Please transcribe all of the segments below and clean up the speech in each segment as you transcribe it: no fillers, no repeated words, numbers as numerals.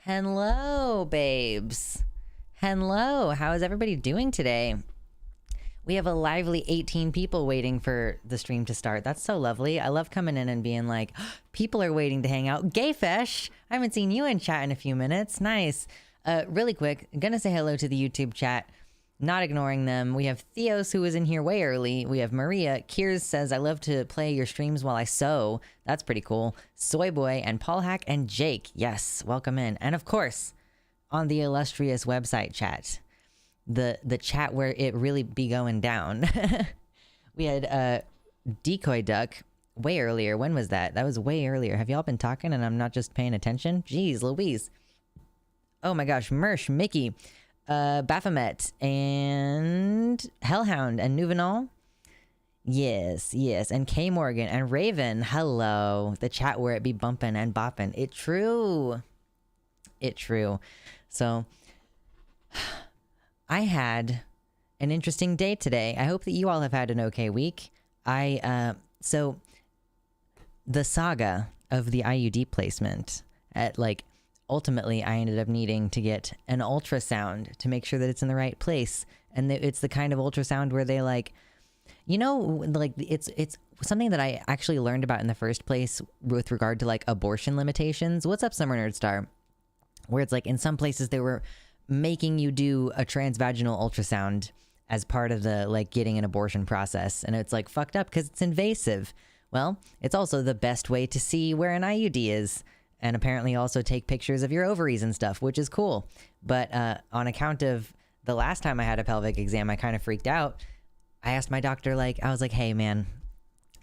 Hello, babes. Hello. How is everybody doing today? We have a lively 18 people waiting for the stream to start. That's so lovely. I love coming in and being like, people are waiting to hang out. Gayfesh, I haven't seen you in chat in a few minutes. Nice. Really quick, I'm gonna say hello to the YouTube chat. Not ignoring them. We have Theos, who was in here way early. We have Maria. Kiers says, I love to play your streams while I sew. That's pretty cool. Soy Boy and Paul Hack and Jake. Yes, welcome in. And of course, on the illustrious website chat, the chat where it really be going down. We had Decoy Duck way earlier. When was that? That was way earlier. Have y'all been talking and I'm not just paying attention? Jeez Louise. Oh my gosh. Mersh, Mickey, Baphomet, and Hellhound, and Nuvenal. Yes, and K Morgan, and Raven. Hello. The chat where it be bumping and bopping. It true. So, I had an interesting day today. I hope that you all have had an okay week. So, the saga of the IUD placement at ultimately, I ended up needing to get an ultrasound to make sure that it's in the right place. And it's the kind of ultrasound where they it's something that I actually learned about in the first place with regard to abortion limitations. What's up, Summer Nerd Star? Where it's in some places they were making you do a transvaginal ultrasound as part of the getting an abortion process. And it's fucked up because it's invasive. Well, it's also the best way to see where an IUD is. And apparently also take pictures of your ovaries and stuff, which is cool. But on account of the last time I had a pelvic exam, I kind of freaked out. I asked my doctor, I was like, hey, man,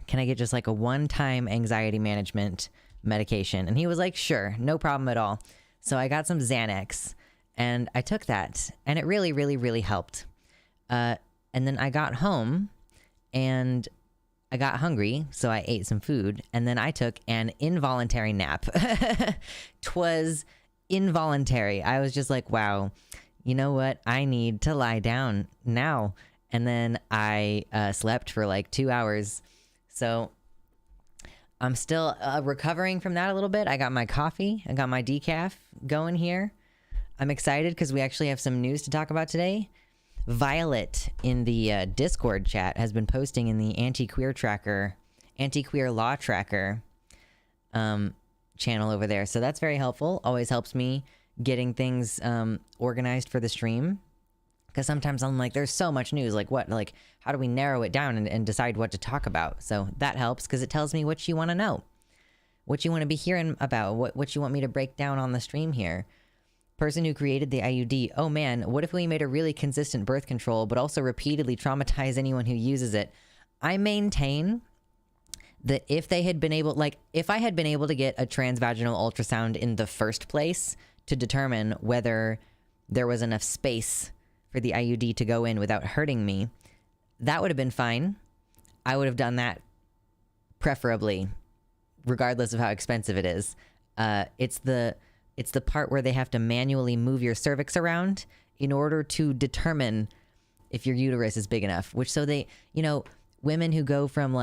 can I get just a one-time anxiety management medication? And he was like, sure, no problem at all. So I got some Xanax, and I took that, and it really, really, really helped. And then I got home, and I got hungry, so I ate some food, and then I took an involuntary nap. 'Twas involuntary. I was just like, wow, you know what? I need to lie down now. And then I slept for 2 hours. So I'm still recovering from that a little bit. I got my coffee. I got my decaf going here. I'm excited because we actually have some news to talk about today. Violet in the Discord chat has been posting in the anti-queer law tracker channel over there. So that's very helpful. Always helps me getting things organized for the stream. Because sometimes I'm there's so much news. How do we narrow it down and decide what to talk about? So that helps because it tells me what you want to know. What you want to be hearing about. What you want me to break down on the stream here. Person who created the IUD, oh man, what if we made a really consistent birth control but also repeatedly traumatize anyone who uses it? I maintain that if they had been able, if I had been able to get a transvaginal ultrasound in the first place to determine whether there was enough space for the IUD to go in without hurting me, that would have been fine. I would have done that preferably, regardless of how expensive it is. It's the part where they have to manually move your cervix around in order to determine if your uterus is big enough, which so they, women who go from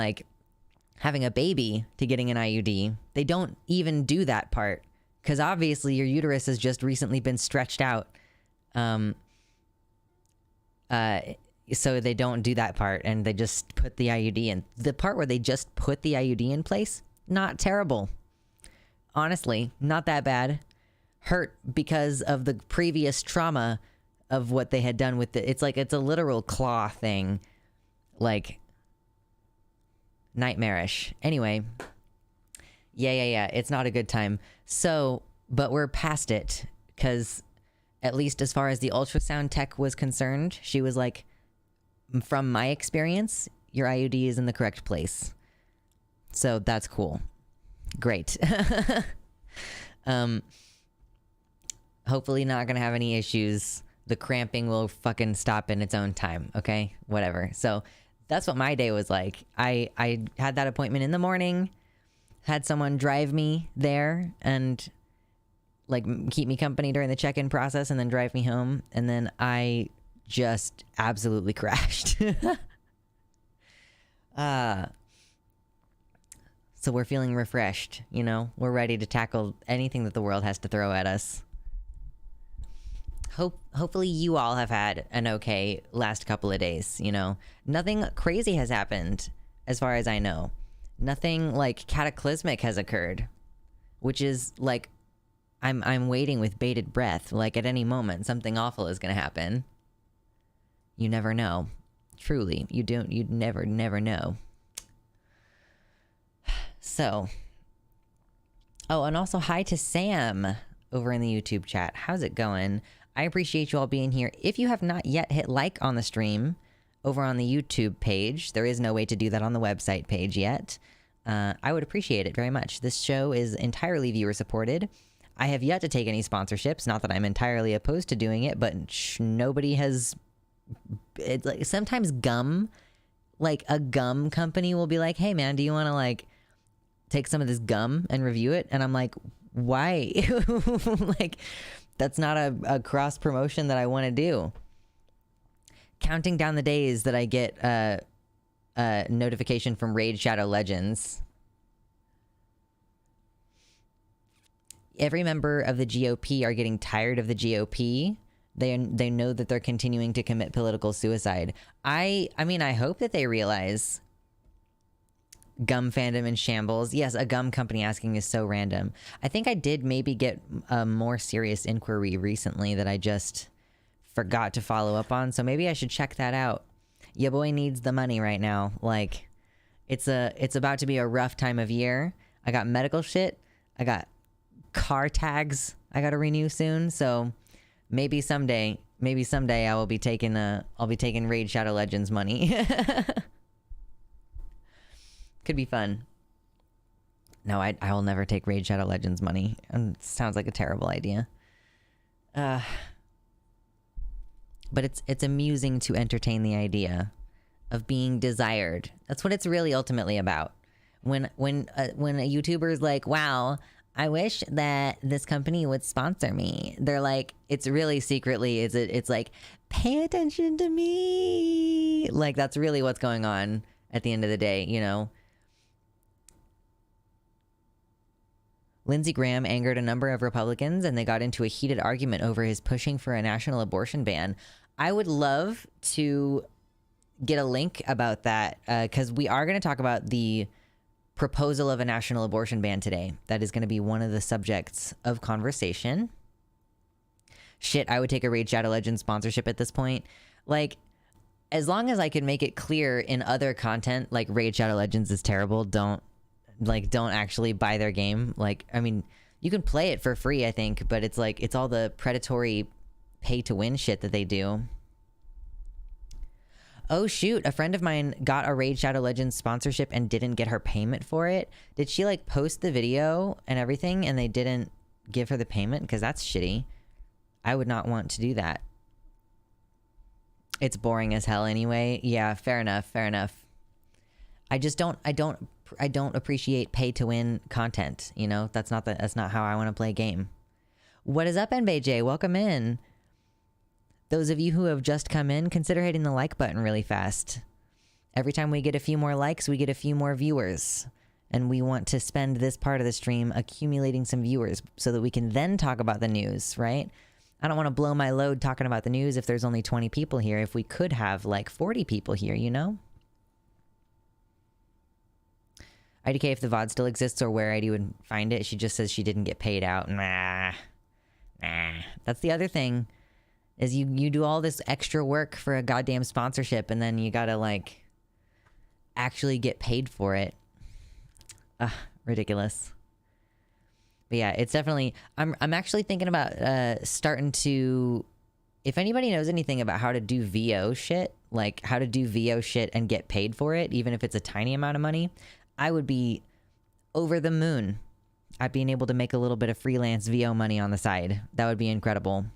having a baby to getting an IUD, they don't even do that part because obviously your uterus has just recently been stretched out. So they don't do that part and they just put the IUD in. The part where they just put the IUD in place, not terrible. Honestly, not that bad. Hurt because of the previous trauma of what they had done with it. It's a literal claw thing. Nightmarish. Anyway. Yeah. It's not a good time. So, but we're past it. Because at least as far as the ultrasound tech was concerned, she was like, from my experience, your IUD is in the correct place. So that's cool. Great. Hopefully not gonna have any issues. The cramping will fucking stop in its own time. Okay, whatever. So that's what my day was like. I had that appointment in the morning, had someone drive me there and keep me company during the check-in process and then drive me home. And then I just absolutely crashed. So we're feeling refreshed, we're ready to tackle anything that the world has to throw at us. Hopefully you all have had an okay last couple of days, you know. Nothing crazy has happened as far as I know. Nothing like cataclysmic has occurred, which is like I'm waiting with bated breath. Like at any moment something awful is going to happen. You never know. Truly, you'd never know. So, oh, and also hi to Sam over in the YouTube chat. How's it going? I appreciate you all being here. If you have not yet hit like on the stream over on the YouTube page, there is no way to do that on the website page yet. I would appreciate it very much. This show is entirely viewer supported. I have yet to take any sponsorships. Not that I'm entirely opposed to doing it, but nobody has. It's like sometimes gum, like a gum company will be like, "Hey man, do you want to like take some of this gum and review it?" And I'm like, why? Like, that's not a cross promotion that I want to do. Counting down the days that I get a notification from Raid Shadow Legends. Every member of the GOP are getting tired of the GOP. They know that they're continuing to commit political suicide. I mean, I hope that they realize gum fandom in shambles. Yes, a gum company asking is so random. I think I did maybe get a more serious inquiry recently that I just forgot to follow up on. So maybe I should check that out. Your boy needs the money right now. Like, it's about to be a rough time of year. I got medical shit. I got car tags I got to renew soon. So maybe someday I will be taking Raid Shadow Legends money. Could be fun. No, I will never take Raid Shadow Legends money. It sounds like a terrible idea. But it's amusing to entertain the idea of being desired. That's what it's really ultimately about. When a YouTuber is like, "Wow, I wish that this company would sponsor me," they're like, it's really secretly, it's like, "Pay attention to me." Like, that's really what's going on at the end of the day, you know. Lindsey Graham angered a number of Republicans, and they got into a heated argument over his pushing for a national abortion ban. I would love to get a link about that, because we are going to talk about the proposal of a national abortion ban today. That is going to be one of the subjects of conversation. Shit, I would take a Raid Shadow Legends sponsorship at this point. Like, as long as I could make it clear in other content, like Raid Shadow Legends is terrible, don't actually buy their game. Like, I mean, you can play it for free, I think, but it's like, it's all the predatory pay to win shit that they do. Oh shoot, a friend of mine got a Raid Shadow Legends sponsorship and didn't get her payment for it. Did she like post the video and everything and they didn't give her the payment? Because that's shitty. I would not want to do that. It's boring as hell anyway. Yeah, fair enough. I don't appreciate pay to win content, you know? That's not how I want to play a game. What is up, NBJ? Welcome in. Those of you who have just come in, consider hitting the like button really fast. Every time we get a few more likes, we get a few more viewers. And we want to spend this part of the stream accumulating some viewers so that we can then talk about the news, right? I don't want to blow my load talking about the news if there's only 20 people here, if we could have like 40 people here, you know? IDK, if the VOD still exists or where ID would find it, she just says she didn't get paid out. Nah. That's the other thing, is you do all this extra work for a goddamn sponsorship and then you gotta like actually get paid for it. Ridiculous. But yeah, it's definitely, I'm actually thinking about starting to, if anybody knows anything about how to do VO shit, like how to do VO shit and get paid for it, even if it's a tiny amount of money, I would be over the moon at being able to make a little bit of freelance VO money on the side. That would be incredible.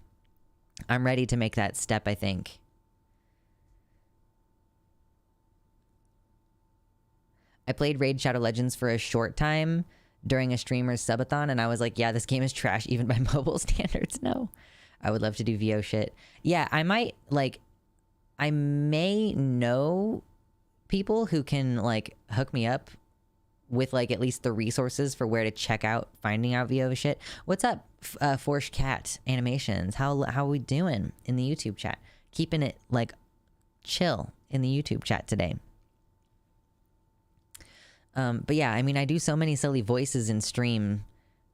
I'm ready to make that step, I think. I played Raid Shadow Legends for a short time during a streamer's subathon, and I was like, yeah, this game is trash even by mobile standards. No. I would love to do VO shit. Yeah, I may know people who can like hook me up with like at least the resources for where to check out finding out VO shit. What's up, Forsh Cat Animations? How we doing in the YouTube chat? Keeping it like chill in the YouTube chat today. But yeah, I mean, I do so many silly voices in stream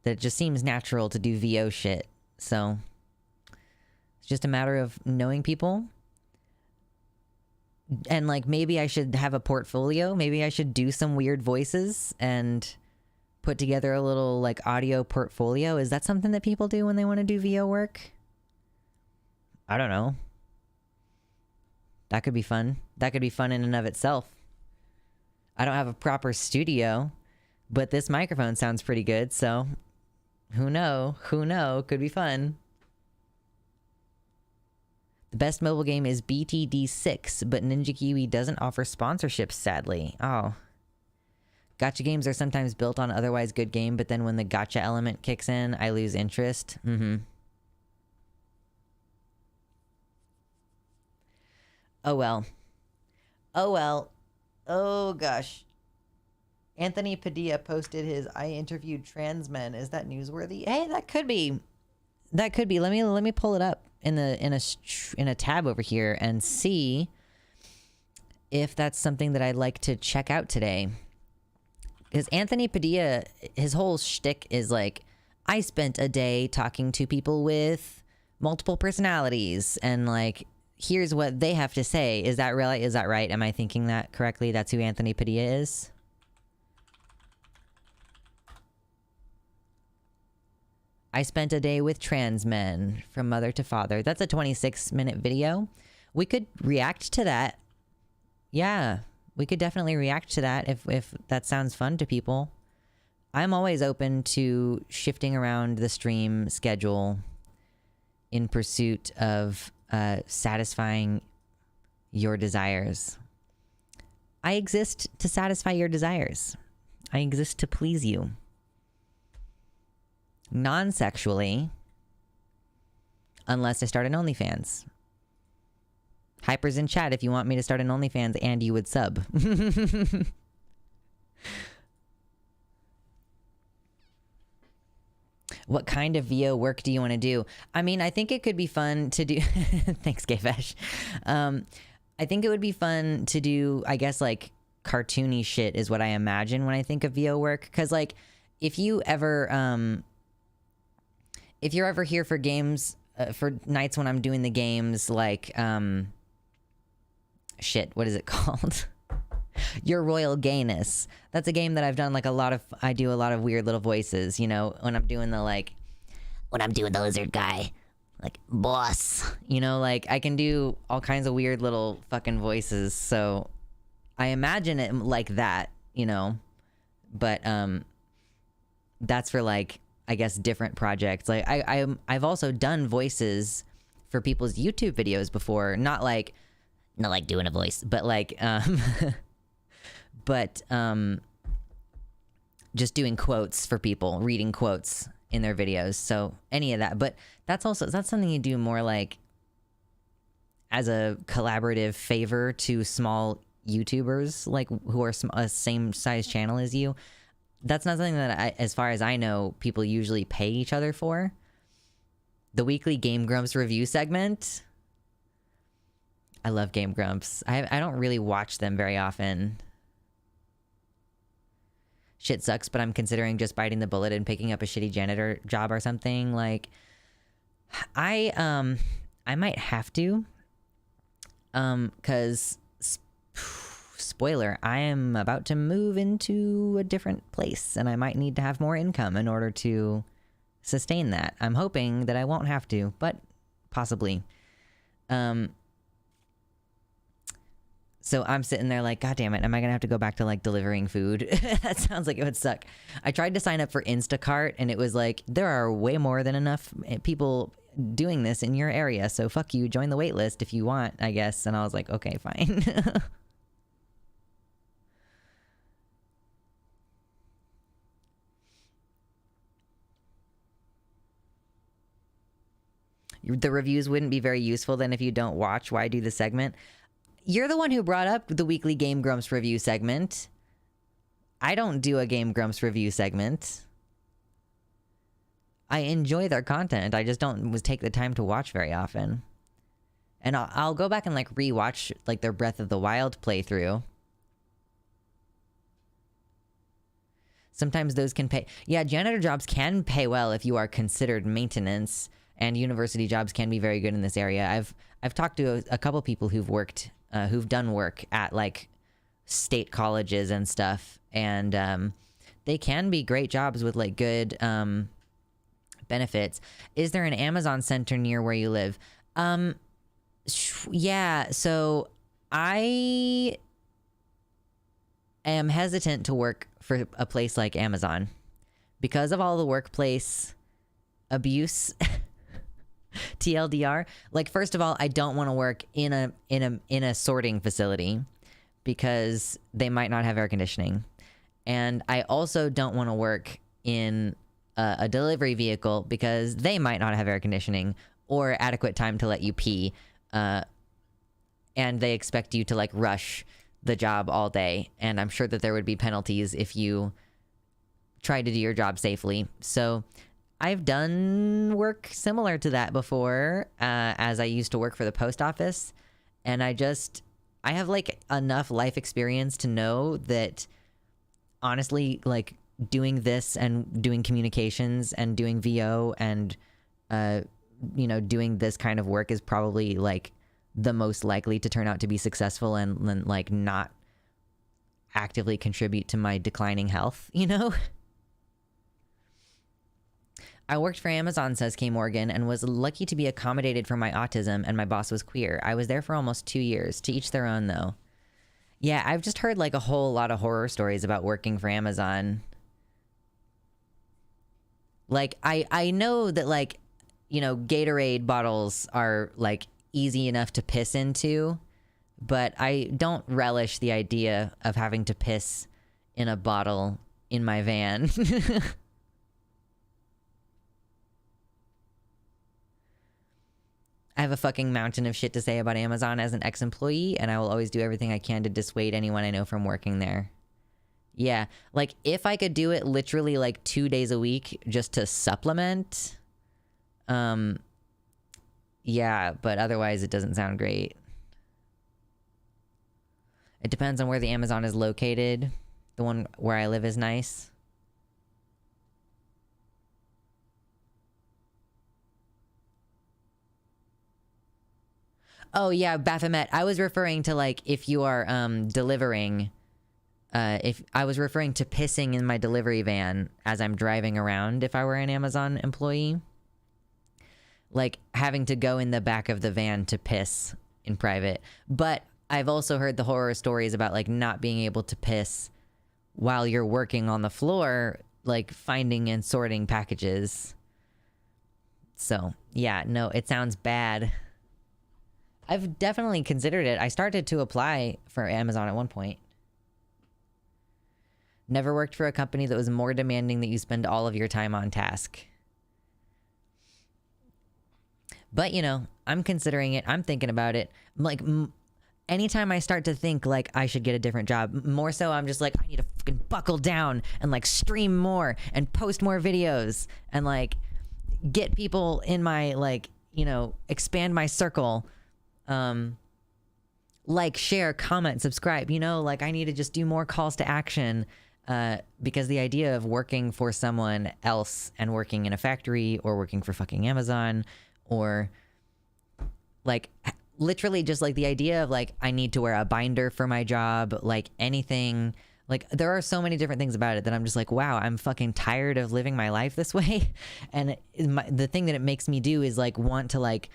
that it just seems natural to do VO shit. So it's just a matter of knowing people. And like, maybe I should have a portfolio. Maybe I should do some weird voices and put together a little like audio portfolio. Is that something that people do when they want to do VO work? I don't know. That could be fun. That could be fun in and of itself. I don't have a proper studio, but this microphone sounds pretty good. So who know? Could be fun. The best mobile game is BTD6, but Ninja Kiwi doesn't offer sponsorships, sadly. Oh. Gacha games are sometimes built on otherwise good game, but then when the gacha element kicks in, I lose interest. Oh well. Oh gosh. Anthony Padilla posted his "I interviewed trans men." Is that newsworthy? Hey, that could be. Let me pull it up in a tab over here and see if that's something that I'd like to check out today. Because Anthony Padilla, his whole shtick is like, I spent a day talking to people with multiple personalities, and like, here's what they have to say. Is that really? Is that right? Am I thinking that correctly? That's who Anthony Padilla is? I spent a day with trans men from mother to father. That's a 26-minute video. We could react to that. Yeah, we could definitely react to that if that sounds fun to people. I'm always open to shifting around the stream schedule in pursuit of satisfying your desires. I exist to satisfy your desires. I exist to please you. Non-sexually, unless I start an OnlyFans. Hyper's in chat if you want me to start an OnlyFans and you would sub. What kind of VO work do you want to do? I mean, I think it could be fun to do. Thanks, Gayfesh. I think it would be fun to do, I guess, like cartoony shit is what I imagine when I think of VO work. Because, like, if you're ever here for games, for nights when I'm doing the games, like, shit, what is it called? Your Royal Gayness. That's a game that I've done like I do a lot of weird little voices, you know, when I'm doing the lizard guy, like, boss, you know, like I can do all kinds of weird little fucking voices. So I imagine it like that, you know, but, that's for like, I guess, different projects. Like I've also done voices for people's YouTube videos before, not like doing a voice, but like, just doing quotes for people, reading quotes in their videos. So any of that, but that's something you do more like as a collaborative favor to small YouTubers, like who are a same size channel as you. That's not something that as far as I know, people usually pay each other for. The weekly Game Grumps review segment. I love Game Grumps. I don't really watch them very often. Shit sucks, but I'm considering just biting the bullet and picking up a shitty janitor job or something. Like, I might have to, cause spoiler, I am about to move into a different place, and I might need to have more income in order to sustain that. I'm hoping that I won't have to, but possibly. So I'm sitting there like, God damn it, am I going to have to go back to like delivering food? That sounds like it would suck. I tried to sign up for Instacart and it was like, there are way more than enough people doing this in your area. So fuck you, join the wait list if you want, I guess. And I was like, okay, fine. The reviews wouldn't be very useful then if you don't watch. Why do the segment? You're the one who brought up the weekly Game Grumps review segment. I don't do a Game Grumps review segment. I enjoy their content. I just don't take the time to watch very often. And I'll go back and like rewatch like their Breath of the Wild playthrough. Sometimes those can pay. Yeah, janitor jobs can pay well if you are considered maintenance, and university jobs can be very good in this area. I've talked to a couple people who've done work at like state colleges and stuff, and they can be great jobs with like good benefits. Is there an Amazon center near where you live? Yeah, so I am hesitant to work for a place like Amazon because of all the workplace abuse. TLDR. Like, first of all, I don't want to work in a sorting facility because they might not have air conditioning. And I also don't want to work in a delivery vehicle because they might not have air conditioning or adequate time to let you pee. And they expect you to like rush the job all day. And I'm sure that there would be penalties if you try to do your job safely. So I've done work similar to that before, as I used to work for the post office. And I have like enough life experience to know that honestly, like doing this and doing communications and doing VO and, doing this kind of work is probably like the most likely to turn out to be successful and like not actively contribute to my declining health, I worked for Amazon, says K. Morgan, and was lucky to be accommodated for my autism, and my boss was queer. I was there for almost 2 years. To each their own, though. Yeah, I've just heard like a whole lot of horror stories about working for Amazon. Like, I know that like, Gatorade bottles are like easy enough to piss into, but I don't relish the idea of having to piss in a bottle in my van. I have a fucking mountain of shit to say about Amazon as an ex-employee, and I will always do everything I can to dissuade anyone I know from working there. Yeah, like if I could do it literally like 2 days a week just to supplement, yeah, but otherwise it doesn't sound great. It depends on where the Amazon is located. The one where I live is nice. Oh yeah, Baphomet. I was referring to like if you are delivering. If I was referring to pissing in my delivery van as I'm driving around, if I were an Amazon employee, like having to go in the back of the van to piss in private. But I've also heard the horror stories about like not being able to piss while you're working on the floor, like finding and sorting packages. So yeah, no, it sounds bad. I've definitely considered it. I started to apply for Amazon at one point. Never worked for a company that was more demanding that you spend all of your time on task. But, I'm considering it. I'm thinking about it. Like, anytime I start to think, like, I should get a different job, more so I'm just like, I need to fucking buckle down and, like, stream more and post more videos and, like, get people in my, like, expand my circle. Like, share, comment, subscribe, like I need to just do more calls to action, because the idea of working for someone else and working in a factory or working for fucking Amazon or like literally just like the idea of like, I need to wear a binder for my job, like anything, like there are so many different things about it that I'm just like, wow, I'm fucking tired of living my life this way. And the thing that it makes me do is like want to like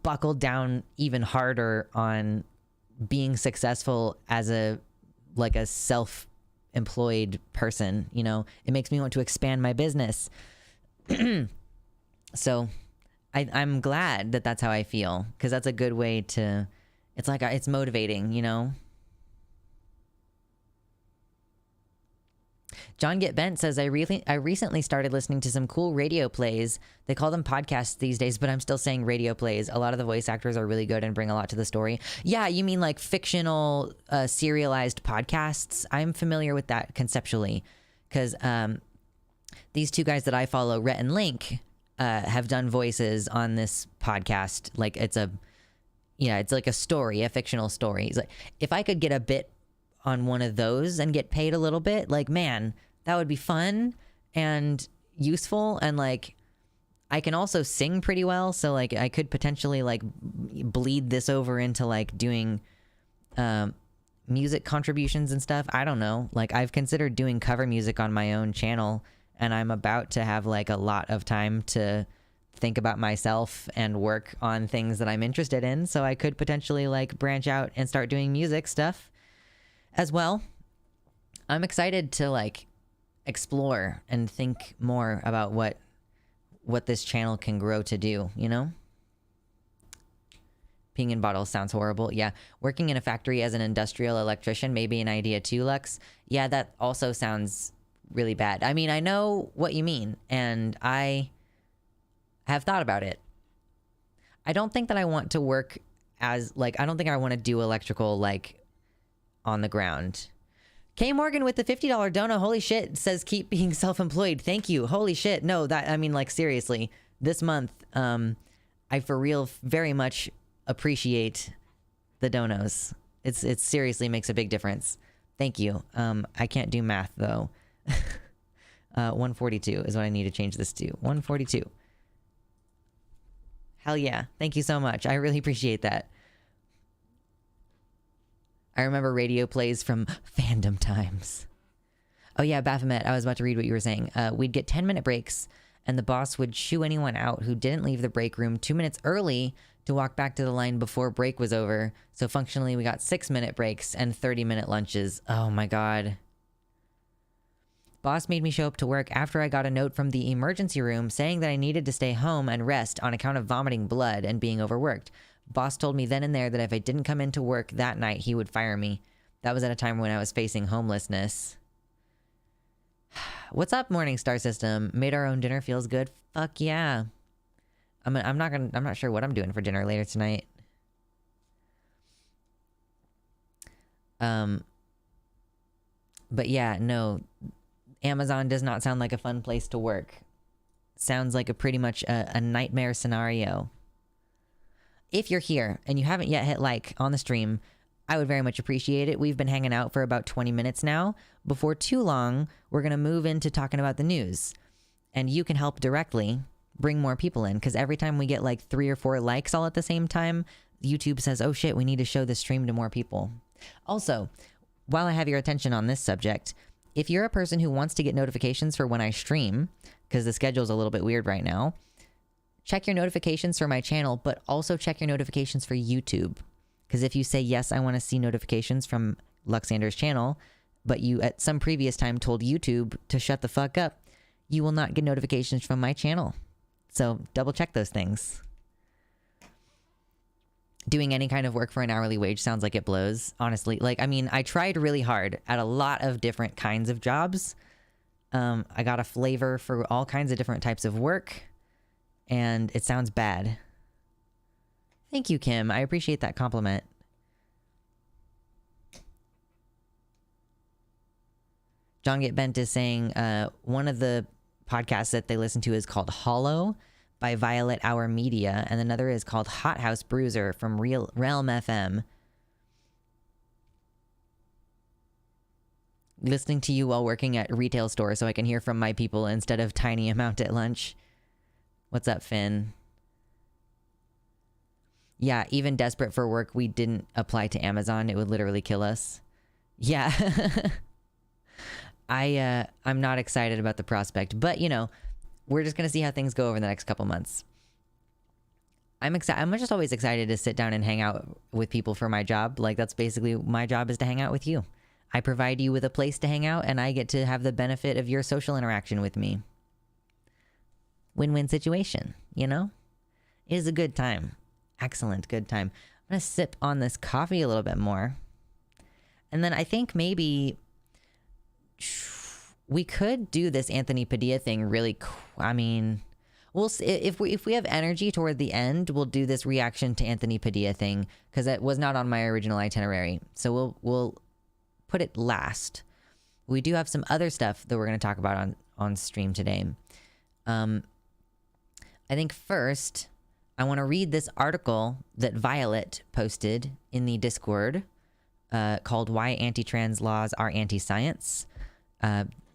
buckle down even harder on being successful as a self-employed person. It makes me want to expand my business. So I'm glad that that's how I feel, because that's a good way to, it's like it's motivating. John Get Bent says, I recently started listening to some cool radio plays. They call them podcasts these days, but I'm still saying radio plays. A lot of the voice actors are really good and bring a lot to the story. Yeah, you mean like fictional serialized podcasts? I'm familiar with that conceptually because these two guys that I follow, Rhett and Link, have done voices on this podcast. Like it's like a story, a fictional story. It's like, if I could get a bit on one of those and get paid a little bit, like, man, that would be fun and useful. And like, I can also sing pretty well. So like I could potentially like bleed this over into like doing music contributions and stuff. I don't know. Like I've considered doing cover music on my own channel, and I'm about to have like a lot of time to think about myself and work on things that I'm interested in. So I could potentially like branch out and start doing music stuff as well. I'm excited to like explore and think more about what this channel can grow to do, you know? Peeing in bottles sounds horrible. Yeah. Working in a factory as an industrial electrician may be an idea too, Lux. Yeah, that also sounds really bad. I mean, I know what you mean, and I have thought about it. I don't think that I want to work as like, I don't think I want to do electrical like on the ground. K Morgan with the $50 dono, holy shit, says keep being self-employed. Thank you. Holy shit. No, that, I mean, like seriously, this month, I for real very much appreciate the donos. It seriously makes a big difference. Thank you. I can't do math though. 142 is what I need to change this to. 142. Hell yeah. Thank you so much. I really appreciate that. I remember radio plays from fandom times. Oh yeah, Baphomet, I was about to read what you were saying. We'd get 10-minute breaks, and the boss would shoo anyone out who didn't leave the break room 2 minutes early to walk back to the line before break was over. So functionally, we got 6-minute breaks and 30-minute lunches. Oh my god. Boss made me show up to work after I got a note from the emergency room saying that I needed to stay home and rest on account of vomiting blood and being overworked. Boss told me then and there that if I didn't come into work that night, he would fire me. That was at a time when I was facing homelessness. What's up, Morningstar System? Made our own dinner feels good. Fuck yeah. I'm not sure what I'm doing for dinner later tonight. But yeah, no. Amazon does not sound like a fun place to work. Sounds like a pretty much a nightmare scenario. If you're here and you haven't yet hit like on the stream, I would very much appreciate it. We've been hanging out for about 20 minutes now. Before too long, we're going to move into talking about the news. And you can help directly bring more people in, because every time we get like 3 or 4 likes all at the same time, YouTube says, oh shit, we need to show this stream to more people. Also, while I have your attention on this subject, if you're a person who wants to get notifications for when I stream, because the schedule's a little bit weird right now, check your notifications for my channel, but also check your notifications for YouTube. Because if you say, yes, I want to see notifications from Luxander's channel, but you at some previous time told YouTube to shut the fuck up, you will not get notifications from my channel. So double check those things. Doing any kind of work for an hourly wage sounds like it blows, honestly. Like, I mean, I tried really hard at a lot of different kinds of jobs. I got a flavor for all kinds of different types of work, and it sounds bad. Thank you, Kim. I appreciate that compliment. John Get Bent is saying one of the podcasts that they listen to is called Hollow by Violet Hour Media, and another is called Hot House Bruiser from Realm FM. Listening to you while working at retail store so I can hear from my people instead of tiny amount at lunch. What's up, Finn? Yeah, even desperate for work, we didn't apply to Amazon. It would literally kill us. Yeah. I'm not excited about the prospect, but you know, we're just going to see how things go over the next couple months. I'm just always excited to sit down and hang out with people for my job. Like, that's basically my job, is to hang out with you. I provide you with a place to hang out, and I get to have the benefit of your social interaction with me. Win-win situation, you know? It is a good time. Excellent, good time. I'm going to sip on this coffee a little bit more. And then I think maybe we could do this Anthony Padilla thing really. I mean, we'll see. If we have energy toward the end, we'll do this reaction to Anthony Padilla thing because it was not on my original itinerary. So we'll put it last. We do have some other stuff that we're going to talk about on stream today. I think first, I want to read this article that Violet posted in the Discord called Why Anti-Trans Laws Are Anti-Science.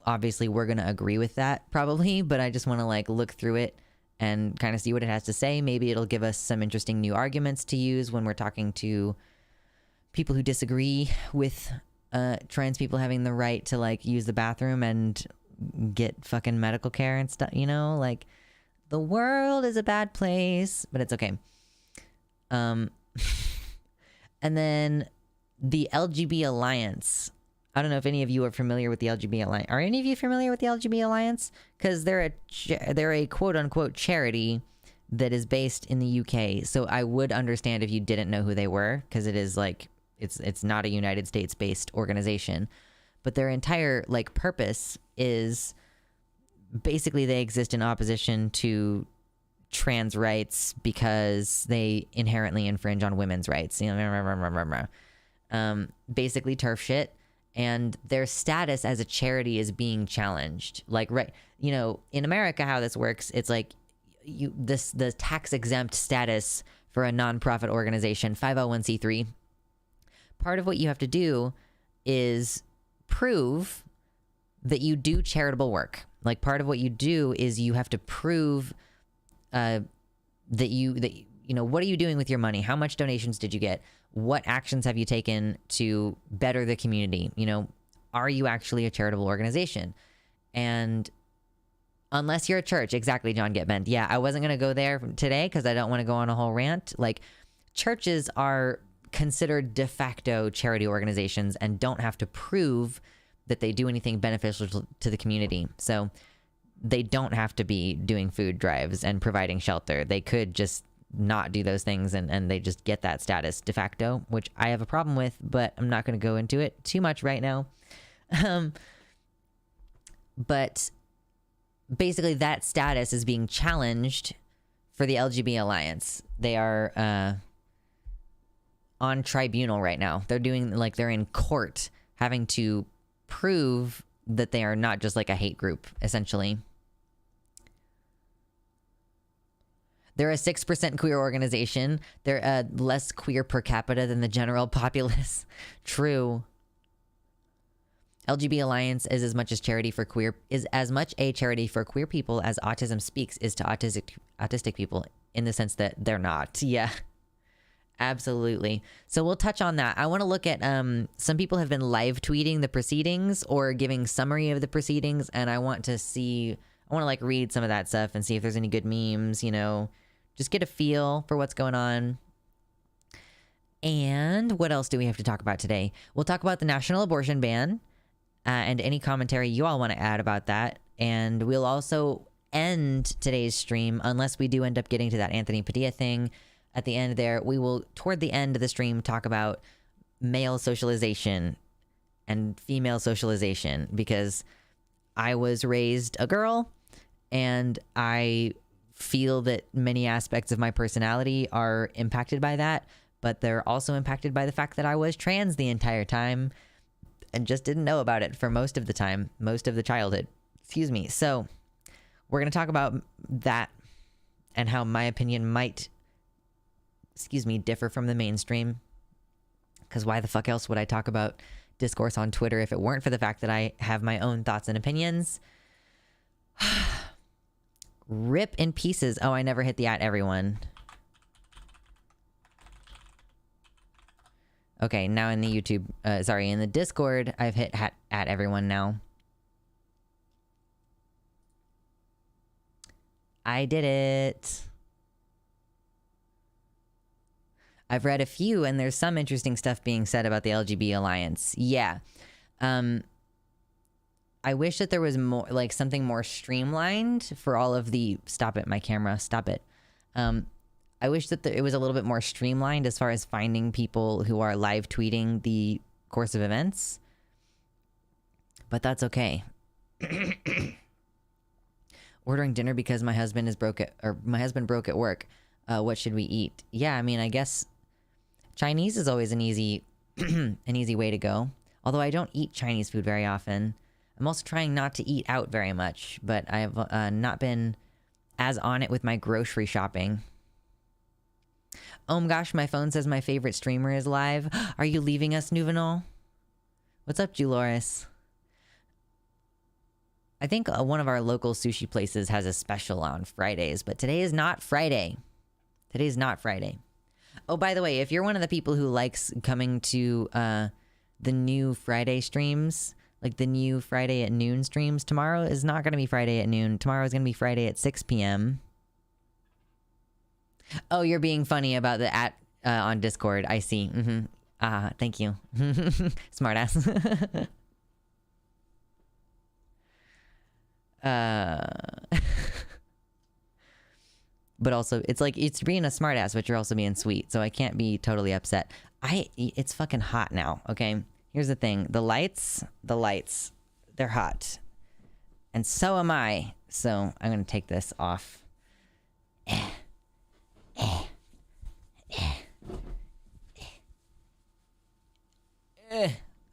Obviously, we're going to agree with that probably, but I just want to like look through it and kind of see what it has to say. Maybe it'll give us some interesting new arguments to use when we're talking to people who disagree with trans people having the right to like use the bathroom and get fucking medical care and stuff, you know, like the world is a bad place, but it's okay. And then the LGB Alliance. I don't know if any of you are familiar with the LGB Alliance. Are any of you familiar with the LGB Alliance? Because they're a quote unquote charity that is based in the UK. So I would understand if you didn't know who they were, because it is like it's not a United States based organization, but their entire like purpose is basically they exist in opposition to trans rights because they inherently infringe on women's rights. You know, basically turf shit. And their status as a charity is being challenged. Like, right, you know, in America, how this works, it's like the tax exempt status for a nonprofit organization, 501c3. Part of what you have to do is prove that you do charitable work. Like, part of what you do is you have to prove that you know, what are you doing with your money? How much donations did you get? What actions have you taken to better the community? You know, are you actually a charitable organization? And unless you're a church, exactly, John Getbent. Yeah, I wasn't going to go there today because I don't want to go on a whole rant. Like, churches are considered de facto charity organizations and don't have to prove that they do anything beneficial to the community. So they don't have to be doing food drives and providing shelter. They could just not do those things and they just get that status de facto, which I have a problem with, but I'm not going to go into it too much right now. But basically that status is being challenged for the LGB Alliance. They are on tribunal right now. They're doing like they're in court having to prove that they are not just like a hate group, essentially. They're a 6% queer organization. They're less queer per capita than the general populace. True. LGB Alliance is as much a charity for queer people as Autism Speaks is to autistic people, in the sense that they're not. Yeah. Absolutely. So we'll touch on that. I want to look at some people have been live tweeting the proceedings or giving summary of the proceedings, and I want to like read some of that stuff and see if there's any good memes, you know, just get a feel for what's going on. And what else do we have to talk about today? We'll talk about the national abortion ban and any commentary you all want to add about that. And we'll also end today's stream, unless we do end up getting to that Anthony Padilla thing at the end there. We will, toward the end of the stream, talk about male socialization and female socialization, because I was raised a girl and I feel that many aspects of my personality are impacted by that, but they're also impacted by the fact that I was trans the entire time and just didn't know about it for most of the time, most of the childhood. Excuse me. So we're going to talk about that and how my opinion might, differ from the mainstream. Because why the fuck else would I talk about discourse on Twitter if it weren't for the fact that I have my own thoughts and opinions? Rip in pieces. Oh, I never hit the @ everyone. Okay, now in the YouTube, in the Discord, I've hit @ everyone now. I did it. I've read a few, and there's some interesting stuff being said about the LGB Alliance. Yeah. I wish that there was more, like something more streamlined for all of the, stop it, my camera, stop it. I wish that it was a little bit more streamlined as far as finding people who are live tweeting the course of events, but that's okay. Ordering dinner because my husband broke at work. What should we eat? Yeah, I mean, I guess Chinese is always an easy an easy way to go. Although I don't eat Chinese food very often. I'm also trying not to eat out very much, but I've not been as on it with my grocery shopping. Oh my gosh, my phone says my favorite streamer is live. Are you leaving us, Nuvenol? What's up, Juloris? I think one of our local sushi places has a special on Fridays, but today is not Friday. Today's not Friday. Oh, by the way, if you're one of the people who likes coming to the new Friday streams, like the new Friday at noon streams, tomorrow is not going to be Friday at noon. Tomorrow is going to be Friday at 6 p.m. Oh, you're being funny about the at on Discord. I see. Thank you. Smartass. But also, it's like, it's being a smartass, but you're also being sweet, so I can't be totally upset. It's fucking hot now, okay? Here's the thing. The lights, they're hot. And so am I. So I'm gonna take this off.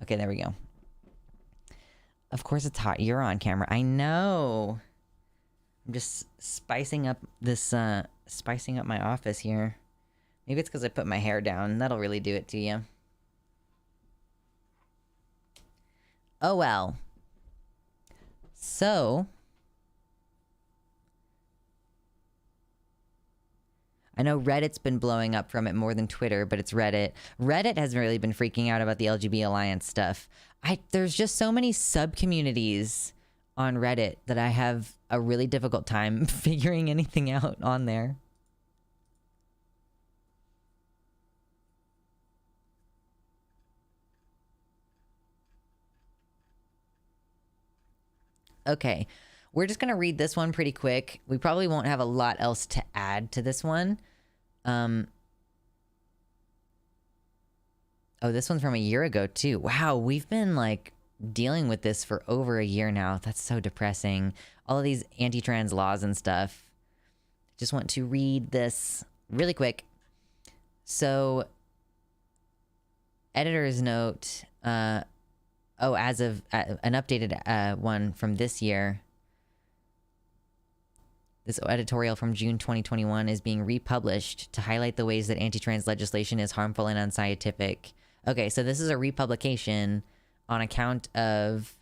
Okay, there we go. Of course it's hot. You're on camera. I know. I'm just spicing up this, spicing up my office here. Maybe it's because I put my hair down. That'll really do it to you. Oh well. So, I know Reddit's been blowing up from it more than Twitter, but it's Reddit. Reddit has really been freaking out about the LGBT Alliance stuff. There's just so many sub-communities on Reddit that I have a really difficult time figuring anything out on there. Okay, we're just gonna read this one pretty quick. We probably won't have a lot else to add to this one. Oh, this one's from a year ago too. Wow, we've been like dealing with this for over a year now. That's so depressing. All of these anti-trans laws and stuff. Just want to read this really quick. So, editor's note, as of an updated one from this year, this editorial from June 2021 is being republished to highlight the ways that anti-trans legislation is harmful and unscientific. Okay, so this is a republication on account of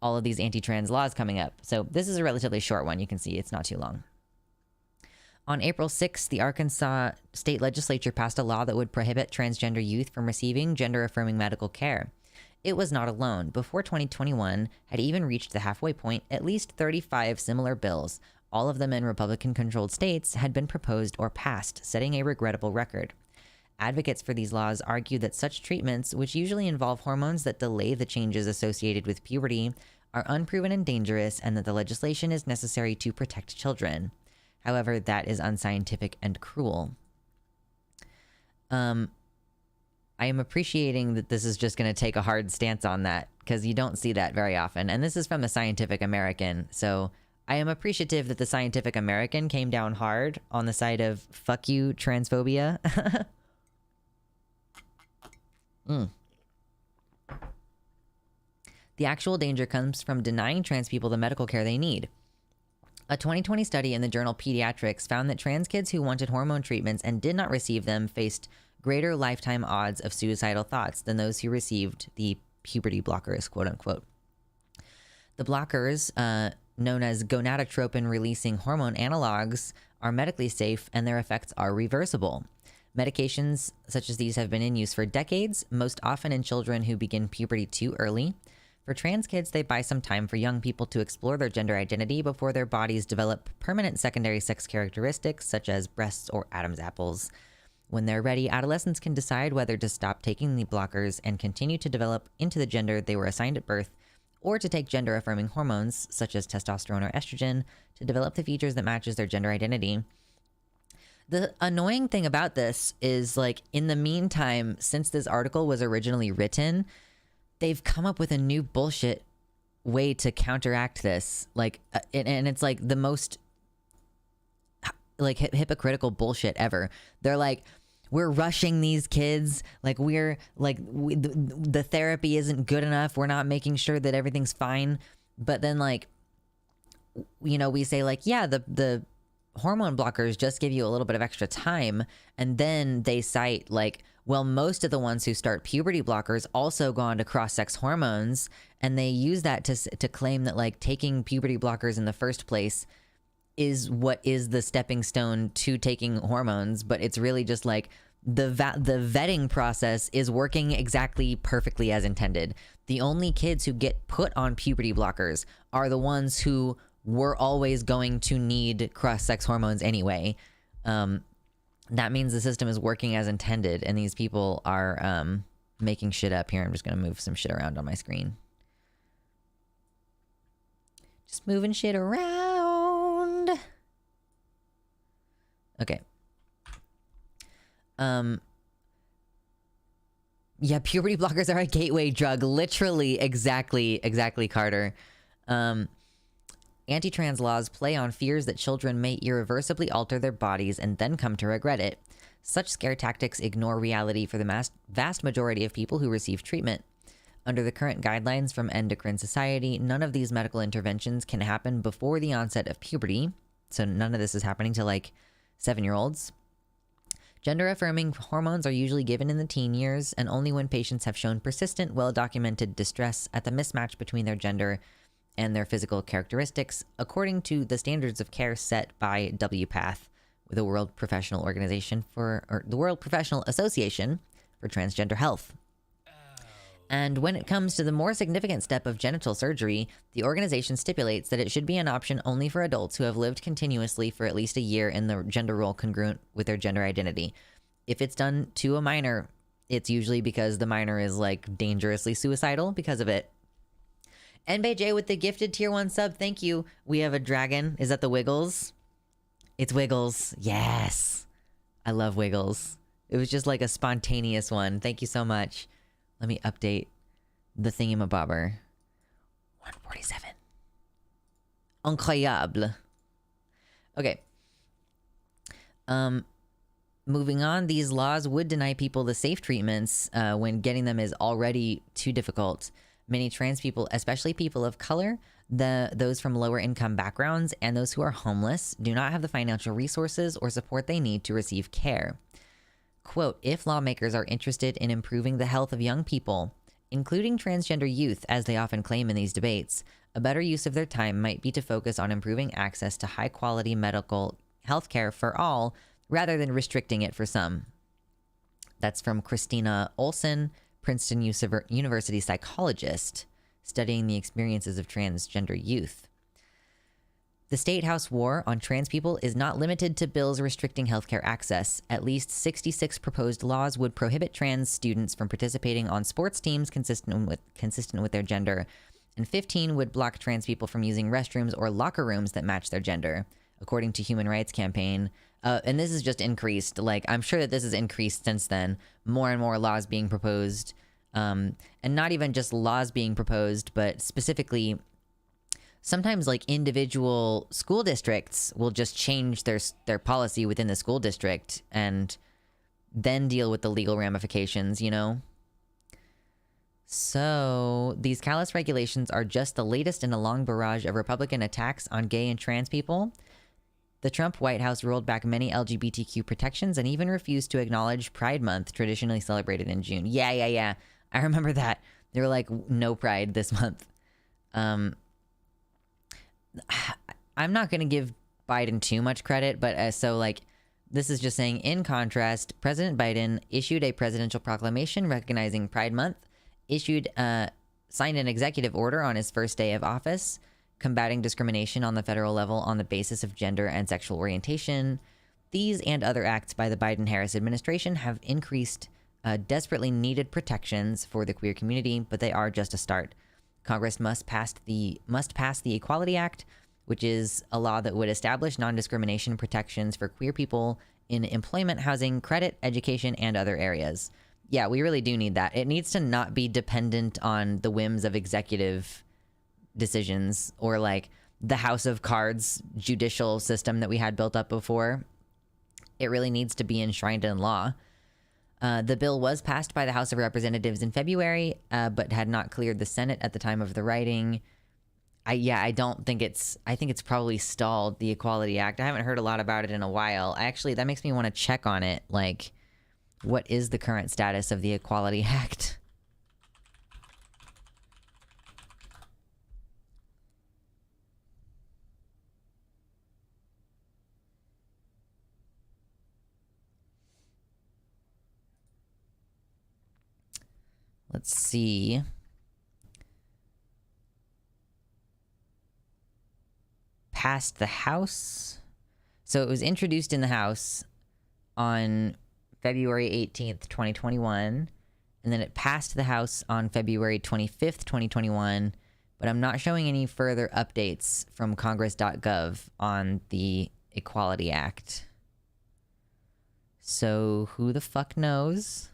all of these anti-trans laws coming up. So this is a relatively short one. You can see it's not too long. On April 6th, the Arkansas state legislature passed a law that would prohibit transgender youth from receiving gender-affirming medical care. It was not alone. Before 2021 had even reached the halfway point, at least 35 similar bills, all of them in Republican-controlled states, had been proposed or passed, setting a regrettable record. Advocates for these laws argue that such treatments, which usually involve hormones that delay the changes associated with puberty, are unproven and dangerous, and that the legislation is necessary to protect children. However, that is unscientific and cruel. I am appreciating that this is just going to take a hard stance on that, because you don't see that very often. And this is from the Scientific American, so I am appreciative that the Scientific American came down hard on the side of fuck you, transphobia. The actual danger comes from denying trans people the medical care they need. A 2020 study in the journal Pediatrics found that trans kids who wanted hormone treatments and did not receive them faced greater lifetime odds of suicidal thoughts than those who received the puberty blockers, quote unquote. The blockers, known as gonadotropin-releasing hormone analogs, are medically safe and their effects are reversible. Medications such as these have been in use for decades, most often in children who begin puberty too early. For trans kids, they buy some time for young people to explore their gender identity before their bodies develop permanent secondary sex characteristics such as breasts or Adam's apples. When they're ready, adolescents can decide whether to stop taking the blockers and continue to develop into the gender they were assigned at birth, or to take gender-affirming hormones, such as testosterone or estrogen, to develop the features that matches their gender identity. The annoying thing about this is, like, in the meantime, since this article was originally written, they've come up with a new bullshit way to counteract this, like, and it's like the most like hypocritical bullshit ever. They're like, we're rushing these kids, like we're like the therapy isn't good enough, we're not making sure that everything's fine. But then, like, you know, we say like, yeah, the hormone blockers just give you a little bit of extra time, and then they cite like, well, most of the ones who start puberty blockers also go on to cross-sex hormones, and they use that to claim that like taking puberty blockers in the first place is what is the stepping stone to taking hormones. But it's really just like the vetting process is working exactly perfectly as intended. The only kids who get put on puberty blockers are the ones who were always going to need cross-sex hormones anyway. That means the system is working as intended, and these people are making shit up here. I'm just going to move some shit around on my screen. Just moving shit around. Okay. Yeah, puberty blockers are a gateway drug. Literally, exactly, Carter. Anti-trans laws play on fears that children may irreversibly alter their bodies and then come to regret it. Such scare tactics ignore reality for the vast majority of people who receive treatment. Under the current guidelines from Endocrine Society, none of these medical interventions can happen before the onset of puberty. So none of this is happening to like 7-year-olds. Gender-affirming hormones are usually given in the teen years, and only when patients have shown persistent, well-documented distress at the mismatch between their gender and their physical characteristics, according to the standards of care set by WPATH, the World Professional Association for Transgender Health. And when it comes to the more significant step of genital surgery, the organization stipulates that it should be an option only for adults who have lived continuously for at least a year in the gender role congruent with their gender identity. If it's done to a minor, it's usually because the minor is like dangerously suicidal because of it. NBJ with the gifted tier 1 sub, thank you. We have a dragon. Is that the Wiggles? It's Wiggles. Yes. I love Wiggles. It was just like a spontaneous one. Thank you so much. Let me update the thingamabobber. 147. Incroyable. Okay. Moving on, these laws would deny people the safe treatments when getting them is already too difficult. Many trans people, especially people of color, those from lower income backgrounds, and those who are homeless, do not have the financial resources or support they need to receive care. Quote, if lawmakers are interested in improving the health of young people, including transgender youth, as they often claim in these debates, a better use of their time might be to focus on improving access to high-quality medical health care for all, rather than restricting it for some. That's from Christina Olson, Princeton University psychologist, studying the experiences of transgender youth. The State House war on trans people is not limited to bills restricting healthcare access. At least 66 proposed laws would prohibit trans students from participating on sports teams consistent with their gender, and 15 would block trans people from using restrooms or locker rooms that match their gender, according to Human Rights Campaign. And this is just increased. Like, I'm sure that this has increased since then. More and more laws being proposed. And not even just laws being proposed, but specifically, sometimes like individual school districts will just change their policy within the school district and then deal with the legal ramifications, you know? So these callous regulations are just the latest in a long barrage of Republican attacks on gay and trans people. The Trump White House rolled back many LGBTQ protections and even refused to acknowledge Pride Month, traditionally celebrated in June. Yeah. I remember that. They were like, no Pride this month. I'm not going to give Biden too much credit, but so like, this is just saying, in contrast, President Biden issued a presidential proclamation recognizing Pride Month, signed an executive order on his first day of office, combating discrimination on the federal level on the basis of gender and sexual orientation. These and other acts by the Biden-Harris administration have increased desperately needed protections for the queer community, but they are just a start. Congress must pass the Equality Act, which is a law that would establish non-discrimination protections for queer people in employment, housing, credit, education, and other areas. Yeah, we really do need that. It needs to not be dependent on the whims of executive decisions, or like the House of Cards judicial system that we had built up before. It really needs to be enshrined in law. The bill was passed by the House of Representatives in February, but had not cleared the Senate at the time of the writing. I think it's probably stalled, the Equality Act. I haven't heard a lot about it in a while. That makes me want to check on it. Like, what is the current status of the Equality Act? Let's see. Passed the House. So it was introduced in the House on February 18th, 2021. And then it passed the House on February 25th, 2021. But I'm not showing any further updates from Congress.gov on the Equality Act. So who the fuck knows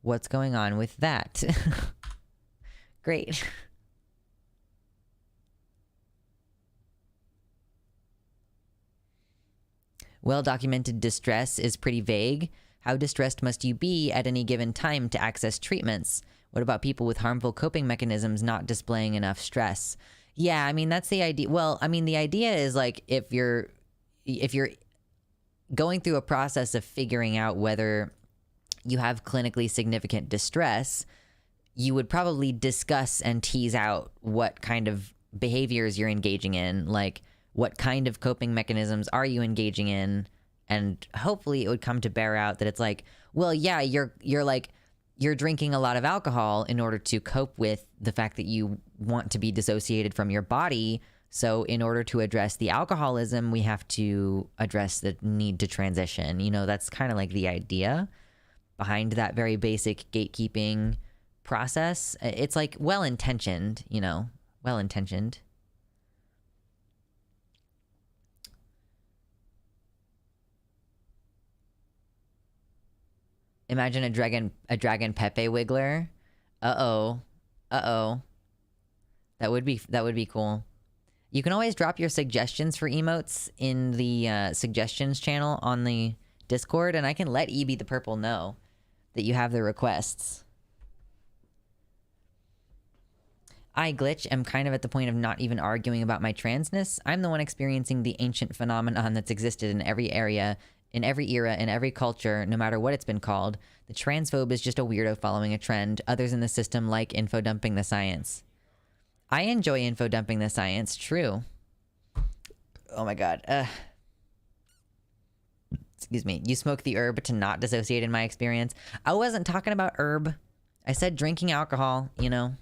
what's going on with that? Great. Well-documented distress is pretty vague. How distressed must you be at any given time to access treatments? What about people with harmful coping mechanisms not displaying enough stress? Yeah, I mean, that's the idea. Well, I mean, the idea is like if you're going through a process of figuring out whether you have clinically significant distress, you would probably discuss and tease out what kind of behaviors you're engaging in, like what kind of coping mechanisms are you engaging in, and hopefully it would come to bear out that it's like, well, yeah, you're drinking a lot of alcohol in order to cope with the fact that you want to be dissociated from your body. So in order to address the alcoholism, we have to address the need to transition. You know, that's kind of like the idea behind that very basic gatekeeping process. It's like well-intentioned, you know, well-intentioned. Imagine a dragon Pepe Wiggler. Uh-oh. That would be cool. You can always drop your suggestions for emotes in the suggestions channel on the Discord, and I can let EB the Purple know that you have the requests. I, Glitch, am kind of at the point of not even arguing about my transness. I'm the one experiencing the ancient phenomenon that's existed in every area, in every era, in every culture, no matter what it's been called. The transphobe is just a weirdo following a trend. Others in the system like info-dumping the science. I enjoy info-dumping the science, true. Oh my god. Excuse me. You smoke the herb to not dissociate in my experience. I wasn't talking about herb. I said drinking alcohol, you know.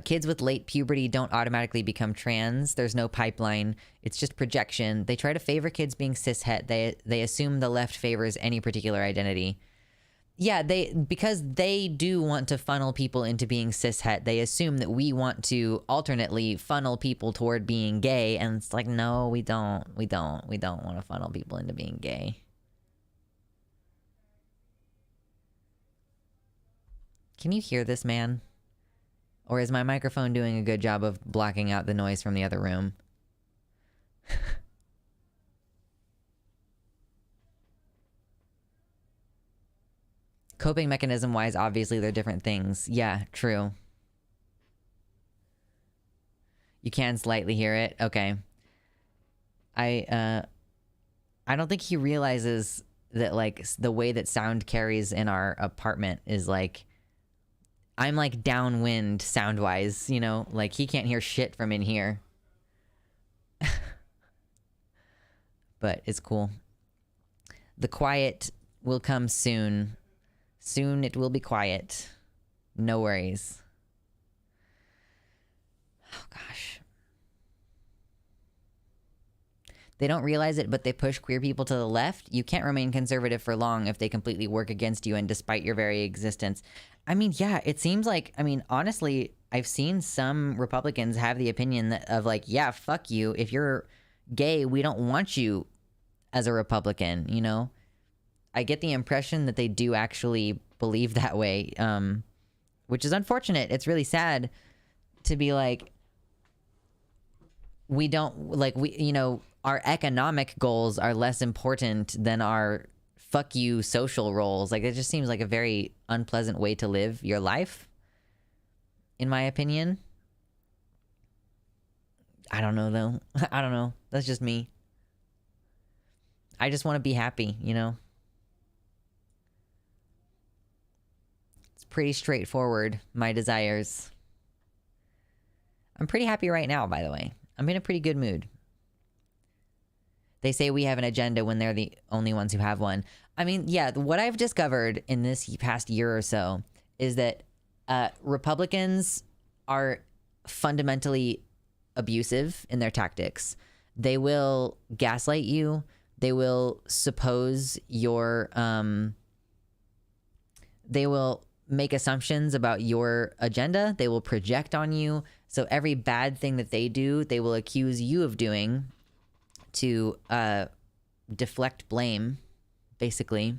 Kids with late puberty don't automatically become trans. There's no pipeline. It's just projection. They try to favor kids being cishet. They assume the left favors any particular identity. Yeah, because they do want to funnel people into being cishet. They assume that we want to alternately funnel people toward being gay, and it's like, no, we don't want to funnel people into being gay. Can you hear this, man? Or is my microphone doing a good job of blocking out the noise from the other room? Coping mechanism-wise, obviously they're different things. Yeah, true. You can slightly hear it? Okay. I don't think he realizes that, like, the way that sound carries in our apartment is, like... I'm, like, downwind sound-wise, you know? Like, he can't hear shit from in here. But it's cool. The quiet will come soon. Soon it will be quiet. No worries. Oh, gosh. They don't realize it, but they push queer people to the left. You can't remain conservative for long if they completely work against you and despite your very existence. I mean, yeah, it seems like, I mean, honestly, I've seen some Republicans have the opinion of like, yeah, fuck you. If you're gay, we don't want you as a Republican, you know? I get the impression that they do actually believe that way, which is unfortunate. It's really sad to be like, we don't, like, we, you know, our economic goals are less important than our fuck you social roles. Like, it just seems like a very unpleasant way to live your life, in my opinion. I don't know, though. I don't know. That's just me. I just want to be happy, you know? It's pretty straightforward, my desires. I'm pretty happy right now, by the way. I'm in a pretty good mood. They say we have an agenda when they're the only ones who have one. I mean, yeah, what I've discovered in this past year or so is that Republicans are fundamentally abusive in their tactics. They will gaslight you. They will suppose your... they will make assumptions about your agenda. They will project on you. So every bad thing that they do, they will accuse you of doing to deflect blame, basically.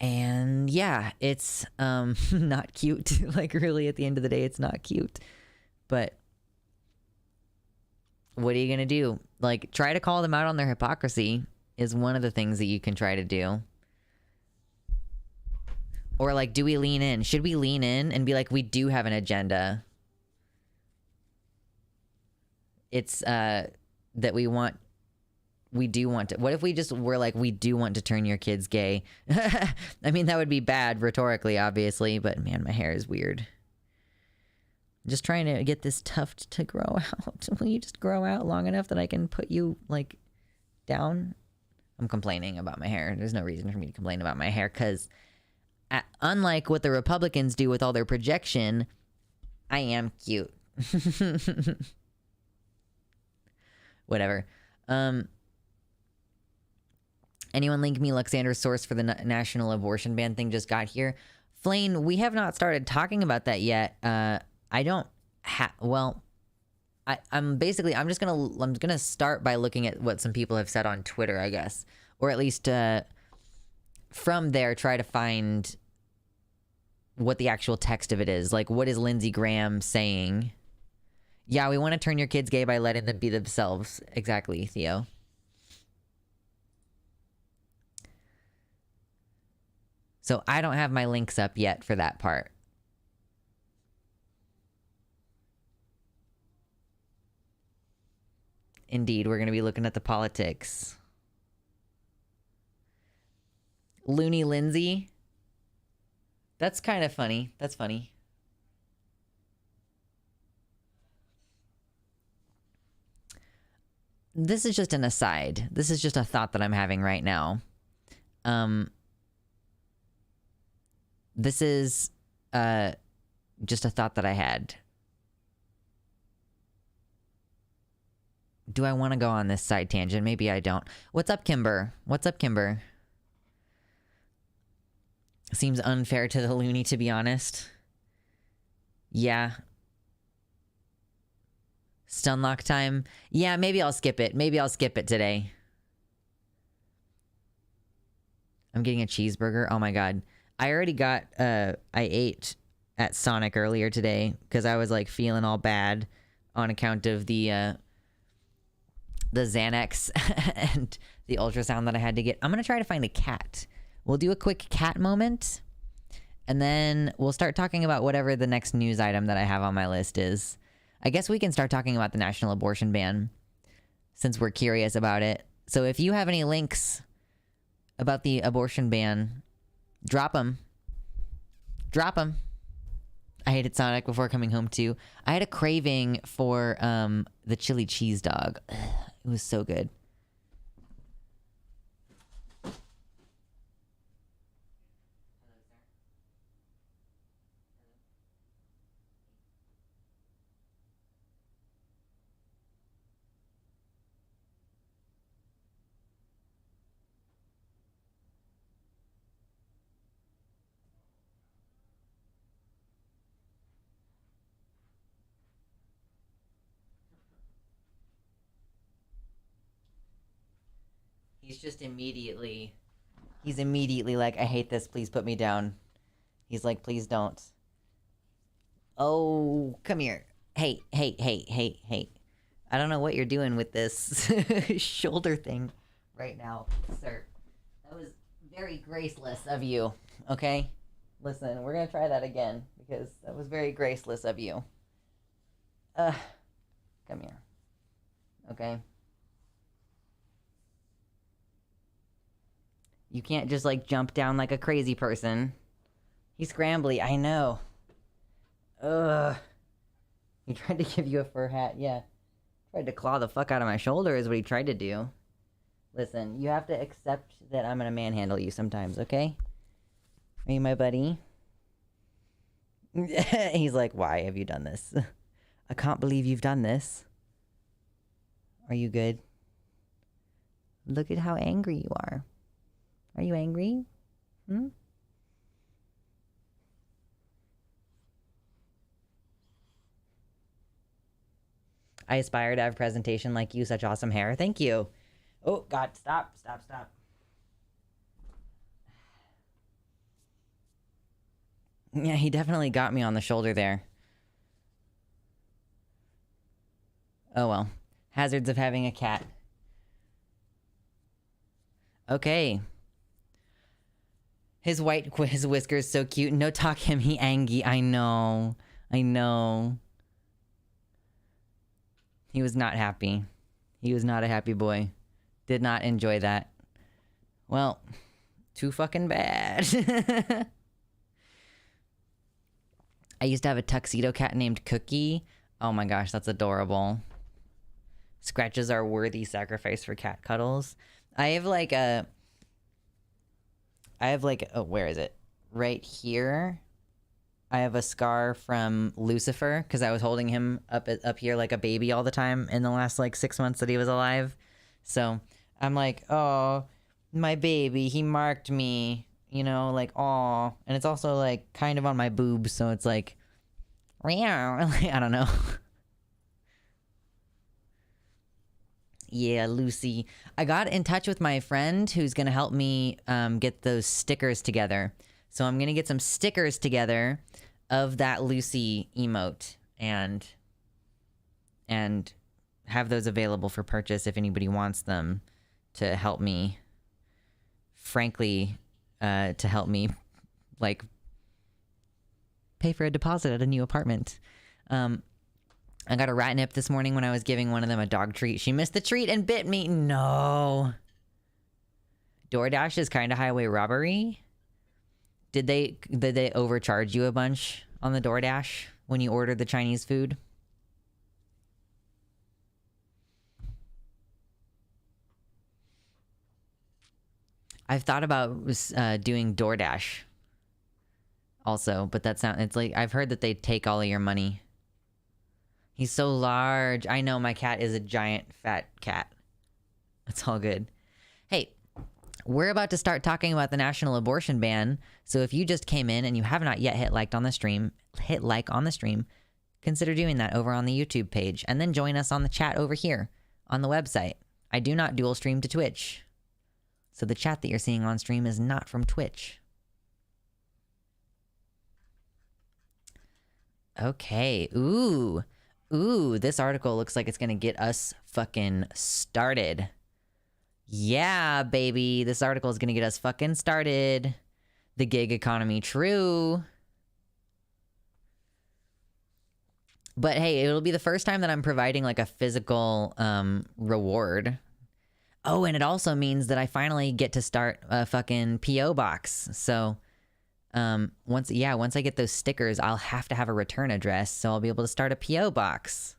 And yeah, it's not cute. Like, really, at the end of the day, it's not cute. But what are you going to do? Like, try to call them out on their hypocrisy is one of the things that you can try to do. Or, like, do we lean in? Should we lean in and be like, we do have an agenda? It's that we do want to. What if we just were like, we do want to turn your kids gay? I mean, that would be bad rhetorically, obviously, but man, my hair is weird. I'm just trying to get this tuft to grow out. Will you just grow out long enough that I can put you, like, down? I'm complaining about my hair. There's no reason for me to complain about my hair, because unlike what the Republicans do with all their projection, I am cute. Whatever. Anyone link me Luxander's source for the national abortion ban thing just got here? Flane, we have not started talking about that yet. I don't well, I'm just gonna start by looking at what some people have said on Twitter, I guess. Or at least from there try to find what the actual text of it is. Like, what is Lindsey Graham saying? Yeah, we want to turn your kids gay by letting them be themselves. Exactly, Theo. So I don't have my links up yet for that part. Indeed, we're going to be looking at the politics. Loony Lindsay. That's kind of funny. That's funny. This is just an aside. This is just a thought that I'm having right now. This is just a thought that I had. Do I want to go on this side tangent? Maybe I don't. What's up, Kimber? What's up, Kimber? Seems unfair to the loony, to be honest. Yeah. Stunlock time? Yeah, maybe I'll skip it. Maybe I'll skip it today. I'm getting a cheeseburger. Oh my god. I already got, I ate at Sonic earlier today because I was, like, feeling all bad on account of the Xanax and the ultrasound that I had to get. I'm gonna try to find a cat. We'll do a quick cat moment, and then we'll start talking about whatever the next news item that I have on my list is. I guess we can start talking about the national abortion ban, since we're curious about it. So if you have any links about the abortion ban, drop them. Drop them. I hated Sonic before coming home too. I had a craving for the chili cheese dog. Ugh, it was so good. He's just immediately He's immediately like, I hate this. Please put me down. He's like, please don't. Oh, come here. Hey. I don't know what you're doing with this shoulder thing right now, sir. That was very graceless of you, okay? Listen, we're gonna try that again, because that was very graceless of you. Come here. Okay? You can't just, like, jump down like a crazy person. He's scrambly, I know. Ugh. He tried to give you a fur hat, yeah. Tried to claw the fuck out of my shoulder is what he tried to do. Listen, you have to accept that I'm gonna manhandle you sometimes, okay? Are you my buddy? He's like, why have you done this? I can't believe you've done this. Are you good? Look at how angry you are. Are you angry? Hmm? I aspire to have presentation like you, such awesome hair. Thank you. Oh, God, stop. Yeah, he definitely got me on the shoulder there. Oh, well. Hazards of having a cat. Okay. His whiskers so cute. No talk him, he angry. I know. He was not happy. He was not a happy boy. Did not enjoy that. Well, too fucking bad. I used to have a tuxedo cat named Cookie. Oh my gosh, that's adorable. Scratches are worthy sacrifice for cat cuddles. I have like, oh, where is it? Right here. I have a scar from Lucifer because I was holding him up here like a baby all the time in the last like 6 months that he was alive. So I'm like, oh, my baby, he marked me, you know, like, aw. And it's also like kind of on my boobs, so it's like, I don't know. Yeah, Lucy. I got in touch with my friend who's gonna help me get those stickers together. So I'm gonna get some stickers together of that Lucy emote and have those available for purchase if anybody wants them to help me. Frankly, to help me, like, pay for a deposit at a new apartment. I got a rat nip this morning when I was giving one of them a dog treat. She missed the treat and bit me. No. DoorDash is kind of highway robbery. Did they overcharge you a bunch on the DoorDash when you ordered the Chinese food? I've thought about doing DoorDash also, but it's like, I've heard that they take all of your money. He's so large. I know, my cat is a giant fat cat. It's all good. Hey, we're about to start talking about the national abortion ban. So if you just came in and you have not yet hit like on the stream, consider doing that over on the YouTube page, and then join us on the chat over here on the website. I do not dual stream to Twitch. So the chat that you're seeing on stream is not from Twitch. Okay. Ooh, this article looks like it's gonna get us fucking started. Yeah, baby. This article is gonna get us fucking started. The gig economy, true. But hey, it'll be the first time that I'm providing like a physical reward. Oh, and it also means that I finally get to start a fucking P.O. box. So once I get those stickers, I'll have to have a return address, so I'll be able to start a P.O. box.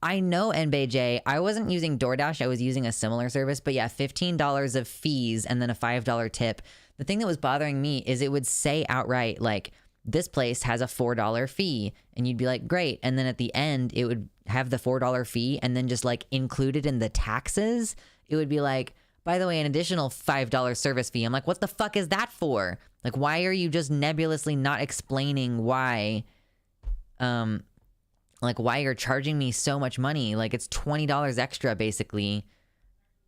I know, NBJ. I wasn't using DoorDash. I was using a similar service. But yeah, $15 of fees and then a $5 tip. The thing that was bothering me is it would say outright, like, this place has a $4 fee. And you'd be like, great. And then at the end, it would have the $4 fee and then just, like, included in the taxes. It would be like, by the way, an additional $5 service fee. I'm like, what the fuck is that for? Like, why are you just nebulously not explaining why... like, why you're charging me so much money? Like, it's $20 extra, basically,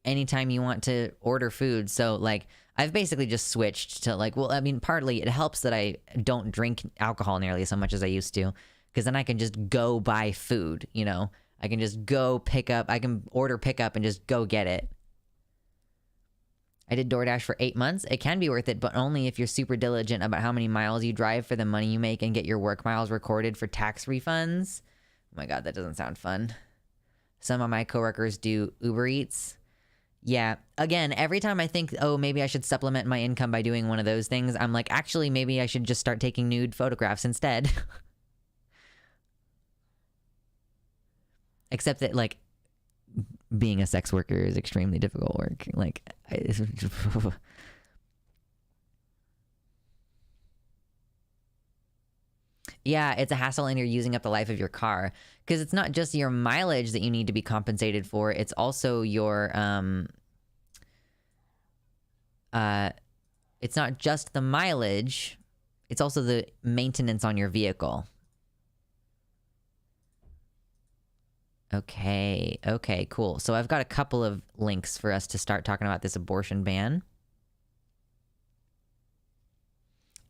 anytime you want to order food. So like I've basically just switched to like, well, I mean, partly it helps that I don't drink alcohol nearly so much as I used to, because then I can just go buy food, you know? I can just go pick up, I can order pickup and just go get it. I did DoorDash for 8 months. It can be worth it, but only if you're super diligent about how many miles you drive for the money you make and get your work miles recorded for tax refunds. Oh my God, that doesn't sound fun. Some of my coworkers do Uber Eats. Yeah, again, every time I think, oh, maybe I should supplement my income by doing one of those things, I'm like, actually, maybe I should just start taking nude photographs instead. Except that, like, being a sex worker is extremely difficult work. Like, yeah, it's a hassle and you're using up the life of your car. Because it's not just your mileage that you need to be compensated for. It's also your, it's not just the mileage. It's also the maintenance on your vehicle. Okay, cool. So I've got a couple of links for us to start talking about this abortion ban.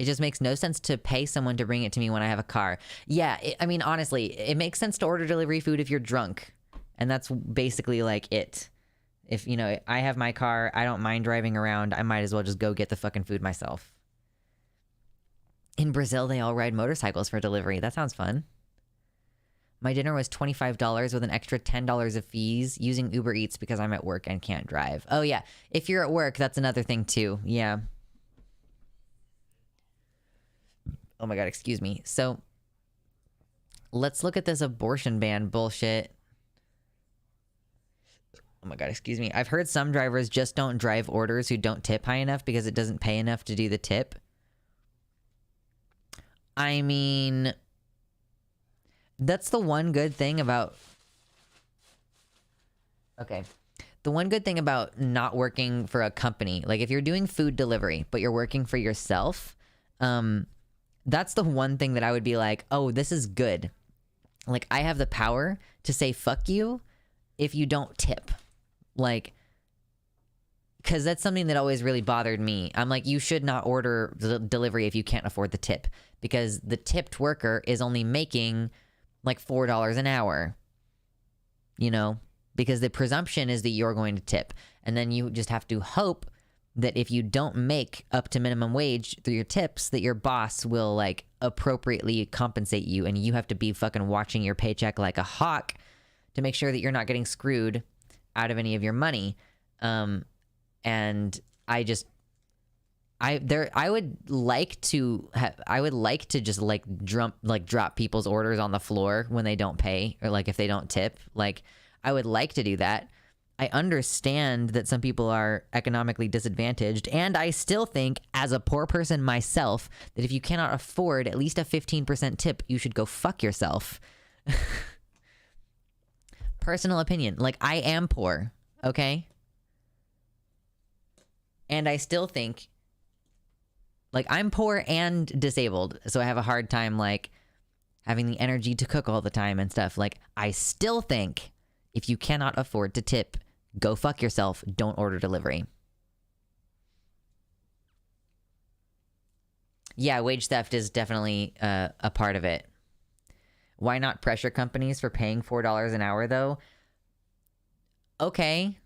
It just makes no sense to pay someone to bring it to me when I have a car. Yeah, I mean, honestly, it makes sense to order delivery food if you're drunk. And that's basically like it. If, you know, I have my car, I don't mind driving around, I might as well just go get the fucking food myself. In Brazil, they all ride motorcycles for delivery. That sounds fun. My dinner was $25 with an extra $10 of fees using Uber Eats because I'm at work and can't drive. Oh, yeah. If you're at work, that's another thing, too. Yeah. Oh, my God. Excuse me. So let's look at this abortion ban bullshit. Oh, my God. Excuse me. I've heard some drivers just don't drive orders who don't tip high enough because it doesn't pay enough to do the tip. I mean, that's the one good thing about... Okay. The one good thing about not working for a company, like if you're doing food delivery, but you're working for yourself, that's the one thing that I would be like, oh, this is good. Like, I have the power to say fuck you if you don't tip. Like, because that's something that always really bothered me. I'm like, you should not order the delivery if you can't afford the tip, because the tipped worker is only making like $4 an hour, you know, because the presumption is that you're going to tip. And then you just have to hope that if you don't make up to minimum wage through your tips, that your boss will like appropriately compensate you. And you have to be fucking watching your paycheck like a hawk to make sure that you're not getting screwed out of any of your money. And I would like to just like drop people's orders on the floor when they don't pay, or like if they don't tip. Like, I would like to do that. I understand that some people are economically disadvantaged, and I still think, as a poor person myself, that if you cannot afford at least a 15% tip, you should go fuck yourself. Personal opinion. Like, I am poor, okay? And I still think, like, I'm poor and disabled, so I have a hard time, like, having the energy to cook all the time and stuff. Like, I still think if you cannot afford to tip, go fuck yourself. Don't order delivery. Yeah, wage theft is definitely a part of it. Why not pressure companies for paying $4 an hour, though? Okay.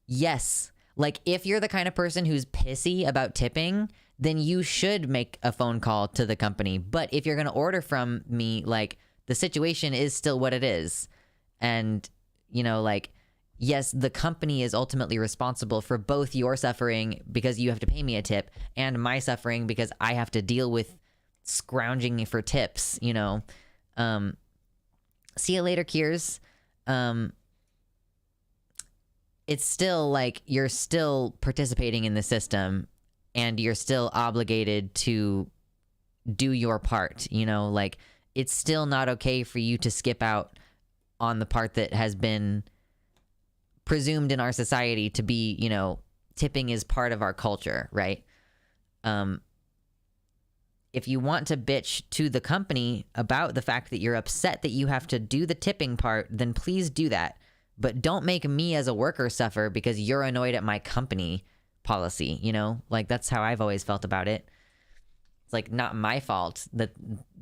Yes. Like, if you're the kind of person who's pissy about tipping, then you should make a phone call to the company. But if you're going to order from me, like, the situation is still what it is. And, you know, like, yes, the company is ultimately responsible for both your suffering because you have to pay me a tip and my suffering because I have to deal with scrounging for tips, you know. See you later, Kiers. It's still like you're still participating in the system and you're still obligated to do your part, you know, like it's still not okay for you to skip out on the part that has been presumed in our society to be, you know, tipping is part of our culture, right? If you want to bitch to the company about the fact that you're upset that you have to do the tipping part, then please do that. but don't make me as a worker suffer because you're annoyed at my company policy, you know? Like, that's how I've always felt about it. It's like not my fault that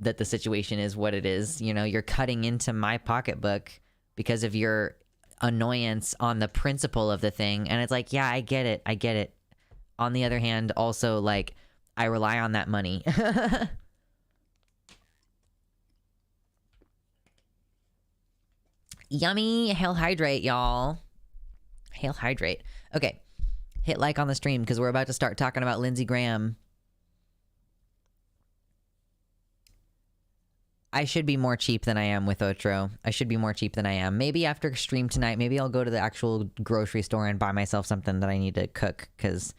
the situation is what it is. You know, you're cutting into my pocketbook because of your annoyance on the principle of the thing. And it's like, yeah, I get it. On the other hand, also, like, I rely on that money. Yummy. Hail hydrate, y'all. Hail hydrate. Okay. Hit like on the stream because we're about to start talking about Lindsey Graham. I should be more cheap than I am with Otro. I should be more cheap than I am. Maybe after stream tonight, maybe I'll go to the actual grocery store and buy myself something that I need to cook because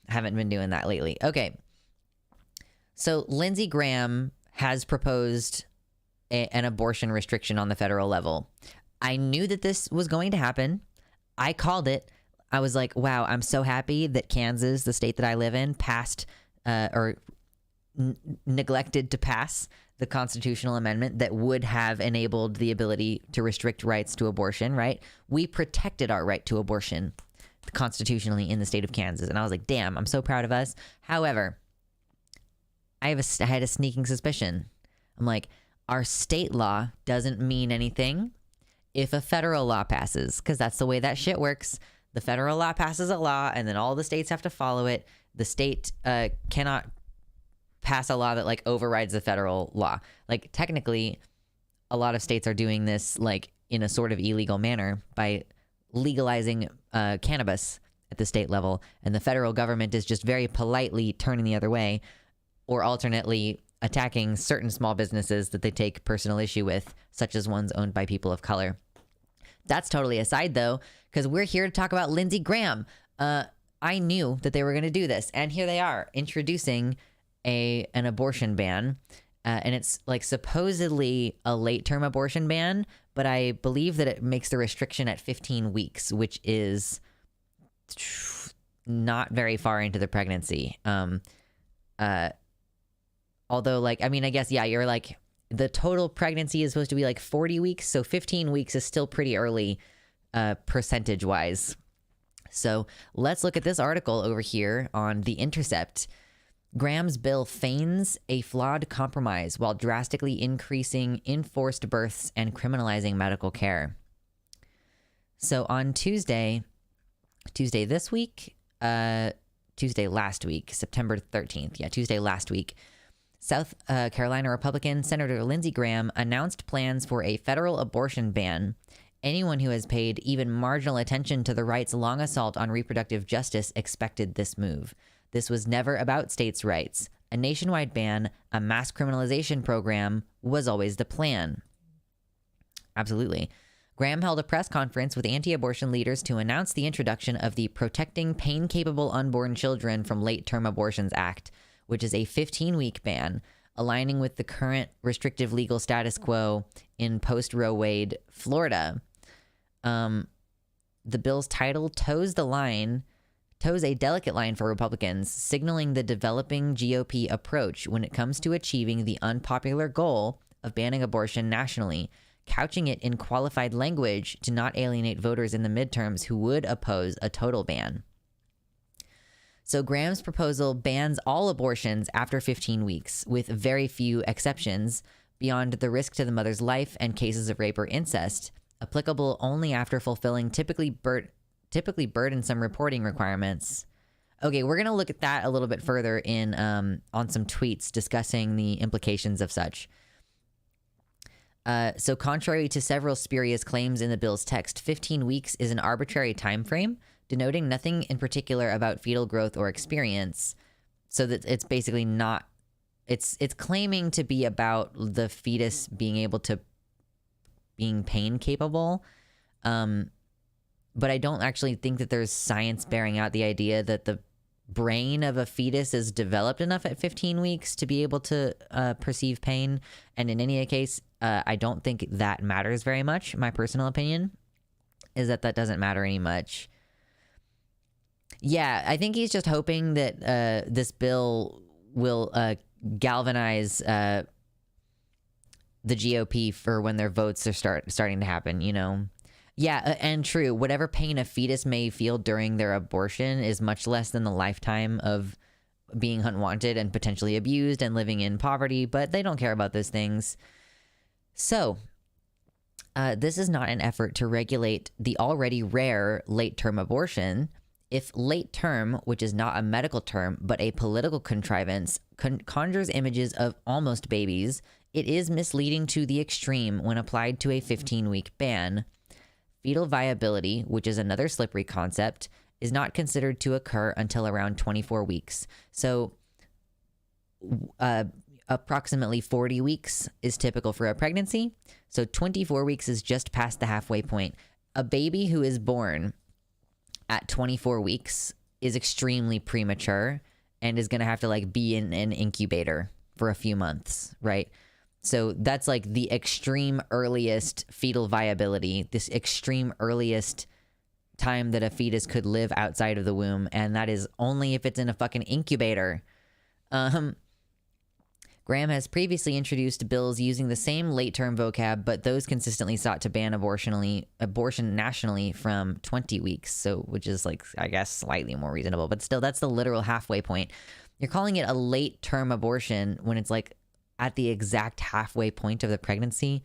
I haven't been doing that lately. Okay. So Lindsey Graham has proposed an abortion restriction on the federal level. I knew that this was going to happen. I called it. I was like, wow, I'm so happy that Kansas, the state that I live in, passed neglected to pass the constitutional amendment that would have enabled the ability to restrict rights to abortion, right? We protected our right to abortion constitutionally in the state of Kansas. And I was like, damn, I'm so proud of us. However, I had a sneaking suspicion. I'm like, our state law doesn't mean anything if a federal law passes, because that's the way that shit works. The federal law passes a law, and then all the states have to follow it. The state cannot pass a law that like overrides the federal law. Like, technically, a lot of states are doing this like in a sort of illegal manner by legalizing cannabis at the state level, and the federal government is just very politely turning the other way, or alternately attacking certain small businesses that they take personal issue with, such as ones owned by people of color. That's totally aside, though, because we're here to talk about Lindsey Graham. I knew that they were going to do this, and here they are, introducing an abortion ban. And it's like supposedly a late-term abortion ban, but I believe that it makes the restriction at 15 weeks, which is not very far into the pregnancy. Although, like, I mean, I guess, yeah, you're like, the total pregnancy is supposed to be like 40 weeks, so 15 weeks is still pretty early percentage-wise. So let's look at this article over here on The Intercept. Graham's bill feigns a flawed compromise while drastically increasing enforced births and criminalizing medical care. So on Tuesday last week, September 13th. Yeah, Tuesday last week, South Carolina Republican Senator Lindsey Graham announced plans for a federal abortion ban. Anyone who has paid even marginal attention to the right's long assault on reproductive justice expected this move. This was never about states' rights. A nationwide ban, a mass criminalization program, was always the plan. Absolutely. Graham held a press conference with anti-abortion leaders to announce the introduction of the Protecting Pain-Capable Unborn Children from Late-Term Abortions Act, which is a 15-week ban, aligning with the current restrictive legal status quo in post-Roe Wade Florida. The bill's title toes a delicate line for Republicans, signaling the developing GOP approach when it comes to achieving the unpopular goal of banning abortion nationally, couching it in qualified language to not alienate voters in the midterms who would oppose a total ban. So Graham's proposal bans all abortions after 15 weeks, with very few exceptions, beyond the risk to the mother's life and cases of rape or incest, applicable only after fulfilling typically burdensome reporting requirements. Okay, we're going to look at that a little bit further in on some tweets discussing the implications of such. So contrary to several spurious claims in the bill's text, 15 weeks is an arbitrary time frame, denoting nothing in particular about fetal growth or experience. So that it's basically not, it's claiming to be about the fetus being pain capable. But I don't actually think that there's science bearing out the idea that the brain of a fetus is developed enough at 15 weeks to be able to perceive pain. And in any case, I don't think that matters very much. My personal opinion is that doesn't matter any much. Yeah, I think he's just hoping that this bill will galvanize the GOP for when their votes are starting to happen, you know? Yeah, and true. Whatever pain a fetus may feel during their abortion is much less than the lifetime of being unwanted and potentially abused and living in poverty, but they don't care about those things. So, this is not an effort to regulate the already rare late-term abortion. If late term, which is not a medical term, but a political contrivance, conjures images of almost babies, it is misleading to the extreme when applied to a 15-week ban. Fetal viability, which is another slippery concept, is not considered to occur until around 24 weeks. So approximately 40 weeks is typical for a pregnancy. So 24 weeks is just past the halfway point. A baby who is born at 24 weeks is extremely premature and is going to have to like be in an incubator for a few months, right? So that's like the extreme earliest fetal viability, this extreme earliest time that a fetus could live outside of the womb, and that is only if it's in a fucking incubator. Graham has previously introduced bills using the same late-term vocab, but those consistently sought to ban abortion nationally from 20 weeks, so which is like, I guess, slightly more reasonable, but still, that's the literal halfway point. You're calling it a late-term abortion when it's like at the exact halfway point of the pregnancy.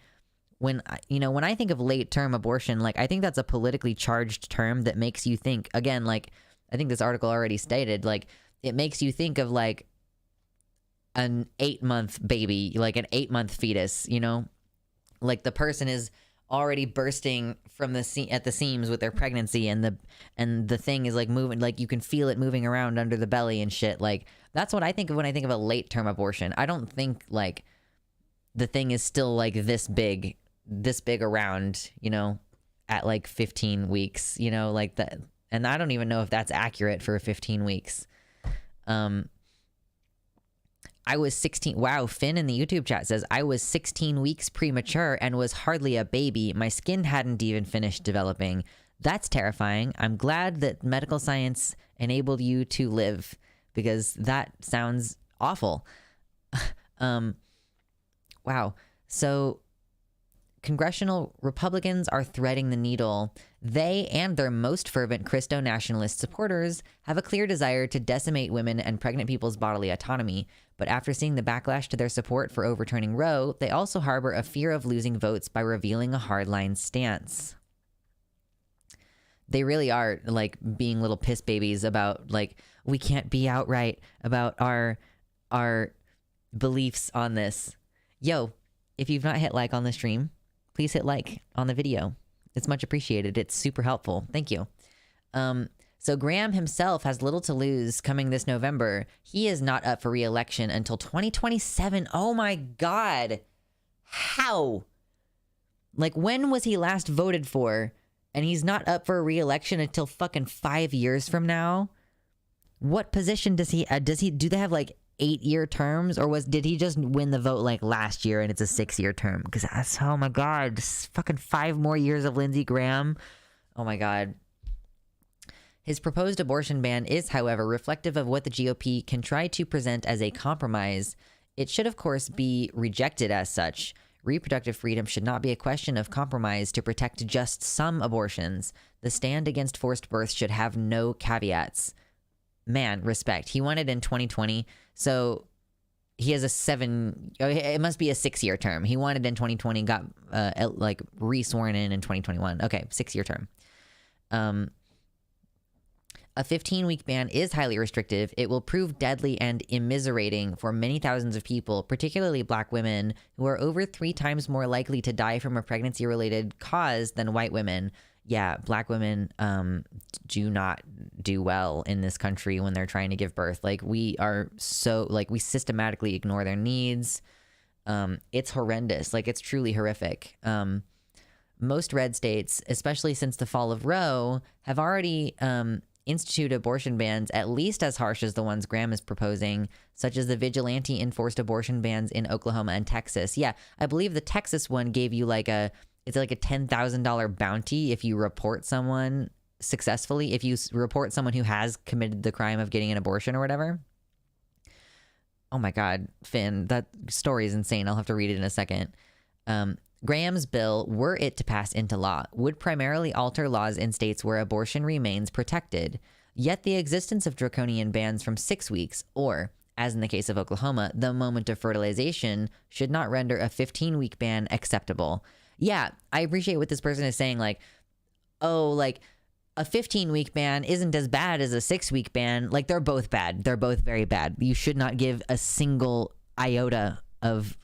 When I think of late-term abortion, like I think that's a politically charged term that makes you think, again, like I think this article already stated, like it makes you think of like an 8-month baby, like an 8-month fetus, you know, like the person is already bursting from at the seams with their pregnancy, and the thing is like moving, like you can feel it moving around under the belly and shit. Like that's what I think of when I think of a late term abortion. I don't think like the thing is still like this big around, you know, at like 15 weeks, you know, like that. And I don't even know if that's accurate for 15 weeks. I was 16. Wow, Finn in the YouTube chat says, I was 16 weeks premature and was hardly a baby. My skin hadn't even finished developing. That's terrifying. I'm glad that medical science enabled you to live, because that sounds awful. Wow. So congressional Republicans are threading the needle. They and their most fervent Christo-nationalist supporters have a clear desire to decimate women and pregnant people's bodily autonomy. But after seeing the backlash to their support for overturning Roe, they also harbor a fear of losing votes by revealing a hardline stance. They really are like being little piss babies about like, we can't be outright about our beliefs on this. Yo, if you've not hit like on the stream, please hit like on the video. It's much appreciated. It's super helpful. Thank you. So Graham himself has little to lose coming this November. He is not up for re-election until 2027. Oh my God. How? Like, when was he last voted for? And he's not up for re-election until fucking 5 years from now? What position does he do they have like 8-year terms, or did he just win the vote like last year and it's a 6-year term? Because that's, oh my God, fucking 5 more years of Lindsey Graham. Oh my God. His proposed abortion ban is, however, reflective of what the GOP can try to present as a compromise. It should, of course, be rejected as such. Reproductive freedom should not be a question of compromise to protect just some abortions. The stand against forced birth should have no caveats. Man, respect. He won it in 2020, so he has it must be a 6-year term. He won it in 2020, got like re-sworn in 2021. Okay, 6-year term. A 15-week ban is highly restrictive. It will prove deadly and immiserating for many thousands of people, particularly Black women, who are over 3 times more likely to die from a pregnancy-related cause than white women. Yeah, Black women do not do well in this country when they're trying to give birth. Like, we systematically ignore their needs. It's horrendous. Like, it's truly horrific. Most red states, especially since the fall of Roe, have already institute abortion bans at least as harsh as the ones Graham is proposing, such as the vigilante enforced abortion bans in Oklahoma and Texas. Yeah, I believe the Texas one gave you like a $10,000 bounty if you report someone successfully, if you report someone who has committed the crime of getting an abortion or whatever. Oh my God, Finn, that story is insane. I'll have to read it in a second. Graham's bill, were it to pass into law, would primarily alter laws in states where abortion remains protected. Yet the existence of draconian bans from 6 weeks, or, as in the case of Oklahoma, the moment of fertilization, should not render a 15-week ban acceptable. Yeah, I appreciate what this person is saying, like, oh, like, a 15-week ban isn't as bad as a 6-week ban. Like, they're both bad. They're both very bad. You should not give a single iota of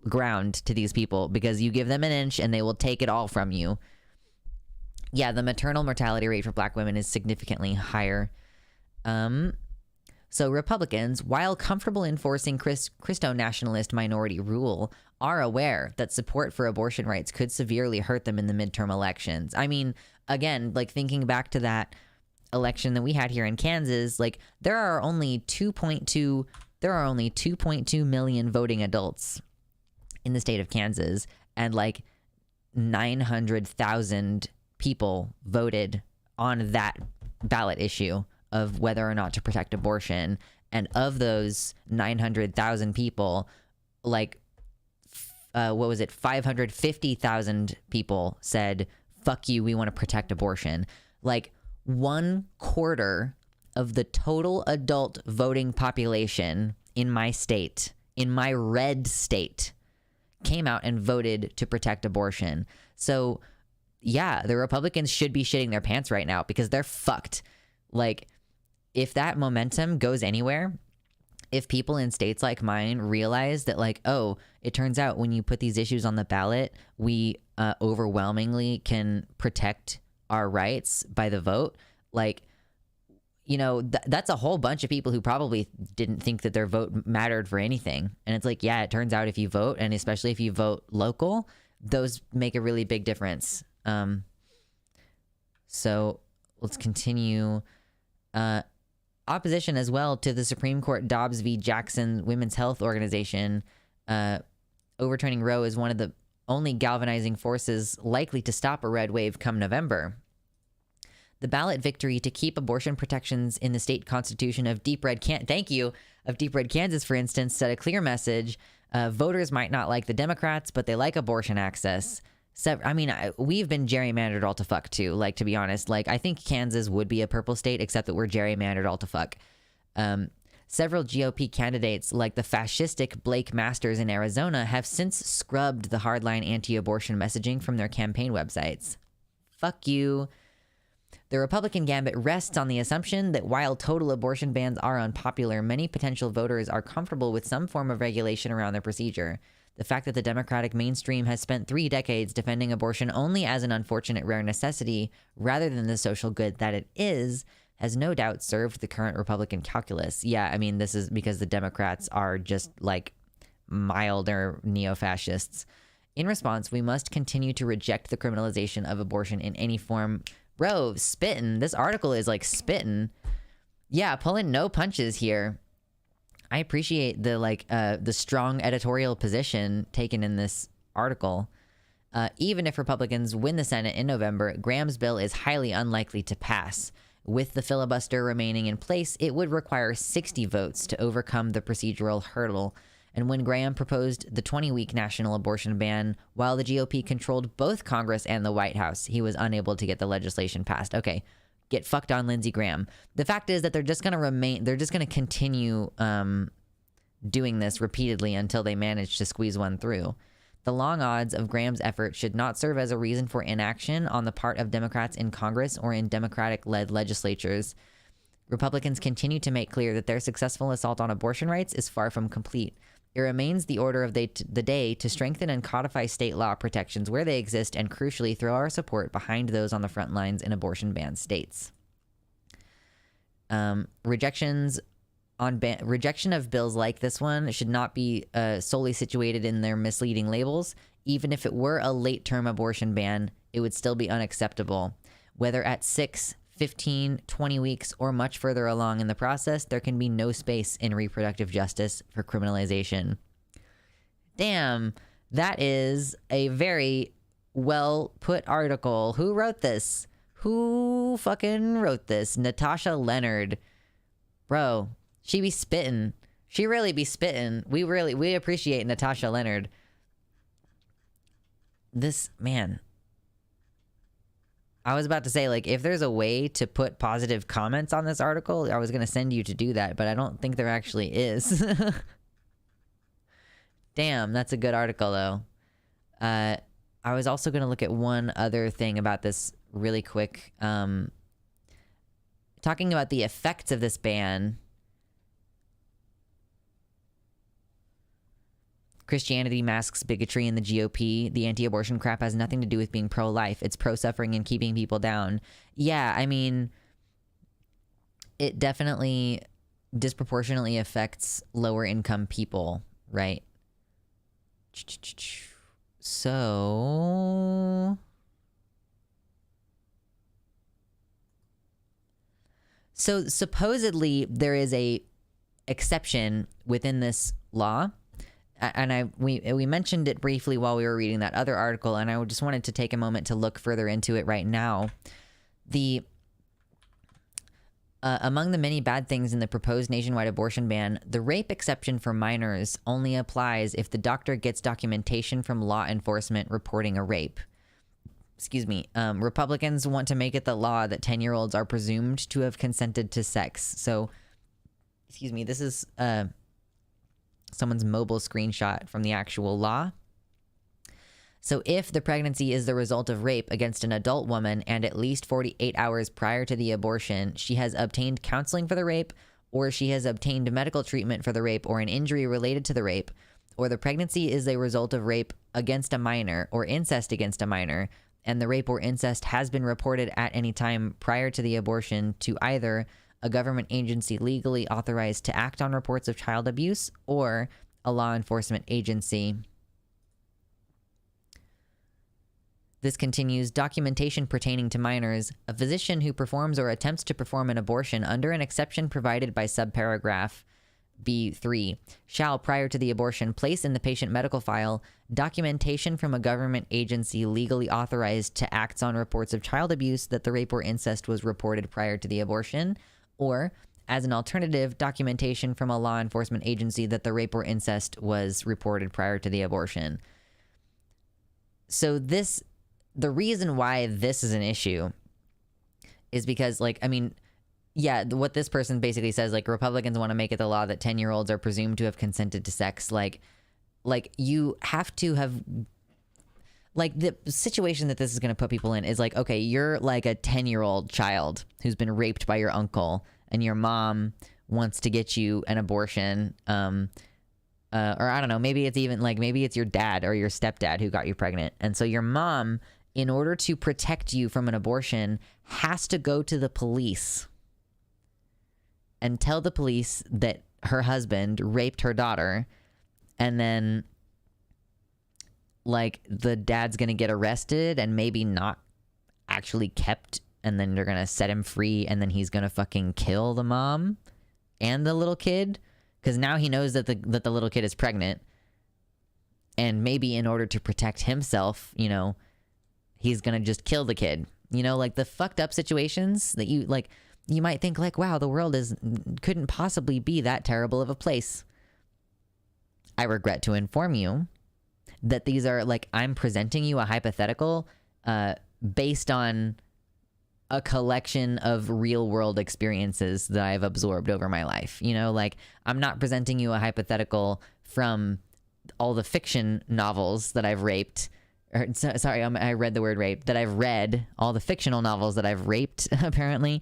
ground to these people, because you give them an inch and they will take it all from you. Yeah, the maternal mortality rate for Black women is significantly higher. So Republicans, while comfortable enforcing Christo-nationalist minority rule, are aware that support for abortion rights could severely hurt them in the midterm elections. I mean, again, like thinking back to that election that we had here in Kansas, like there are only 2.2 million voting adults in the state of Kansas, and like 900,000 people voted on that ballot issue of whether or not to protect abortion. And of those 900,000 people, like, 550,000 people said, fuck you, we want to protect abortion. Like 1/4 of the total adult voting population in my state, in my red state, came out and voted to protect abortion. So yeah, the Republicans should be shitting their pants right now because they're fucked. Like, if that momentum goes anywhere, if people in states like mine realize that, like, oh, it turns out when you put these issues on the ballot, we overwhelmingly can protect our rights by the vote, like, you know, that's a whole bunch of people who probably didn't think that their vote mattered for anything. And it's like, yeah, it turns out if you vote, and especially if you vote local, those make a really big difference. So let's continue. Opposition as well to the Supreme Court Dobbs v. Jackson Women's Health Organization overturning Roe is one of the only galvanizing forces likely to stop a red wave come November. The ballot victory to keep abortion protections in the state constitution of Deep Red Kansas, for instance, set a clear message. Voters might not like the Democrats, but they like abortion access. So, I mean, we've been gerrymandered all to fuck too. Like, to be honest, like, I think Kansas would be a purple state, except that we're gerrymandered all to fuck. Several GOP candidates, like the fascistic Blake Masters in Arizona, have since scrubbed the hardline anti-abortion messaging from their campaign websites. Fuck you. The Republican gambit rests on the assumption that while total abortion bans are unpopular, many potential voters are comfortable with some form of regulation around the procedure. The fact that the Democratic mainstream has spent 3 decades defending abortion only as an unfortunate rare necessity rather than the social good that it is has no doubt served the current Republican calculus. Yeah, I mean, this is because the Democrats are just like milder neo-fascists. In response, we must continue to reject the criminalization of abortion in any form. Bro, spittin'. This article is like spittin'. Yeah, pulling no punches here. I appreciate the strong editorial position taken in this article. Even if Republicans win the Senate in November, Graham's bill is highly unlikely to pass. With the filibuster remaining in place, it would require 60 votes to overcome the procedural hurdle. And when Graham proposed the 20-week national abortion ban, while the GOP controlled both Congress and the White House, he was unable to get the legislation passed. Okay, get fucked on Lindsey Graham. The fact is that they're just going to continue doing this repeatedly until they manage to squeeze one through. The long odds of Graham's effort should not serve as a reason for inaction on the part of Democrats in Congress or in Democratic-led legislatures. Republicans continue to make clear that their successful assault on abortion rights is far from complete. It remains the order of the day to strengthen and codify state law protections where they exist and, crucially, throw our support behind those on the front lines in abortion-banned states. Rejection of bills like this one should not be solely situated in their misleading labels. Even if it were a late-term abortion ban, it would still be unacceptable. Whether at 6, 15, 20 weeks, or much further along in the process, there can be no space in reproductive justice for criminalization. Damn, that is a very well-put article. Who wrote this? Who fucking wrote this? Natasha Leonard. Bro, she be spittin'. She really be spittin'. We appreciate Natasha Leonard. this, man, I was about to say, like, if there's a way to put positive comments on this article, I was going to send you to do that, but I don't think there actually is. Damn, that's a good article, though. I was also going to look at one other thing about this really quick. Talking about the effects of this ban. Christianity masks bigotry in the GOP. The anti-abortion crap has nothing to do with being pro-life. It's pro-suffering and keeping people down. Yeah, I mean, it definitely disproportionately affects lower income people, right? So supposedly there is a exception within this law. And we mentioned it briefly while we were reading that other article, and I just wanted to take a moment to look further into it right now. Among the many bad things in the proposed nationwide abortion ban, the rape exception for minors only applies if the doctor gets documentation from law enforcement reporting a rape. Excuse me. Republicans want to make it the law that 10-year-olds are presumed to have consented to sex. So, excuse me, this is someone's mobile screenshot from the actual law. So if the pregnancy is the result of rape against an adult woman and at least 48 hours prior to the abortion, she has obtained counseling for the rape, or she has obtained medical treatment for the rape or an injury related to the rape, or the pregnancy is a result of rape against a minor or incest against a minor, and the rape or incest has been reported at any time prior to the abortion to either a government agency legally authorized to act on reports of child abuse or a law enforcement agency. This continues, documentation pertaining to minors. A physician who performs or attempts to perform an abortion under an exception provided by subparagraph B3 shall, prior to the abortion, place in the patient medical file documentation from a government agency legally authorized to act on reports of child abuse that the rape or incest was reported prior to the abortion, or, as an alternative, documentation from a law enforcement agency that the rape or incest was reported prior to the abortion. So the reason why this is an issue is because, like, I mean, yeah, what this person basically says, like, Republicans want to make it the law that 10-year-olds are presumed to have consented to sex. Like you have to have, like, the situation that this is going to put people in is like, okay, you're like a 10-year-old child who's been raped by your uncle, and your mom wants to get you an abortion. Or I don't know, maybe it's even like, maybe it's your dad or your stepdad who got you pregnant. And so your mom, in order to protect you from an abortion, has to go to the police and tell the police that her husband raped her daughter. And then, like, the dad's gonna get arrested and maybe not actually kept, and then they're gonna set him free, and then he's gonna fucking kill the mom and the little kid, because now he knows that the little kid is pregnant, and maybe in order to protect himself, you know, he's gonna just kill the kid. You know, like, the fucked up situations that you might think, like, wow, the world couldn't possibly be that terrible of a place. I regret to inform you that these are, like, I'm presenting you a hypothetical based on a collection of real world experiences that I've absorbed over my life. You know, like, I'm not presenting you a hypothetical from all the fiction novels that I've raped. I read the word rape. That I've read, all the fictional novels that I've raped, apparently.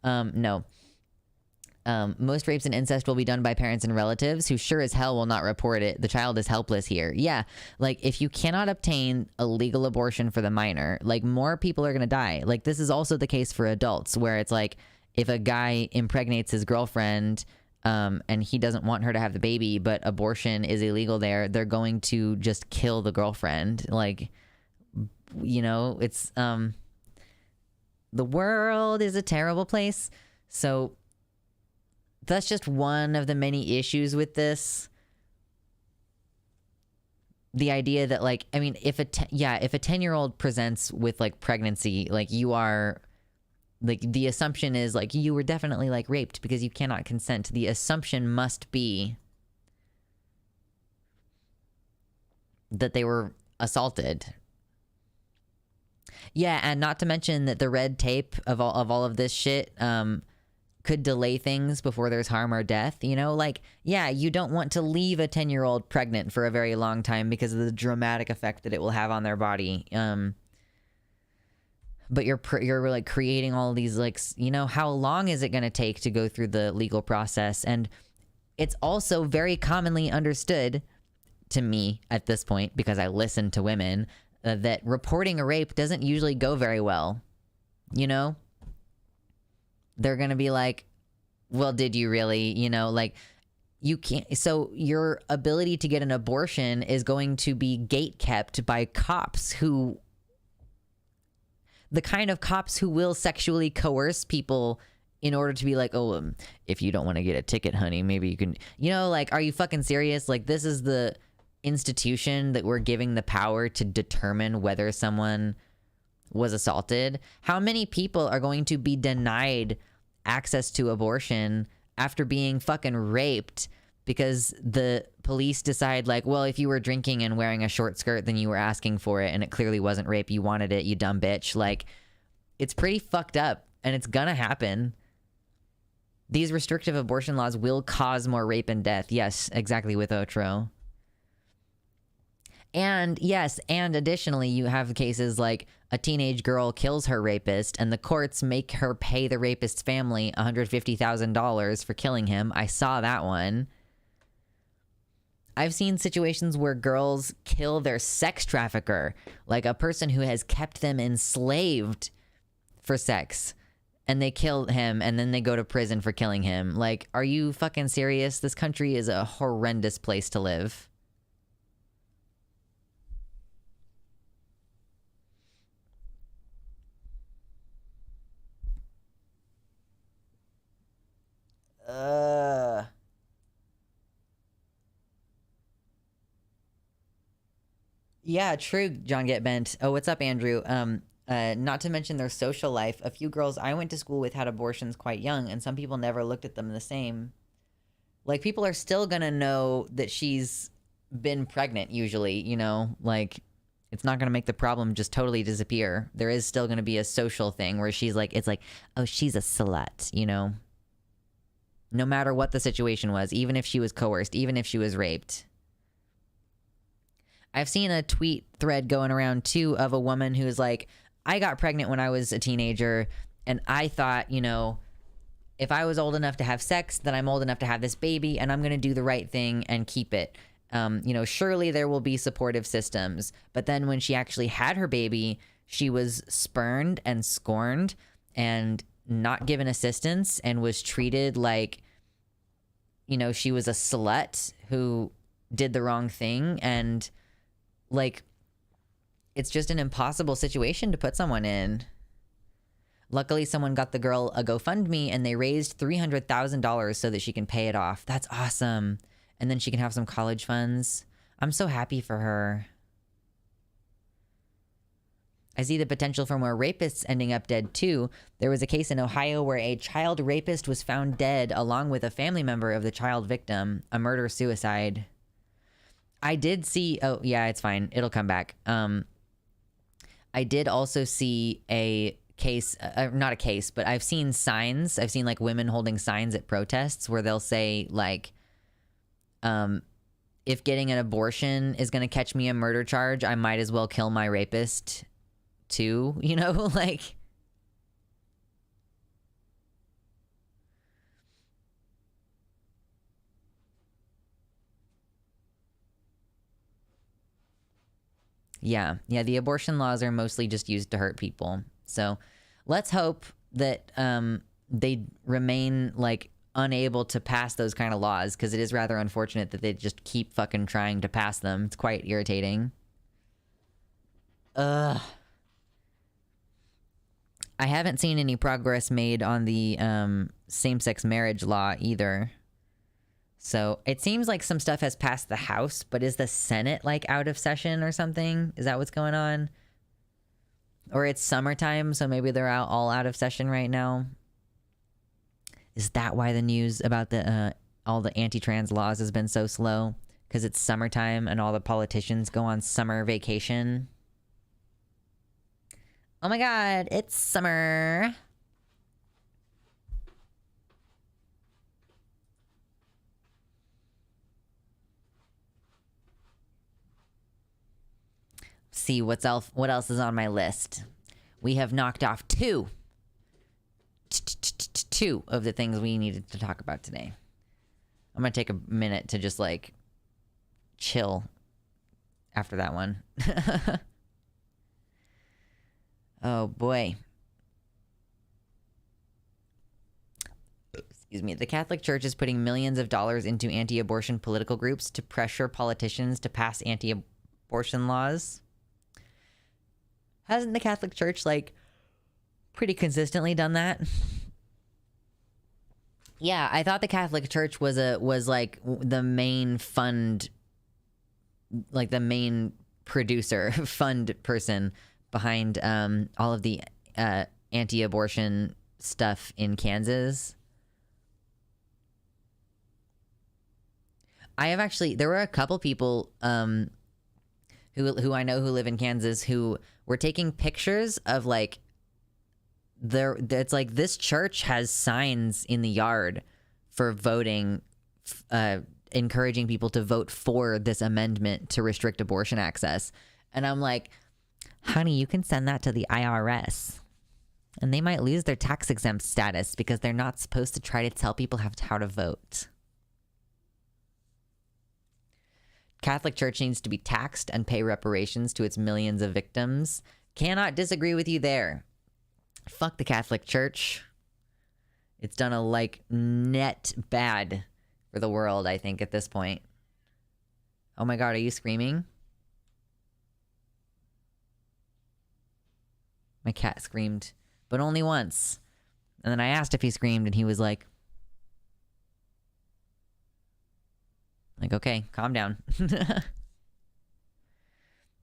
No. Most rapes and incest will be done by parents and relatives who sure as hell will not report it. The child is helpless here. Yeah, like, if you cannot obtain a legal abortion for the minor, like, more people are going to die. Like, this is also the case for adults, where it's like, if a guy impregnates his girlfriend and he doesn't want her to have the baby, but abortion is illegal there, they're going to just kill the girlfriend. Like, you know, it's the world is a terrible place. So that's just one of the many issues with this. The idea that, like, I mean, if a 10-year-old presents with, like, pregnancy, like, you are, like, the assumption is, like, you were definitely, like, raped because you cannot consent. The assumption must be that they were assaulted, Yeah, and not to mention that the red tape of all of this shit could delay things before there's harm or death, you know? Like, yeah, you don't want to leave a 10-year-old pregnant for a very long time because of the dramatic effect that it will have on their body. But you're like creating all these, like, you know, how long is it going to take to go through the legal process? And it's also very commonly understood to me at this point, because I listen to women, that reporting a rape doesn't usually go very well. You know? They're going to be like, well, did you really? You know, like, you can't. So your ability to get an abortion is going to be gatekept by cops who, the kind of cops who will sexually coerce people in order to be like, oh, if you don't want to get a ticket, honey, maybe you can, you know, like, are you fucking serious? Like, this is the institution that we're giving the power to determine whether someone was assaulted. How many people are going to be denied access to abortion after being fucking raped because the police decide, like, well, if you were drinking and wearing a short skirt, then you were asking for it and it clearly wasn't rape, you wanted it, you dumb bitch. Like, it's pretty fucked up, and it's gonna happen. These restrictive abortion laws will cause more rape and death. Yes, exactly, with Otro. And yes, and additionally, you have cases like a teenage girl kills her rapist and the courts make her pay the rapist's family $150,000 for killing him. I saw that one. I've seen situations where girls kill their sex trafficker, like a person who has kept them enslaved for sex, and they kill him and then they go to prison for killing him. Like, are you fucking serious? This country is a horrendous place to live. Yeah, true, John Get Bent. Oh, what's up, Andrew? Not to mention their social life. A few girls I went to school with had abortions quite young, and some people never looked at them the same. Like, people are still gonna know that she's been pregnant, usually, you know? Like, it's not gonna make the problem just totally disappear. There is still gonna be a social thing where she's like, it's like, oh, she's a slut, you know? No matter what the situation was, even if she was coerced, even if she was raped. I've seen a tweet thread going around too of a woman who's like, I got pregnant when I was a teenager, and I thought, you know, if I was old enough to have sex, then I'm old enough to have this baby, and I'm going to do the right thing and keep it. You know, surely there will be supportive systems. But then when she actually had her baby, she was spurned and scorned and not given assistance and was treated like, you know, she was a slut who did the wrong thing. And like, it's just an impossible situation to put someone in. Luckily, someone got the girl a GoFundMe and they raised $300,000 so that she can pay it off. That's awesome. And then she can have some college funds. I'm so happy for her. I see the potential for more rapists ending up dead too. There was a case in Ohio where a child rapist was found dead along with a family member of the child victim, a murder-suicide. I did see, oh yeah, it's fine. It'll come back. I did also see a case, not a case, but I've seen signs. I've seen like women holding signs at protests where they'll say like, if getting an abortion is going to catch me a murder charge, I might as well kill my rapist too, you know, like. Yeah, the abortion laws are mostly just used to hurt people. So let's hope that they remain like unable to pass those kind of laws, because it is rather unfortunate that they just keep fucking trying to pass them. It's quite irritating. Ugh. I haven't seen any progress made on the same-sex marriage law either. So it seems like some stuff has passed the House, but is the Senate like out of session or something? Is that what's going on? Or it's summertime, so maybe they're all out of session right now. Is that why the news about the all the anti-trans laws has been so slow? Because it's summertime and all the politicians go on summer vacation? Oh my god, it's summer. See what else is on my list. We have knocked off two of the things we needed to talk about today. I'm gonna take a minute to just like chill after that one. Oh boy. Excuse me. The Catholic Church is putting millions of dollars into anti-abortion political groups to pressure politicians to pass anti-abortion laws. Hasn't the Catholic Church like pretty consistently done that? Yeah, I thought the Catholic Church was like the main fund, like the main producer fund person behind all of the anti-abortion stuff in Kansas. There were a couple people who I know who live in Kansas who were taking pictures of like it's like this church has signs in the yard for voting, encouraging people to vote for this amendment to restrict abortion access. And I'm like, honey, you can send that to the IRS and they might lose their tax exempt status because they're not supposed to try to tell people how to vote. Catholic Church needs to be taxed and pay reparations to its millions of victims. Cannot disagree with you there. Fuck the Catholic Church. It's done a like net bad for the world, I think, at this point. Oh my god, are you screaming? My cat screamed, but only once. And then I asked if he screamed and he was like, okay, calm down.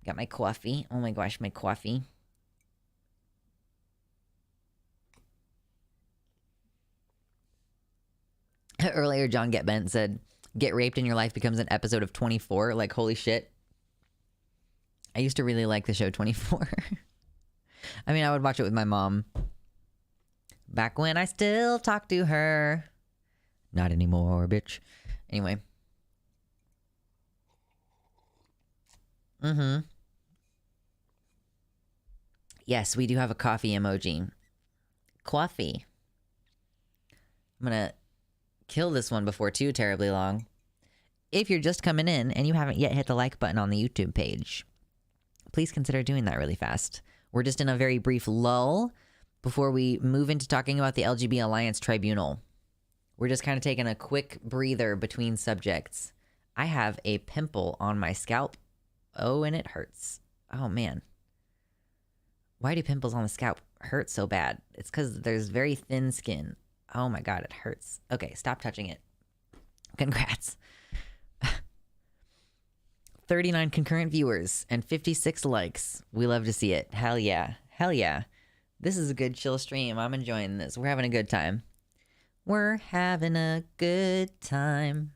Got my coffee. Oh my gosh, my coffee. Earlier, John Get Bent said, "Get raped and your life becomes an episode of 24." Like, holy shit. I used to really like the show 24. I mean, I would watch it with my mom. Back when I still talk to her. Not anymore, bitch. Anyway. Yes, we do have a coffee emoji. Coffee. I'm gonna kill this one before too terribly long. If you're just coming in and you haven't yet hit the like button on the YouTube page, please consider doing that really fast. We're just in a very brief lull before we move into talking about the LGBT Alliance Tribunal. We're just kind of taking a quick breather between subjects. I have a pimple on my scalp. Oh, and it hurts. Oh, man. Why do pimples on the scalp hurt so bad? It's because there's very thin skin. Oh my god, it hurts. Okay, stop touching it. Congrats. 39 concurrent viewers and 56 likes. We love to see it. Hell yeah. Hell yeah. This is a good chill stream. I'm enjoying this. We're having a good time. We're having a good time.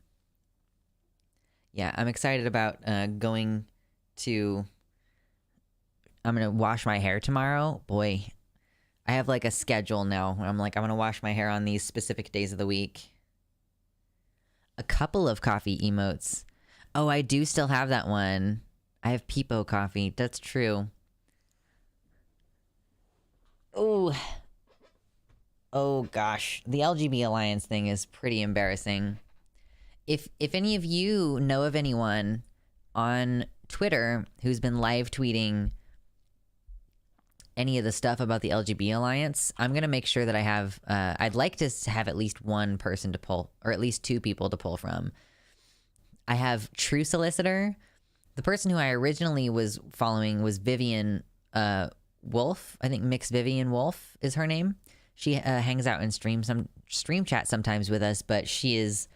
Yeah, I'm excited about going to... I'm going to wash my hair tomorrow. Boy, I have like a schedule now. I'm like, I'm going to wash my hair on these specific days of the week. A couple of coffee emotes. Oh, I do still have that one. I have Peepo coffee. That's true. Oh. Oh gosh. The LGBT Alliance thing is pretty embarrassing. If any of you know of anyone on Twitter who's been live tweeting any of the stuff about the LGBT Alliance, I'm going to make sure that I have, I'd like to have at least one person to pull, or at least two people to pull from. I have True Solicitor. The person who I originally was following was Vivian Wolf. I think Mix Vivian Wolf is her name. She hangs out and stream chat sometimes with us, but she is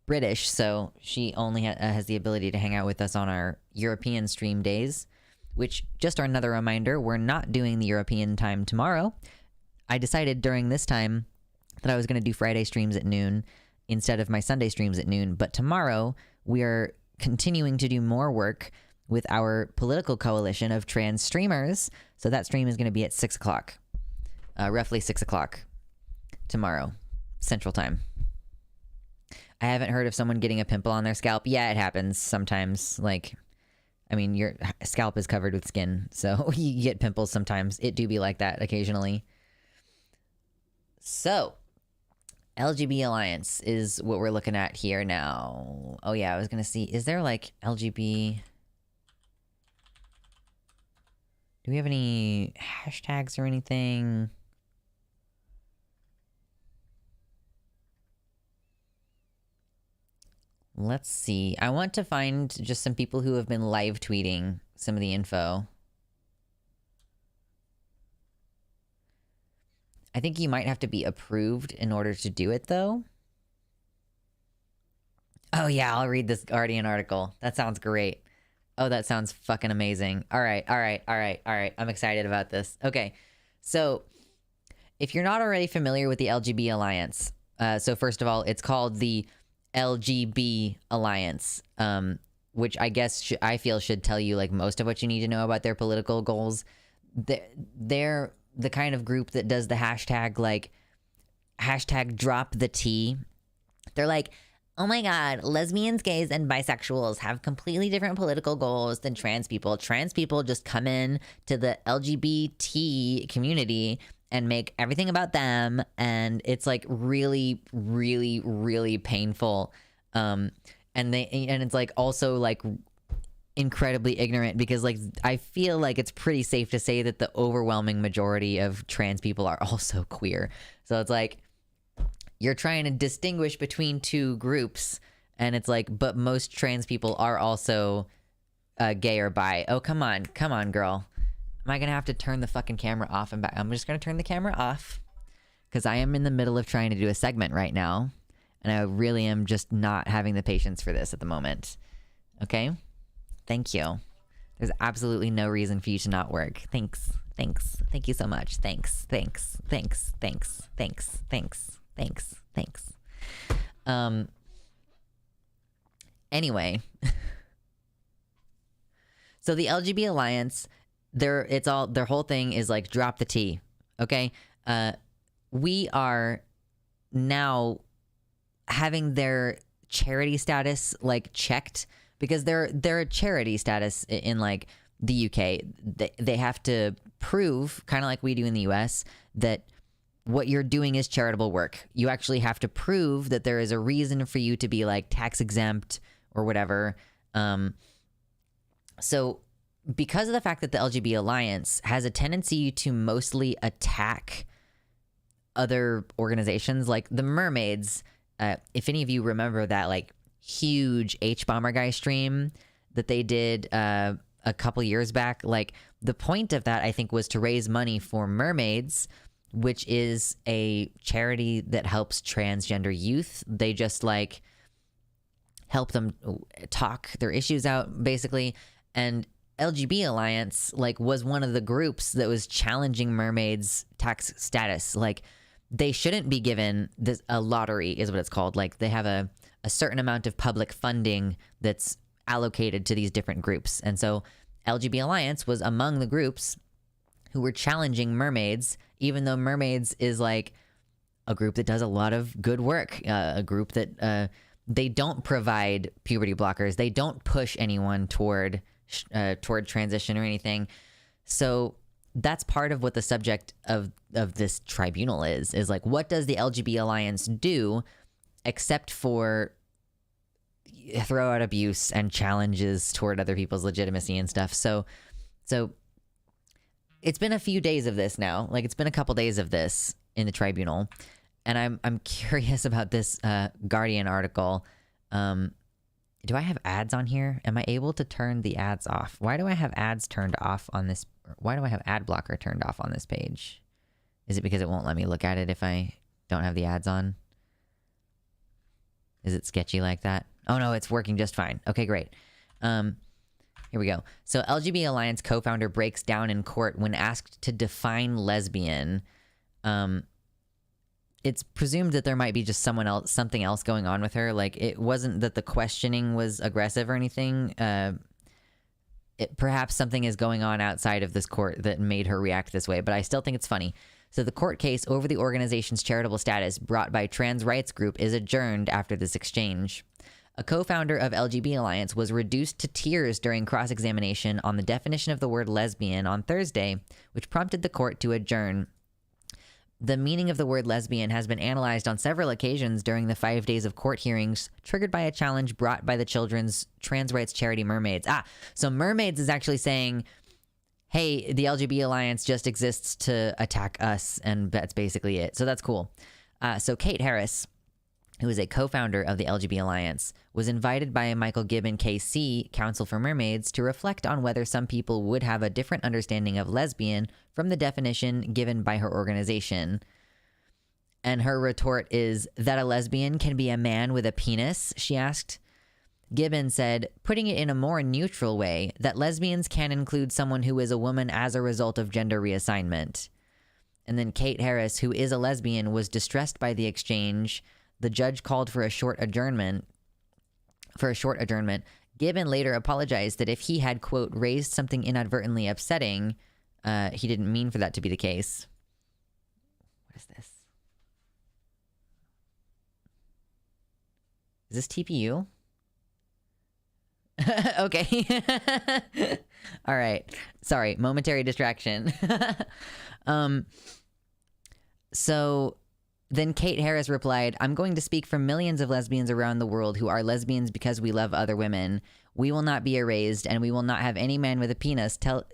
British, so she only has the ability to hang out with us on our European stream days. Which, just another reminder, we're not doing the European time tomorrow. I decided during this time that I was going to do Friday streams at noon instead of my Sunday streams at noon. But tomorrow, we are continuing to do more work with our political coalition of trans streamers. So that stream is going to be at 6 o'clock, roughly 6 o'clock tomorrow, Central Time. I haven't heard of someone getting a pimple on their scalp. Yeah, it happens sometimes. Like, I mean, your scalp is covered with skin, so you get pimples sometimes. It do be like that occasionally. So, LGB Alliance is what we're looking at here now. Oh yeah, I was gonna see, is there like LGB... Do we have any hashtags or anything? Let's see. I want to find just some people who have been live tweeting some of the info. I think you might have to be approved in order to do it, though. Oh, yeah, I'll read this Guardian article. That sounds great. Oh, that sounds fucking amazing. All right. I'm excited about this. Okay, so if you're not already familiar with the LGB Alliance, so first of all, it's called the LGB Alliance, which I guess I feel should tell you like most of what you need to know about their political goals. They're the kind of group that does the hashtag, like, hashtag drop the T. They're like, oh my god, lesbians, gays, and bisexuals have completely different political goals than trans people. Trans people just come in to the LGBT community and make everything about them, and it's like really, really, really painful. And it's like also like incredibly ignorant, because like I feel like it's pretty safe to say that the overwhelming majority of trans people are also queer. So it's like you're trying to distinguish between two groups, and it's like, but most trans people are also gay or bi. Oh, come on, girl. Am I gonna have to turn the fucking camera off and back? I'm just gonna turn the camera off because I am in the middle of trying to do a segment right now, and I really am just not having the patience for this at the moment. Okay? Thank you. There's absolutely no reason for you to not work. Thanks. Thank you so much. Thanks. Anyway. So the LGB Alliance, their whole thing is like drop the T. Okay? We are now having their charity status like checked, because they're a charity status in like the UK. They have to prove, kind of like we do in the US, that what you're doing is charitable work. You actually have to prove that there is a reason for you to be like tax exempt or whatever. So because of the fact that the LGB Alliance has a tendency to mostly attack other organizations, like the Mermaids, if any of you remember that like huge H-Bomber guy stream that they did a couple years back, like the point of that I think was to raise money for Mermaids, which is a charity that helps transgender youth. They just like help them talk their issues out basically. And LGB Alliance like was one of the groups that was challenging Mermaids tax status. Like they shouldn't be given this, a lottery is what it's called. Like they have a certain amount of public funding that's allocated to these different groups. And so LGB Alliance was among the groups who were challenging Mermaids, even though Mermaids is like a group that does a lot of good work, a group that they don't provide puberty blockers. They don't push anyone toward transition or anything. So that's part of what the subject of this tribunal is like, what does the LGB Alliance do except for throw out abuse and challenges toward other people's legitimacy and stuff. So it's been a few days of this now. Like it's been a couple days of this in the tribunal, and I'm curious about this Guardian article. Do I have ads on here? Am I able to turn the ads off? Why do I have ads turned off on this? Why do I have ad blocker turned off on this page? Is it because it won't let me look at it if I don't have the ads on? Is it sketchy like that? Oh no, it's working just fine. Okay, great. Here we go. So LGB Alliance co-founder breaks down in court when asked to define lesbian. It's presumed that there might be just something else going on with her. Like it wasn't that the questioning was aggressive or anything. perhaps something is going on outside of this court that made her react this way, but I still think it's funny. So the court case over the organization's charitable status brought by trans rights group is adjourned after this exchange. A co-founder of LGB Alliance was reduced to tears during cross-examination on the definition of the word lesbian on Thursday, which prompted the court to adjourn. The meaning of the word lesbian has been analyzed on several occasions during the 5 days of court hearings, triggered by a challenge brought by the children's trans rights charity Mermaids. So Mermaids is actually saying, hey, the LGBT Alliance just exists to attack us, and that's basically it. So that's cool. So Kate Harris, who is a co-founder of the LGBT Alliance, was invited by Michael Gibbon KC, Council for Mermaids, to reflect on whether some people would have a different understanding of lesbian from the definition given by her organization. And her retort is that a lesbian can be a man with a penis, she asked. Gibbon said, putting it in a more neutral way, that lesbians can include someone who is a woman as a result of gender reassignment. And then Kate Harris, who is a lesbian, was distressed by the exchange. The judge called for a short adjournment. Gibbon later apologized that if he had, quote, raised something inadvertently upsetting, he didn't mean for that to be the case. What is this? Is this TPU? Okay. All right. Sorry, momentary distraction. So then Kate Harris replied, I'm going to speak for millions of lesbians around the world who are lesbians because we love other women. We will not be erased, and we will not have any man with a penis tell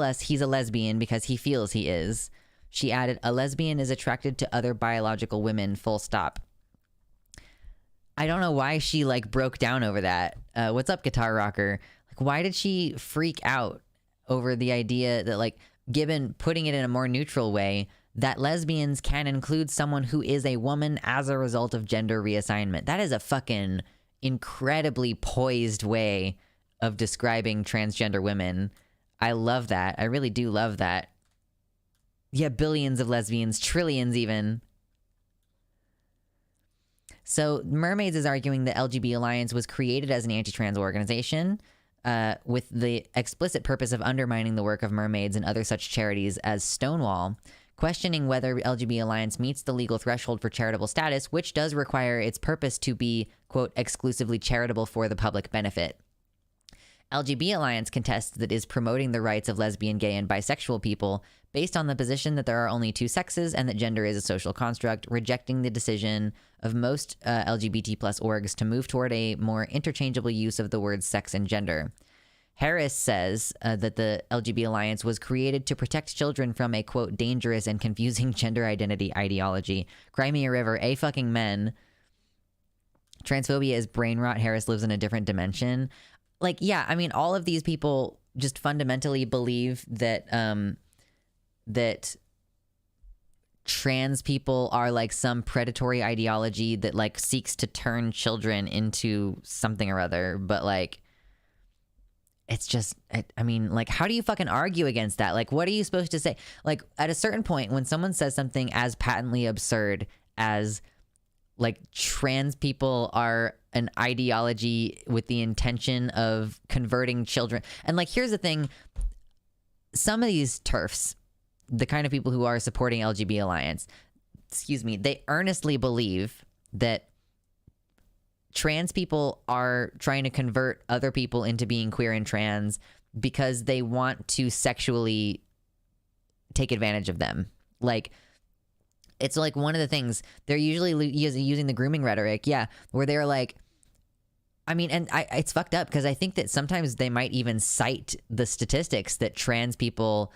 us he's a lesbian because he feels he is. She added, a lesbian is attracted to other biological women, full stop. I don't know why she broke down over that. What's up, Guitar Rocker? Why did she freak out over the idea that Gibbon putting it in a more neutral way, that lesbians can include someone who is a woman as a result of gender reassignment? That is a fucking incredibly poised way of describing transgender women. I love that. I really do love that. Yeah, billions of lesbians, trillions even. So Mermaids is arguing the LGBT Alliance was created as an anti-trans organization with the explicit purpose of undermining the work of Mermaids and other such charities as Stonewall, questioning whether LGBT Alliance meets the legal threshold for charitable status, which does require its purpose to be, quote, exclusively charitable for the public benefit. LGBT Alliance contests that it is promoting the rights of lesbian, gay, and bisexual people based on the position that there are only two sexes and that gender is a social construct, rejecting the decision of most LGBT plus orgs to move toward a more interchangeable use of the words sex and gender. Harris says that the LGBT Alliance was created to protect children from a, quote, dangerous and confusing gender identity ideology. Cry me a river, a fucking men. Transphobia is brain rot. Harris lives in a different dimension. Yeah, I mean, all of these people just fundamentally believe that that trans people are some predatory ideology that seeks to turn children into something or other. But it's just, I mean, how do you fucking argue against that? What are you supposed to say? At a certain point, when someone says something as patently absurd as trans people are an ideology with the intention of converting children. And here's the thing. Some of these TERFs, the kind of people who are supporting LGBT Alliance, they earnestly believe that trans people are trying to convert other people into being queer and trans because they want to sexually take advantage of them. It's one of the things they're usually using the grooming rhetoric. Yeah. Where they're I mean, and it's fucked up because I think that sometimes they might even cite the statistics that trans people,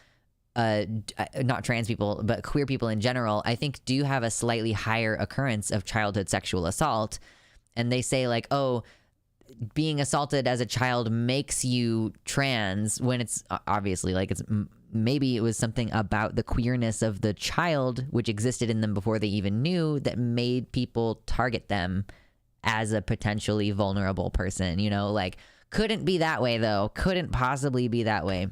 not trans people, but queer people in general, I think do have a slightly higher occurrence of childhood sexual assault. And they say oh, being assaulted as a child makes you trans, when it's obviously it's maybe it was something about the queerness of the child which existed in them before they even knew that made people target them as a potentially vulnerable person, couldn't be that way though. Couldn't possibly be that way.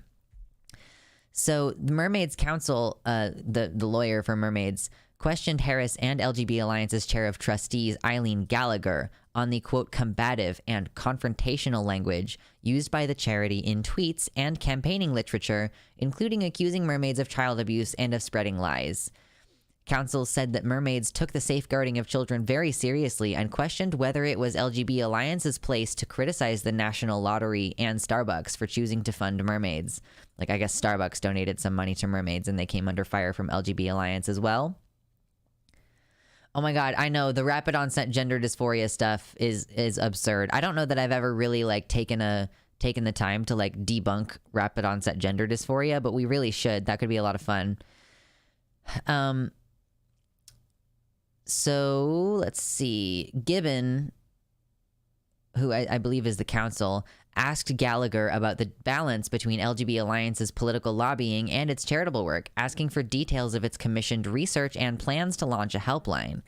So the Mermaids Council, the lawyer for Mermaids, questioned Harris and LGB Alliance's chair of trustees, Eileen Gallagher, on the, quote, combative and confrontational language used by the charity in tweets and campaigning literature, including accusing mermaids of child abuse and of spreading lies. Council said that mermaids took the safeguarding of children very seriously and questioned whether it was LGB Alliance's place to criticize the National Lottery and Starbucks for choosing to fund mermaids. Like, I guess Starbucks donated some money to mermaids and they came under fire from LGB Alliance as well. Oh my God, I know the rapid onset gender dysphoria stuff is absurd. I don't know that I've ever really like taken the time to like debunk rapid onset gender dysphoria, but we really should. That could be a lot of fun. So let's see. Gibbon, who I believe is the council, asked Gallagher about the balance between LGB Alliance's political lobbying and its charitable work, asking for details of its commissioned research and plans to launch a helpline.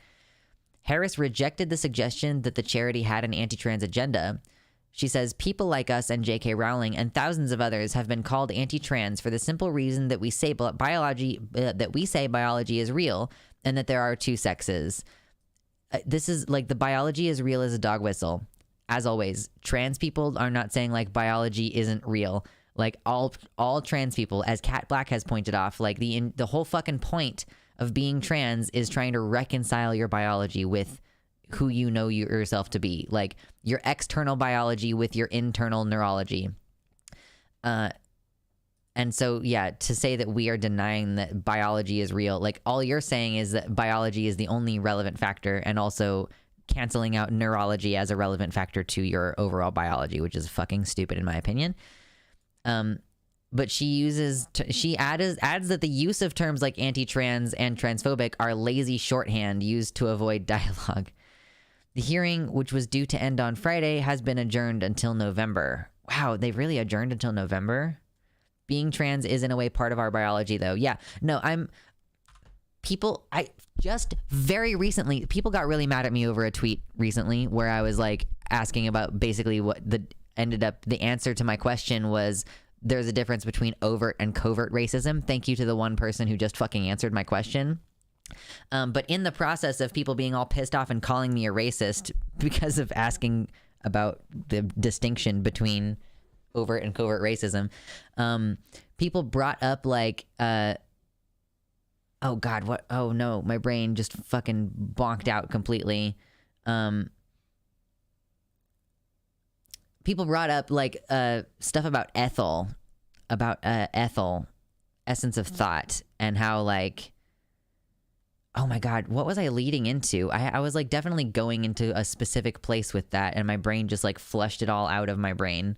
Harris rejected the suggestion that the charity had an anti-trans agenda. She says, people like us and J.K. Rowling and thousands of others have been called anti-trans for the simple reason that we say biology is real and that there are two sexes. This is like the biology is real as a dog whistle. As always, trans people are not saying like biology isn't real. Like all trans people, as Kat Black has pointed off, like the whole fucking point of being trans is trying to reconcile your biology with who you know yourself to be, like your external biology with your internal neurology. And so, yeah, to say that we are denying that biology is real, like all you're saying is that biology is the only relevant factor and also canceling out neurology as a relevant factor to your overall biology, which is fucking stupid in my opinion. But she adds that the use of terms like anti-trans and transphobic are lazy shorthand used to avoid dialogue. The hearing, which was due to end on Friday, has been adjourned until November. Wow, they really adjourned until November? Being trans is in a way part of our biology though. Yeah, no, just very recently, people got really mad at me over a tweet recently where I was like asking about basically what the answer to my question was there's a difference between overt and covert racism. Thank you to the one person who just fucking answered my question. But in the process of people being all pissed off and calling me a racist because of asking about the distinction between overt and covert racism, people brought up like, oh God, what? Oh no, my brain just fucking bonked out completely. People brought up like stuff about Ethel, Essence of Thought, and how like, oh my God, what was I leading into? I was like definitely going into a specific place with that, and my brain just like flushed it all out of my brain.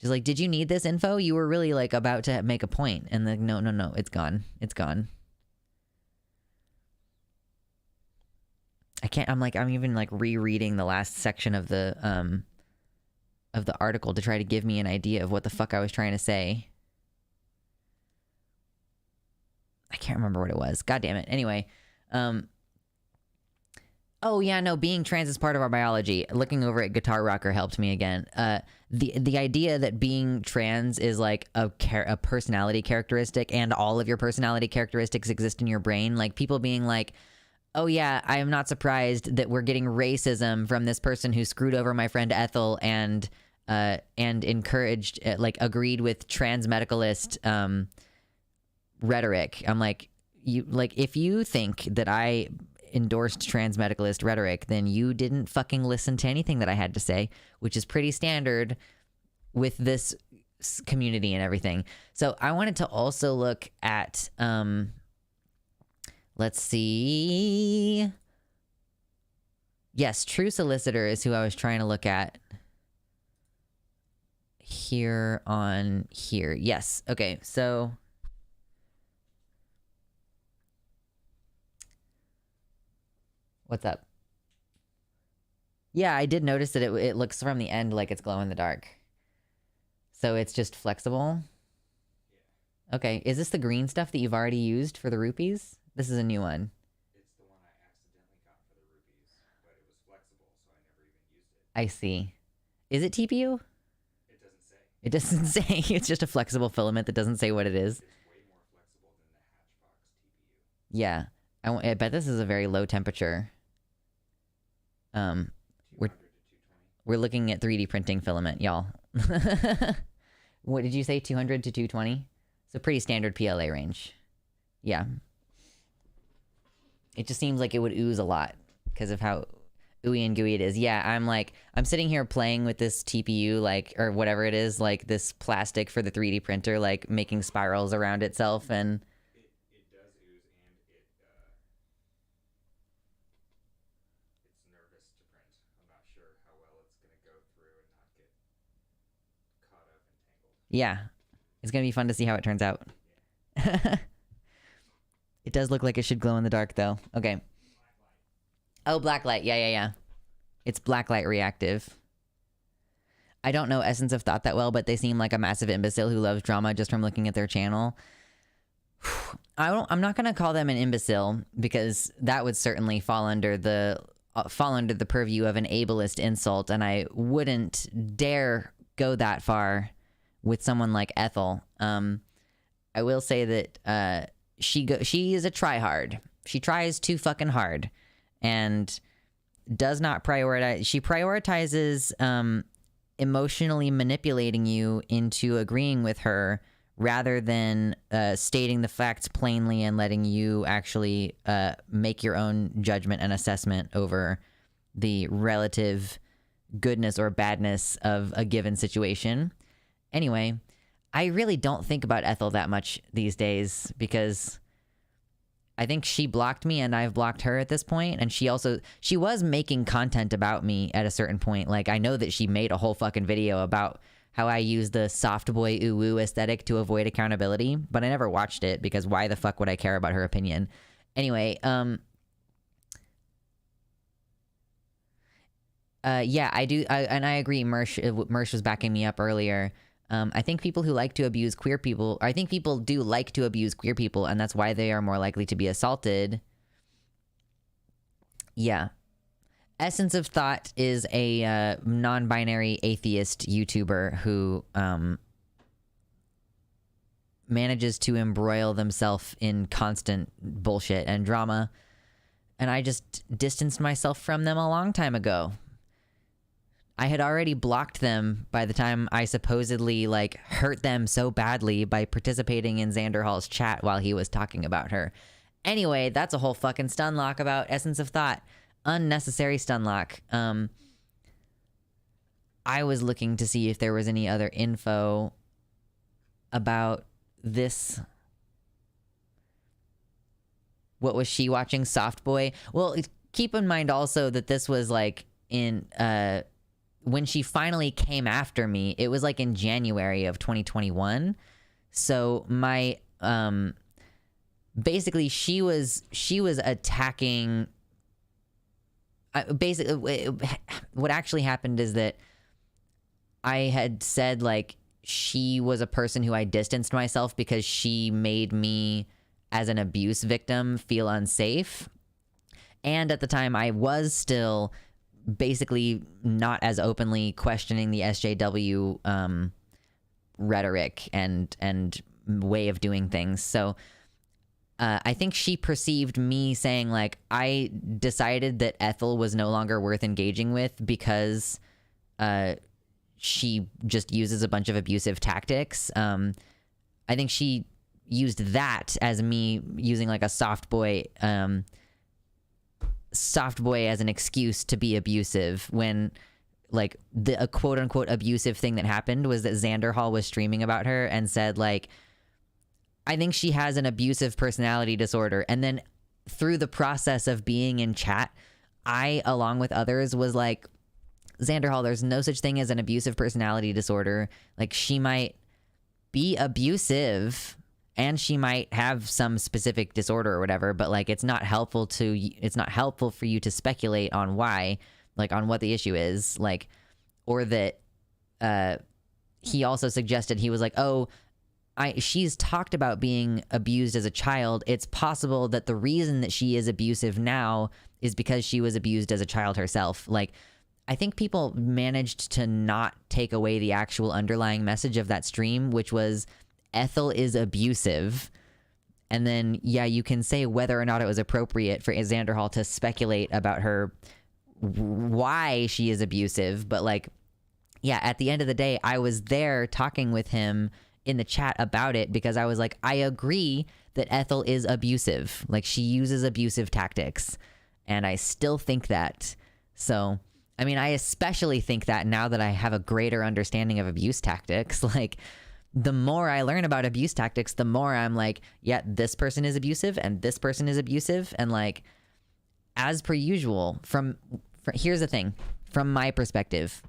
Just like, did you need this info? You were really like about to make a point, and like, no, it's gone. It's gone. I can't. I'm even like rereading the last section of the article to try to give me an idea of what the fuck I was trying to say. I can't remember what it was. God damn it. Anyway, oh yeah, no, being trans is part of our biology. Looking over at Guitar Rocker helped me again. The idea that being trans is like a personality characteristic and all of your personality characteristics exist in your brain. Like people being like, oh yeah, I am not surprised that we're getting racism from this person who screwed over my friend Ethel and encouraged, like agreed with trans medicalist rhetoric. I'm like, if you think that I endorsed trans medicalist rhetoric, then you didn't fucking listen to anything that I had to say, which is pretty standard with this community and everything. So I wanted to also look at, let's see. Yes, True Solicitor is who I was trying to look at here on here. Yes. Okay. So what's up? Yeah, I did notice that it looks from the end like it's glow in the dark. So it's just flexible. Yeah. Okay. Is this the green stuff that you've already used for the rupees? This is a new one. It's the one I accidentally got for the rupees, but it was flexible, so I never even used it. I see. Is it TPU? It doesn't say. It doesn't say. It's just a flexible filament that doesn't say what it is. It's way more flexible than the Hatchbox Yeah. I bet this is a very low temperature. 200 We're to 220. we're looking at 3D printing filament, y'all. What did you say? 200 to 220? So pretty standard PLA range. Yeah. It just seems like it would ooze a lot because of how ooey and gooey it is. Yeah, I'm sitting here playing with this TPU, like, or whatever it is, like this plastic for the 3D printer, like making spirals around itself, and It does ooze, and it's nervous to print. I'm not sure how well it's gonna go through and not get caught up and tangled. yeah, it's gonna be fun to see how it turns out. Yeah. It does look like it should glow in the dark, though. Okay. Oh, blacklight. Yeah. It's blacklight reactive. I don't know Essence of Thought that well, but they seem like a massive imbecile who loves drama just from looking at their channel. I'm not gonna call them an imbecile because that would certainly fall under the purview of an ableist insult, and I wouldn't dare go that far with someone like Ethel. I will say that she is a tryhard. She tries too fucking hard, and does not prioritize. She prioritizes emotionally manipulating you into agreeing with her rather than stating the facts plainly and letting you actually make your own judgment and assessment over the relative goodness or badness of a given situation. Anyway, I really don't think about Ethel that much these days because I think she blocked me and I've blocked her at this point. And she was making content about me at a certain point. Like, I know that she made a whole fucking video about how I use the soft boy ooh woo aesthetic to avoid accountability, but I never watched it because why the fuck would I care about her opinion? Anyway, yeah, I do. And I agree. Mersh was backing me up earlier. I think people who like to abuse queer people, I think people do like to abuse queer people, and that's why they are more likely to be assaulted. Yeah. Essence of Thought is a non-binary atheist YouTuber who manages to embroil themselves in constant bullshit and drama, and I just distanced myself from them a long time ago. I had already blocked them by the time I supposedly, like, hurt them so badly by participating in Xander Hall's chat while he was talking about her. Anyway, that's a whole fucking stun lock about Essence of Thought. Unnecessary stun lock. I was looking to see if there was any other info about this. What was she watching? Soft Boy? Well, keep in mind also that this was, like, in, when she finally came after me, it was like in January of 2021. So my basically she was attacking. Basically, what actually happened is that I had said, like, she was a person who I distanced myself because she made me as an abuse victim feel unsafe. And at the time I was still basically not as openly questioning the SJW rhetoric and way of doing things. So I think she perceived me saying, like, I decided that Ethel was no longer worth engaging with because she just uses a bunch of abusive tactics. I think she used that as me using, like, a soft boy as an excuse to be abusive when, like, a quote-unquote abusive thing that happened was that Xander Hall was streaming about her and said, like, I think she has an abusive personality disorder. And then through the process of being in chat, I, along with others, was like, Xander Hall, there's no such thing as an abusive personality disorder. Like, she might be abusive and she might have some specific disorder or whatever, but, like, it's not helpful for you to speculate on why, like, on what the issue is, like, or that he also suggested, he was like, oh, she's talked about being abused as a child. It's possible that the reason that she is abusive now is because she was abused as a child herself. Like, I think people managed to not take away the actual underlying message of that stream, which was Ethel is abusive, And then, yeah, you can say whether or not it was appropriate for Xander Hall to speculate about her, why she is abusive. But like, yeah, at the end of the day, I was there talking with him in the chat about it because I was like, I agree that Ethel is abusive. Like, she uses abusive tactics. And I still think that. So, I mean, I especially think that now that I have a greater understanding of abuse tactics. Like, the more I learn about abuse tactics, the more I'm like, yeah, this person is abusive and this person is abusive. And like, as per usual, here's the thing, from my perspective,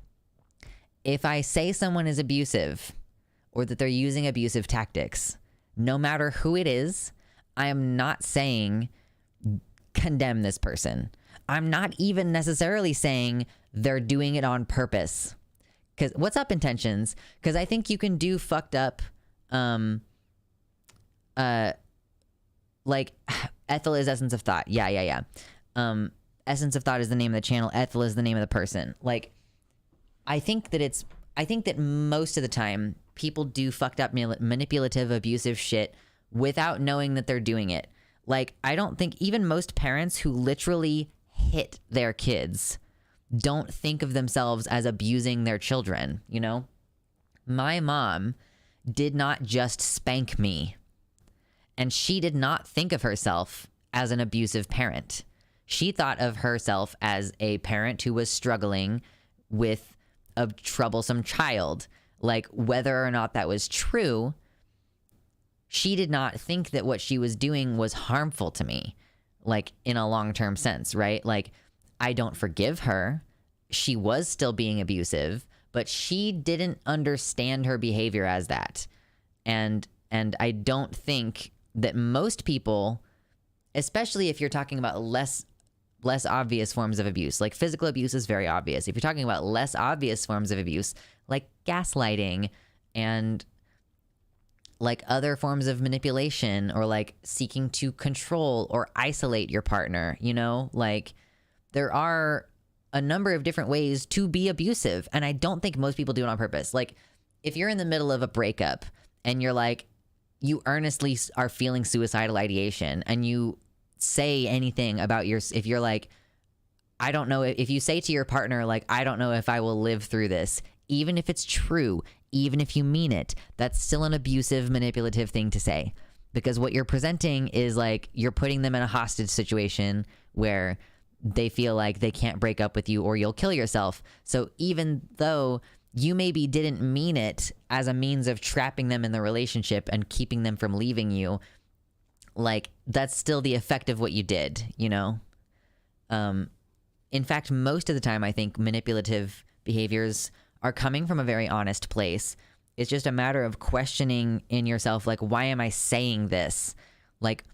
if I say someone is abusive or that they're using abusive tactics, no matter who it is, I am not saying condemn this person. I'm not even necessarily saying they're doing it on purpose. Because what's up, intentions? Because I think you can do fucked up, like Ethel is Essence of Thought. Yeah. Essence of Thought is the name of the channel. Ethel is the name of the person. Like, I think that most of the time people do fucked up, manipulative, abusive shit without knowing that they're doing it. Like, I don't think even most parents who literally hit their kids don't think of themselves as abusing their children, you know? My mom did not just spank me, and she did not think of herself as an abusive parent. She thought of herself as a parent who was struggling with a troublesome child. Like, whether or not that was true, she did not think that what she was doing was harmful to me, like, in a long-term sense, right? Like, I don't forgive her. She was still being abusive, but she didn't understand her behavior as that. And I don't think that most people, especially if you're talking about less obvious forms of abuse, like physical abuse is very obvious. If you're talking about less obvious forms of abuse, like gaslighting and like other forms of manipulation, or like seeking to control or isolate your partner, you know, like there are a number of different ways to be abusive. And I don't think most people do it on purpose. Like, if you're in the middle of a breakup and you're like, you earnestly are feeling suicidal ideation, and you say anything about if you're like, I don't know, if you say to your partner, like, I don't know if I will live through this, even if it's true, even if you mean it, that's still an abusive, manipulative thing to say. Because what you're presenting is like, you're putting them in a hostage situation where they feel like they can't break up with you or you'll kill yourself. So even though you maybe didn't mean it as a means of trapping them in the relationship and keeping them from leaving you, like, that's still the effect of what you did, you know? In fact, most of the time, I think manipulative behaviors are coming from a very honest place. It's just a matter of questioning in yourself, like, why am I saying this? Like,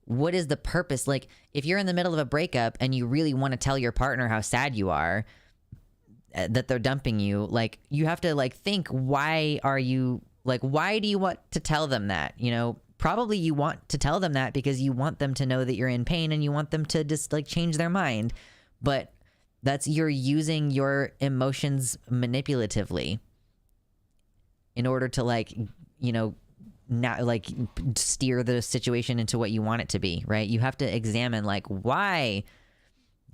what is the purpose? Like, if you're in the middle of a breakup and you really want to tell your partner how sad you are, that they're dumping you, like, you have to, like, think, why do you want to tell them that? You know, probably you want to tell them that because you want them to know that you're in pain and you want them to just, like, change their mind. But you're using your emotions manipulatively in order to, like, you know, not like steer the situation into what you want it to be, right? You have to examine, like, why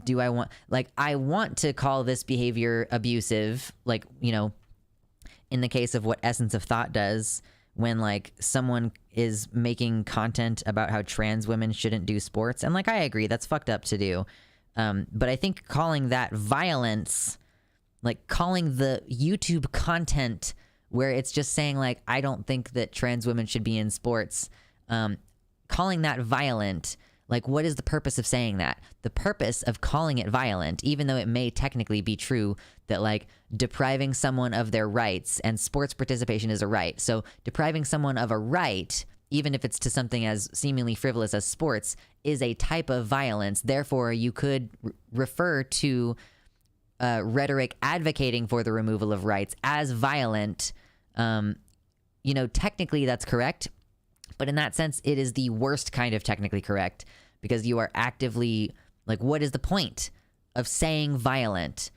do I want to call this behavior abusive, like, you know, in the case of what Essence of Thought does, when like someone is making content about how trans women shouldn't do sports, and like, I agree, that's fucked up to do, but I think calling that violence, like calling the YouTube content where it's just saying, like, I don't think that trans women should be in sports, calling that violent, like, what is the purpose of saying that? The purpose of calling it violent, even though it may technically be true that, like, depriving someone of their rights, and sports participation is a right. So depriving someone of a right, even if it's to something as seemingly frivolous as sports, is a type of violence. Therefore, you could refer to rhetoric advocating for the removal of rights as violent. You know, technically that's correct, but in that sense, it is the worst kind of technically correct, because you are actively, like, what is the point of saying violent?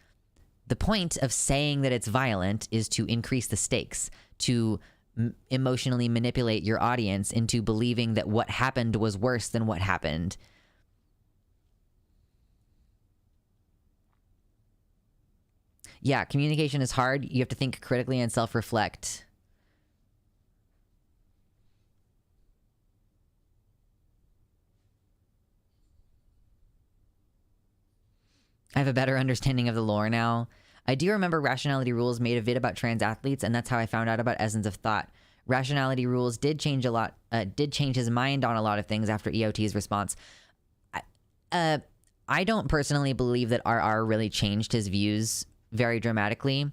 The point of saying that it's violent is to increase the stakes, to emotionally manipulate your audience into believing that what happened was worse than what happened. Yeah, communication is hard. You have to think critically and self-reflect. I have a better understanding of the lore now. I do remember Rationality Rules made a vid about trans athletes, and that's how I found out about Essence of Thought. Rationality Rules did change a lot, did change his mind on a lot of things after EOT's response. I don't personally believe that RR really changed his views very dramatically,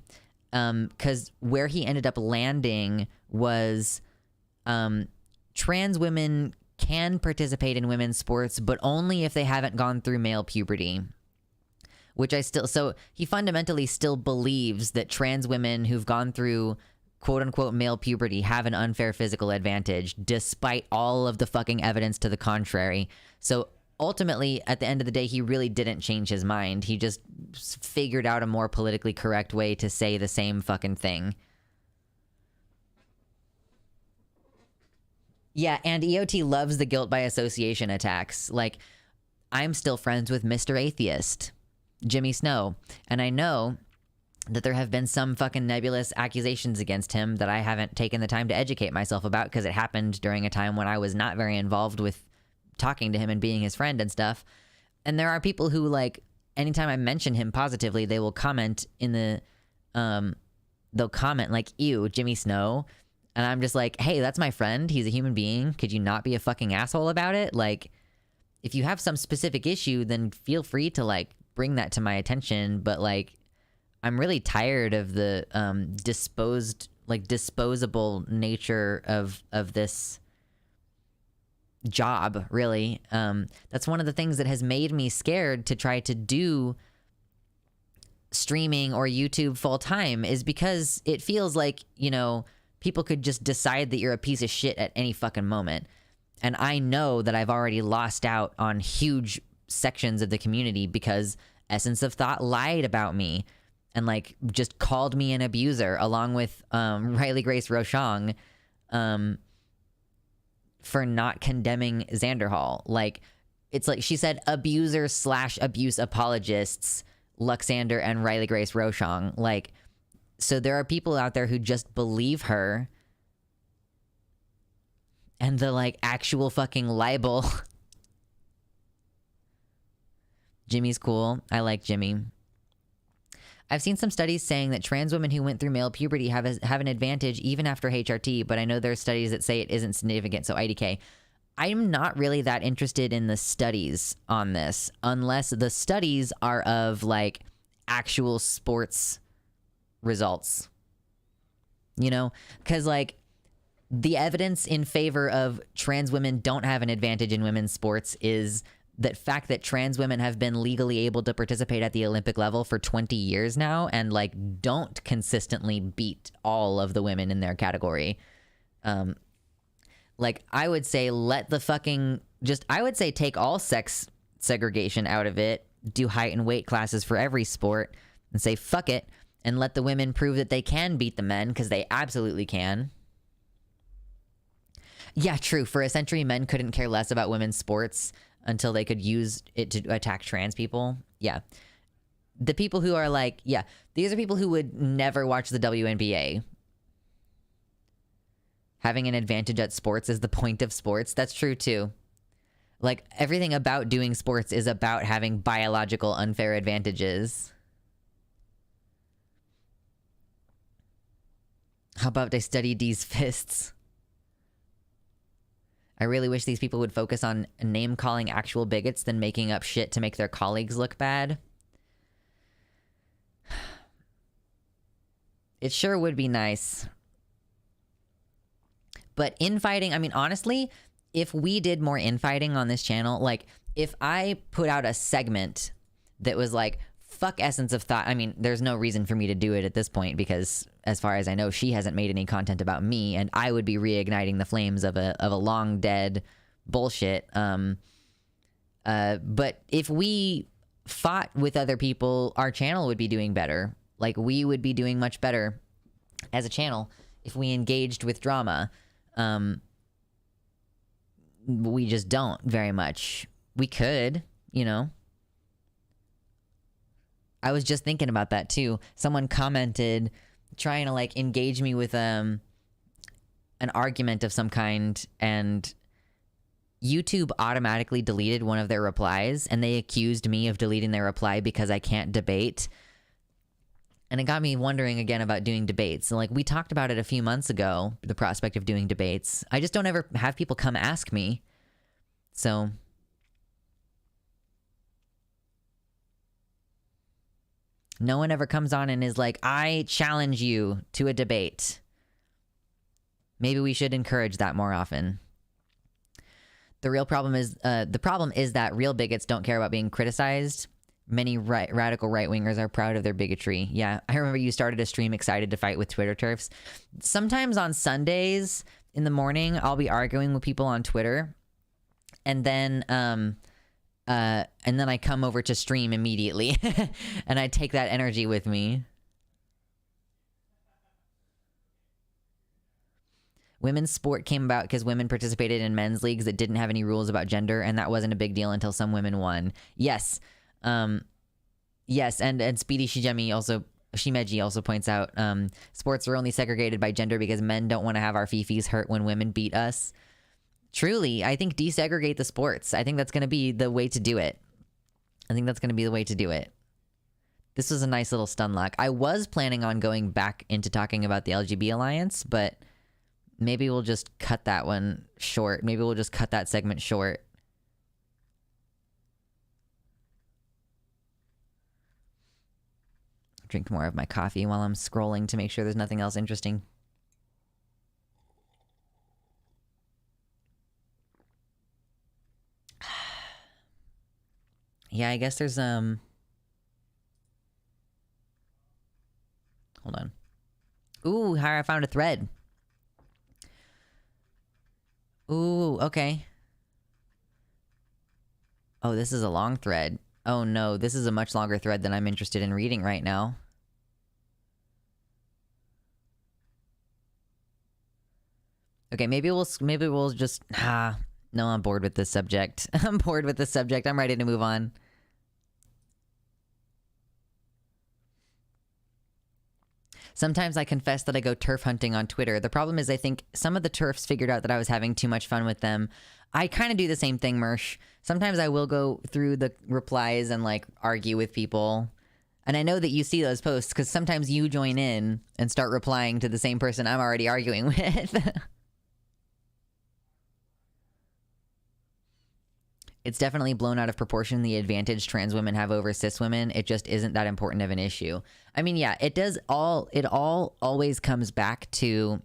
because where he ended up landing was trans women can participate in women's sports, but only if they haven't gone through male puberty. Which so he fundamentally still believes that trans women who've gone through quote unquote male puberty have an unfair physical advantage, despite all of the fucking evidence to the contrary. So ultimately, at the end of the day, he really didn't change his mind. He just figured out a more politically correct way to say the same fucking thing. Yeah, and EOT loves the guilt by association attacks. Like, I'm still friends with Mr. Atheist, Jimmy Snow, and I know that there have been some fucking nebulous accusations against him that I haven't taken the time to educate myself about because it happened during a time when I was not very involved with talking to him and being his friend and stuff. And there are people who, like, anytime I mention him positively, they will comment in the they'll comment like, ew, Jimmy Snow. And I'm just like, hey, that's my friend, he's a human being, could you not be a fucking asshole about it? Like, if you have some specific issue, then feel free to, like, bring that to my attention. But, like, I'm really tired of the disposable nature of this job, really. That's one of the things that has made me scared to try to do streaming or YouTube full time, is because it feels like, you know, people could just decide that you're a piece of shit at any fucking moment. And I know that I've already lost out on huge sections of the community because Essence of Thought lied about me and, like, just called me an abuser, along with Riley Grace Rochong, for not condemning Xanderhall. Like, it's like she said abuser/abuse apologists, Luxander and Riley Grace Rochong. Like, so there are people out there who just believe her, and the, like, actual fucking libel. Jimmy's cool. I like Jimmy. I've seen some studies saying that trans women who went through male puberty have an advantage even after HRT, but I know there are studies that say it isn't significant, so IDK. I'm not really that interested in the studies on this, unless the studies are of, like, actual sports results. You know? Because, like, the evidence in favor of trans women don't have an advantage in women's sports is the fact that trans women have been legally able to participate at the Olympic level for 20 years now and, like, don't consistently beat all of the women in their category. Like, I would say I would say take all sex segregation out of it, do height and weight classes for every sport, and say fuck it, and let the women prove that they can beat the men, because they absolutely can. Yeah, true. For a century, men couldn't care less about women's sports until they could use it to attack trans people. Yeah. The people who are like, yeah, these are people who would never watch the WNBA. Having an advantage at sports is the point of sports. That's true too. Like, everything about doing sports is about having biological unfair advantages. How about I study these fists? I really wish these people would focus on name-calling actual bigots than making up shit to make their colleagues look bad. It sure would be nice. But infighting, I mean, honestly, if we did more infighting on this channel, like, if I put out a segment that was like, fuck Essence of Thought, I mean, there's no reason for me to do it at this point because, as far as I know, she hasn't made any content about me, and I would be reigniting the flames of a long dead bullshit. But if we fought with other people, our channel would be doing better. Like, we would be doing much better as a channel if we engaged with drama. We just don't very much. We could, you know. I was just thinking about that too. Someone commented trying to like engage me with an argument of some kind, and YouTube automatically deleted one of their replies, and they accused me of deleting their reply because I can't debate. And it got me wondering again about doing debates. And like, we talked about it a few months ago, the prospect of doing debates. I just don't ever have people come ask me. So no one ever comes on and is like, I challenge you to a debate. Maybe we should encourage that more often. The real problem is, that real bigots don't care about being criticized. Many radical right-wingers are proud of their bigotry. Yeah, I remember you started a stream excited to fight with Twitter turfs. Sometimes on Sundays in the morning, I'll be arguing with people on Twitter, and then I come over to stream immediately, and I take that energy with me. Women's sport came about because women participated in men's leagues that didn't have any rules about gender, and that wasn't a big deal until some women won. Yes. Yes, and Speedy Shimeji also points out, sports are only segregated by gender because men don't want to have our fifis hurt when women beat us. Truly, I think desegregate the sports. I think that's going to be the way to do it. This was a nice little stun lock. I was planning on going back into talking about the LGB Alliance, but maybe we'll just cut that one short. Maybe we'll just cut that segment short. Drink more of my coffee while I'm scrolling to make sure there's nothing else interesting. Yeah, I guess there's hold on. Ooh, I found a thread. Ooh, okay. Oh, this is a long thread. Oh no, this is a much longer thread than I'm interested in reading right now. Okay, maybe we'll just no, I'm bored with this subject. I'm ready to move on. Sometimes I confess that I go turf hunting on Twitter. The problem is I think some of the turfs figured out that I was having too much fun with them. I kind of do the same thing, Mersh. Sometimes I will go through the replies and like argue with people. And I know that you see those posts because sometimes you join in and start replying to the same person I'm already arguing with. It's definitely blown out of proportion the advantage trans women have over cis women. It just isn't that important of an issue. I mean, yeah, it all always comes back to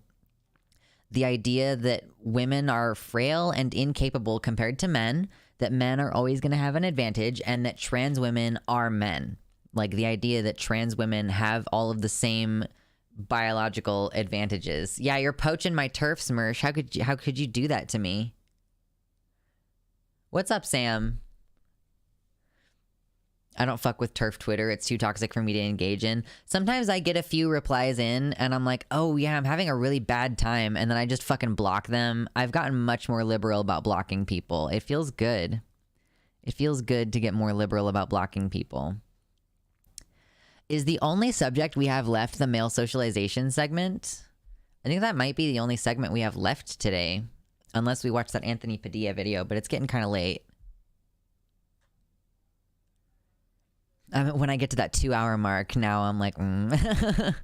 the idea that women are frail and incapable compared to men, that men are always going to have an advantage, and that trans women are men. Like the idea that trans women have all of the same biological advantages. Yeah, you're poaching my turf, Smirsh. How could you do that to me? What's up, Sam? I don't fuck with turf Twitter. It's too toxic for me to engage in. Sometimes I get a few replies in and I'm like, oh yeah, I'm having a really bad time. And then I just fucking block them. I've gotten much more liberal about blocking people. It feels good. It feels good to get more liberal about blocking people. Is the only subject we have left the male socialization segment? I think that might be the only segment we have left today. Unless we watch that Anthony Padilla video, but it's getting kind of late. When I get to that 2-hour mark, now I'm like, I'm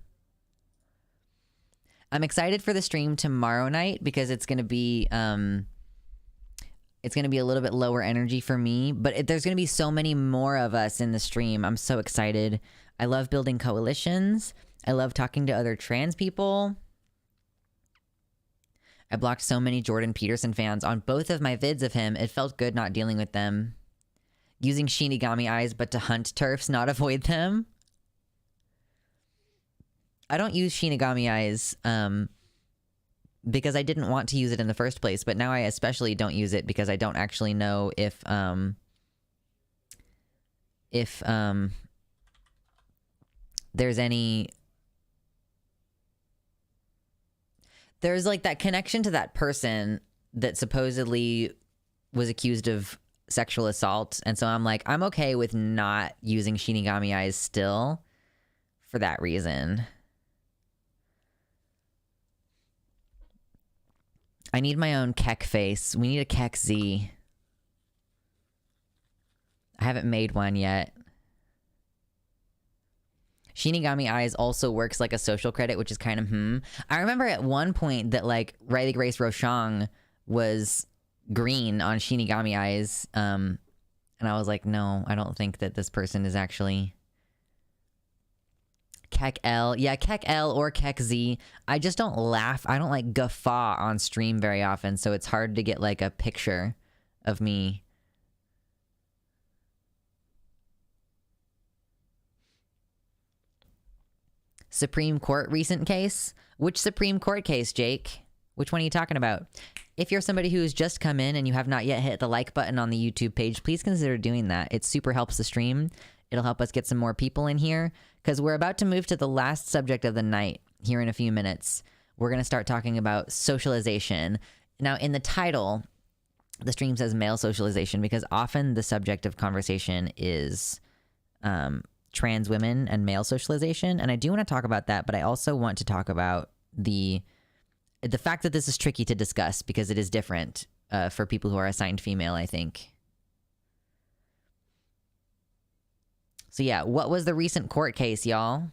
excited for the stream tomorrow night because it's gonna be a little bit lower energy for me, but there's gonna be so many more of us in the stream. I'm so excited. I love building coalitions. I love talking to other trans people. I blocked so many Jordan Peterson fans on both of my vids of him. It felt good not dealing with them. Using Shinigami eyes, but to hunt turfs, not avoid them. I don't use Shinigami eyes because I didn't want to use it in the first place, but now I especially don't use it because I don't actually know if there's any there's like that connection to that person that supposedly was accused of sexual assault. And so I'm like, I'm okay with not using Shinigami eyes still for that reason. I need my own Kek face. We need a Kek Z. I haven't made one yet. Shinigami eyes also works like a social credit, which is kind of I remember at one point that like Riley Grace Rochang was green on Shinigami eyes. And I was like, no, I don't think that this person is actually Kek L. Yeah, Kek L or Kek Z. I just don't laugh. I don't like guffaw on stream very often, so it's hard to get like a picture of me. Supreme Court recent case? Which Supreme Court case, Jake? Which one are you talking about? If you're somebody who's just come in and you have not yet hit the like button on the YouTube page, please consider doing that. It super helps the stream. It'll help us get some more people in here because we're about to move to the last subject of the night here in a few minutes. We're going to start talking about socialization. Now, in the title, the stream says male socialization because often the subject of conversation is trans women and male socialization. And I do want to talk about that, but I also want to talk about the fact that this is tricky to discuss because it is different for people who are assigned female, I think. So yeah, what was the recent court case, y'all?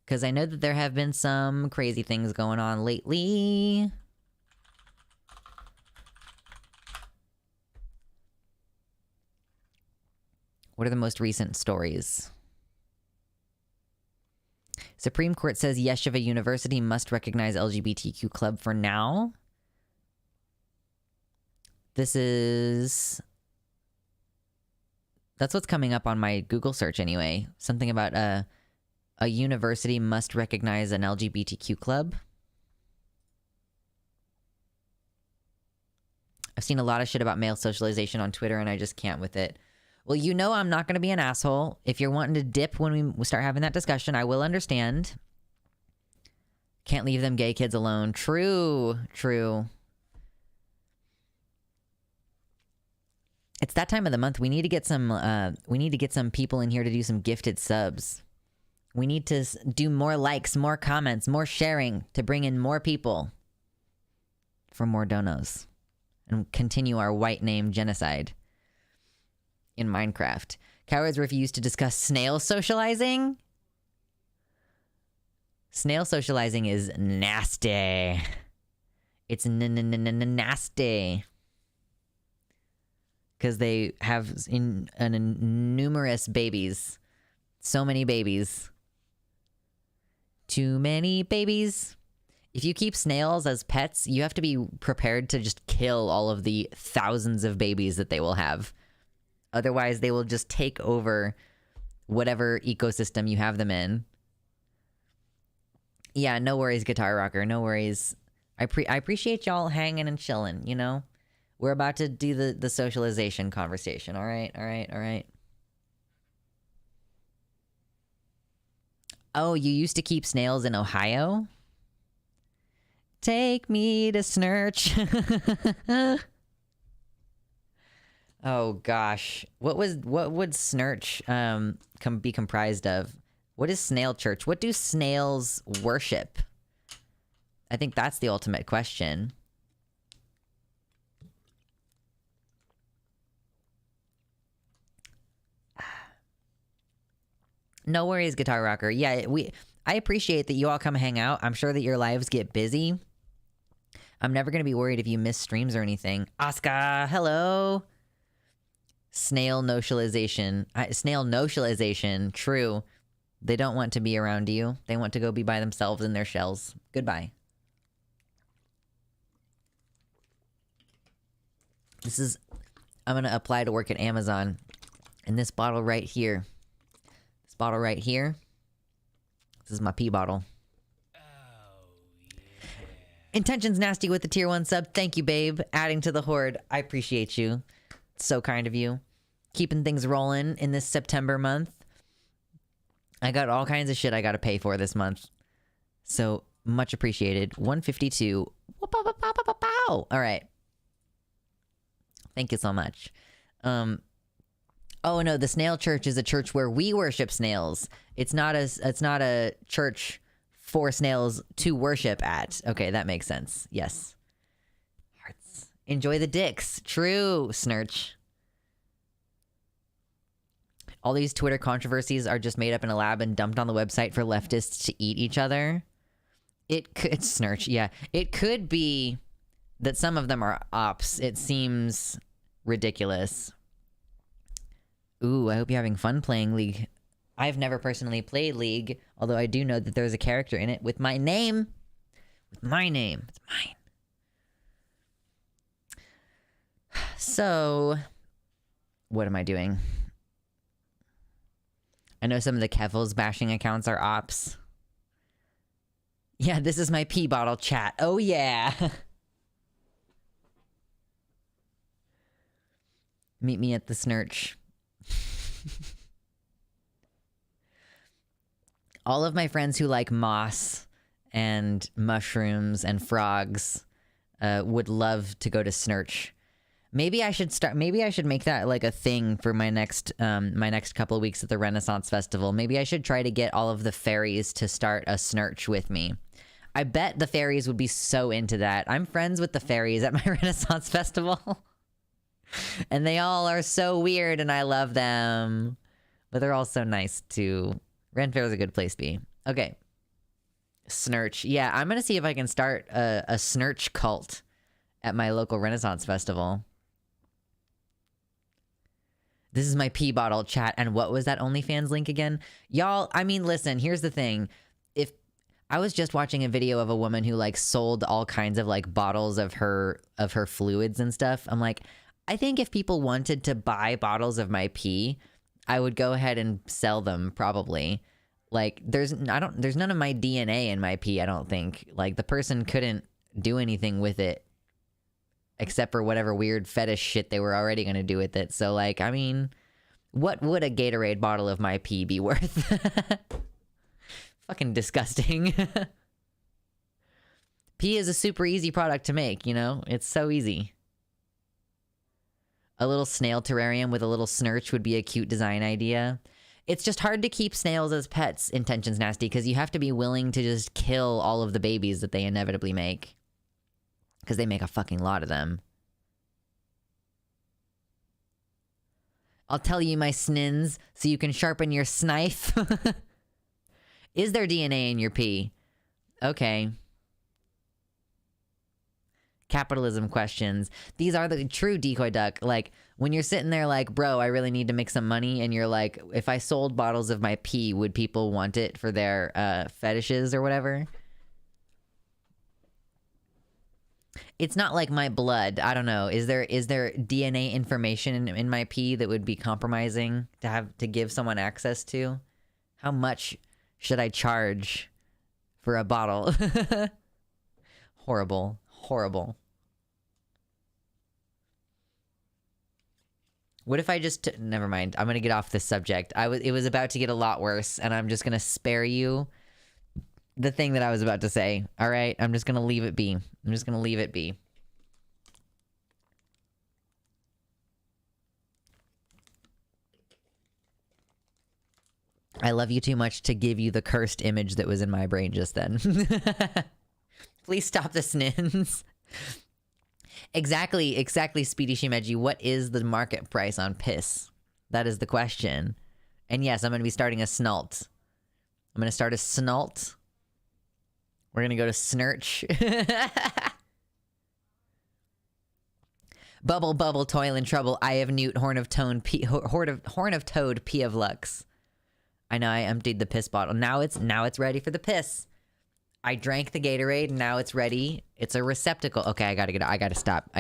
Because I know that there have been some crazy things going on lately. What are the most recent stories? Supreme Court says Yeshiva University must recognize LGBTQ club for now. That's what's coming up on my Google search anyway. Something about a university must recognize an LGBTQ club. I've seen a lot of shit about male socialization on Twitter and I just can't with it. Well, you know I'm not going to be an asshole. If you're wanting to dip when we start having that discussion, I will understand. Can't leave them gay kids alone. True. It's that time of the month. We need to get some people in here to do some gifted subs. We need to do more likes, more comments, more sharing to bring in more people for more donos and continue our white name genocide in Minecraft. Cowards refuse to discuss snail socializing. Snail socializing is nasty. It's nasty. Because they have numerous babies. So many babies. Too many babies. If you keep snails as pets, you have to be prepared to just kill all of the thousands of babies that they will have. Otherwise, they will just take over whatever ecosystem you have them in. Yeah, no worries, Guitar Rocker. No worries. I appreciate y'all hanging and chilling, you know? We're about to do the socialization conversation. All right. Oh, you used to keep snails in Ohio? Take me to Snurch. Oh gosh, what would Snurch be comprised of? What is snail church? What do snails worship? I think that's the ultimate question. No worries, Guitar Rocker. Yeah, I appreciate that you all come hang out. I'm sure that your lives get busy. I'm never going to be worried if you miss streams or anything. Oscar, hello. Snail socialization. Snail socialization. True. They don't want to be around you. They want to go be by themselves in their shells. Goodbye. I'm going to apply to work at Amazon. And this bottle right here. This is my pee bottle. Intentions nasty with the tier 1 sub. Thank you, babe. Adding to the horde. I appreciate you. So kind of you. Keeping things rolling in this September month. I got all kinds of shit I gotta pay for this month. So much appreciated. 152. All right. Thank you so much. Oh no, the snail church is a church where we worship snails. It's not a church for snails to worship at. Okay, that makes sense. Yes. Hearts. Enjoy the dicks. True, Snurch. All these Twitter controversies are just made up in a lab and dumped on the website for leftists to eat each other. It could, Snurch, yeah. It could be that some of them are ops. It seems ridiculous. Ooh, I hope you're having fun playing League. I've never personally played League, although I do know that there's a character in it with my name. With my name. It's mine. So, what am I doing? I know some of the Kevils bashing accounts are ops. Yeah, this is my pee bottle chat. Oh yeah. Meet me at the Snurch. All of my friends who like moss and mushrooms and frogs would love to go to Snurch. Maybe I should make that like a thing for my next couple of weeks at the Renaissance Festival. Maybe I should try to get all of the fairies to start a Snurch with me. I bet the fairies would be so into that. I'm friends with the fairies at my Renaissance Festival. And they all are so weird and I love them. But they're all so nice too. Ren Fair is a good place to be. Okay. Snurch. Yeah, I'm gonna see if I can start a Snurch cult at my local Renaissance Festival. This is my pee bottle chat. And what was that OnlyFans link again? Y'all, I mean, listen, here's the thing. If I was just watching a video of a woman who like sold all kinds of like bottles of her fluids and stuff. I'm like, I think if people wanted to buy bottles of my pee, I would go ahead and sell them probably. Like there's none of my DNA in my pee, I don't think. Like the person couldn't do anything with it except for whatever weird fetish shit they were already going to do with it. So like, I mean, what would a Gatorade bottle of my pee be worth? Fucking disgusting. Pee is a super easy product to make, you know? It's so easy. A little snail terrarium with a little Snurch would be a cute design idea. It's just hard to keep snails as pets, Intentions Nasty, because you have to be willing to just kill all of the babies that they inevitably make. Because they make a fucking lot of them. I'll tell you my snins so you can sharpen your snife. Is there DNA in your pee? Okay. Capitalism questions. These are the true decoy duck. Like, when you're sitting there like, bro, I really need to make some money, and you're like, if I sold bottles of my pee, would people want it for their fetishes or whatever? It's not like my blood. I don't know. Is there DNA information in my pee that would be compromising to give someone access to? How much should I charge for a bottle? Horrible. Horrible. What if I just... Never mind. I'm going to get off this subject. It was about to get a lot worse, and I'm just going to spare you the thing that I was about to say. All right? I'm just going to leave it be. I'm just going to leave it be. I love you too much to give you the cursed image that was in my brain just then. Please stop the snins. Exactly, Speedy Shimeji. What is the market price on piss? That is the question. And yes, I'm going to be starting a snult. I'm going to start a snult. We're going to go to Snurch. Bubble, bubble, toil and trouble. Eye of newt, horn of toad, pea of lux. I know I emptied the piss bottle. Now it's ready for the piss. I drank the Gatorade, and now it's ready. It's a receptacle. Okay, I gotta stop.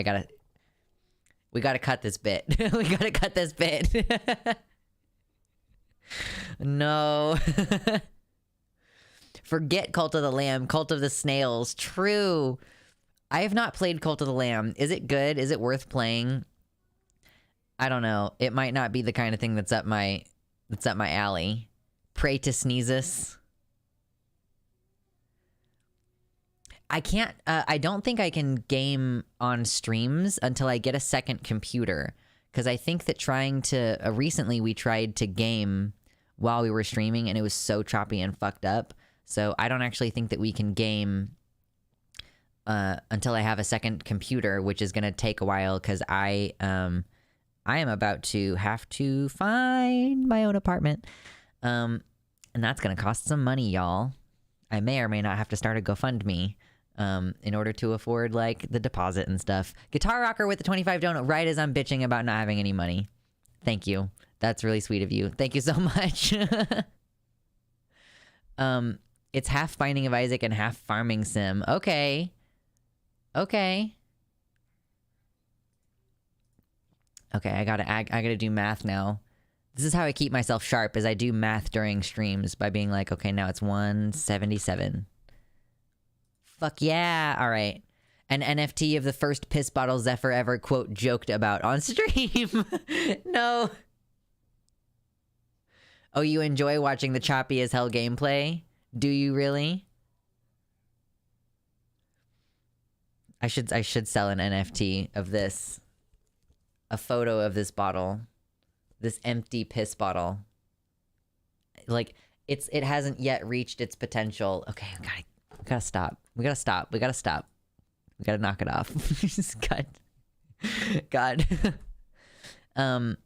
We gotta cut this bit. We gotta cut this bit. No. Forget Cult of the Lamb, Cult of the Snails. True. I have not played Cult of the Lamb. Is it good? Is it worth playing? I don't know. It might not be the kind of thing that's up my alley. Pray to sneezes. I can't, I don't think I can game on streams until I get a second computer. Because I think that trying to, recently we tried to game while we were streaming and it was so choppy and fucked up. So I don't actually think that we can game until I have a second computer, which is going to take a while because I am about to have to find my own apartment. And that's going to cost some money, y'all. I may or may not have to start a GoFundMe in order to afford, like, the deposit and stuff. Guitar Rocker with the 25 donut right as I'm bitching about not having any money. Thank you. That's really sweet of you. Thank you so much. It's half Binding of Isaac and half Farming Sim. Okay. Okay. Okay, I gotta do math now. This is how I keep myself sharp, is I do math during streams by being like, okay, now it's 177. Fuck yeah. All right. An NFT of the first piss bottle Zephyr ever, quote, joked about on stream. No. Oh, you enjoy watching the choppy as hell gameplay? Do you really? I should sell an NFT of this. A photo of this bottle. This empty piss bottle. Like, it hasn't yet reached its potential. Okay, we gotta stop. We gotta stop. We gotta knock it off. God. I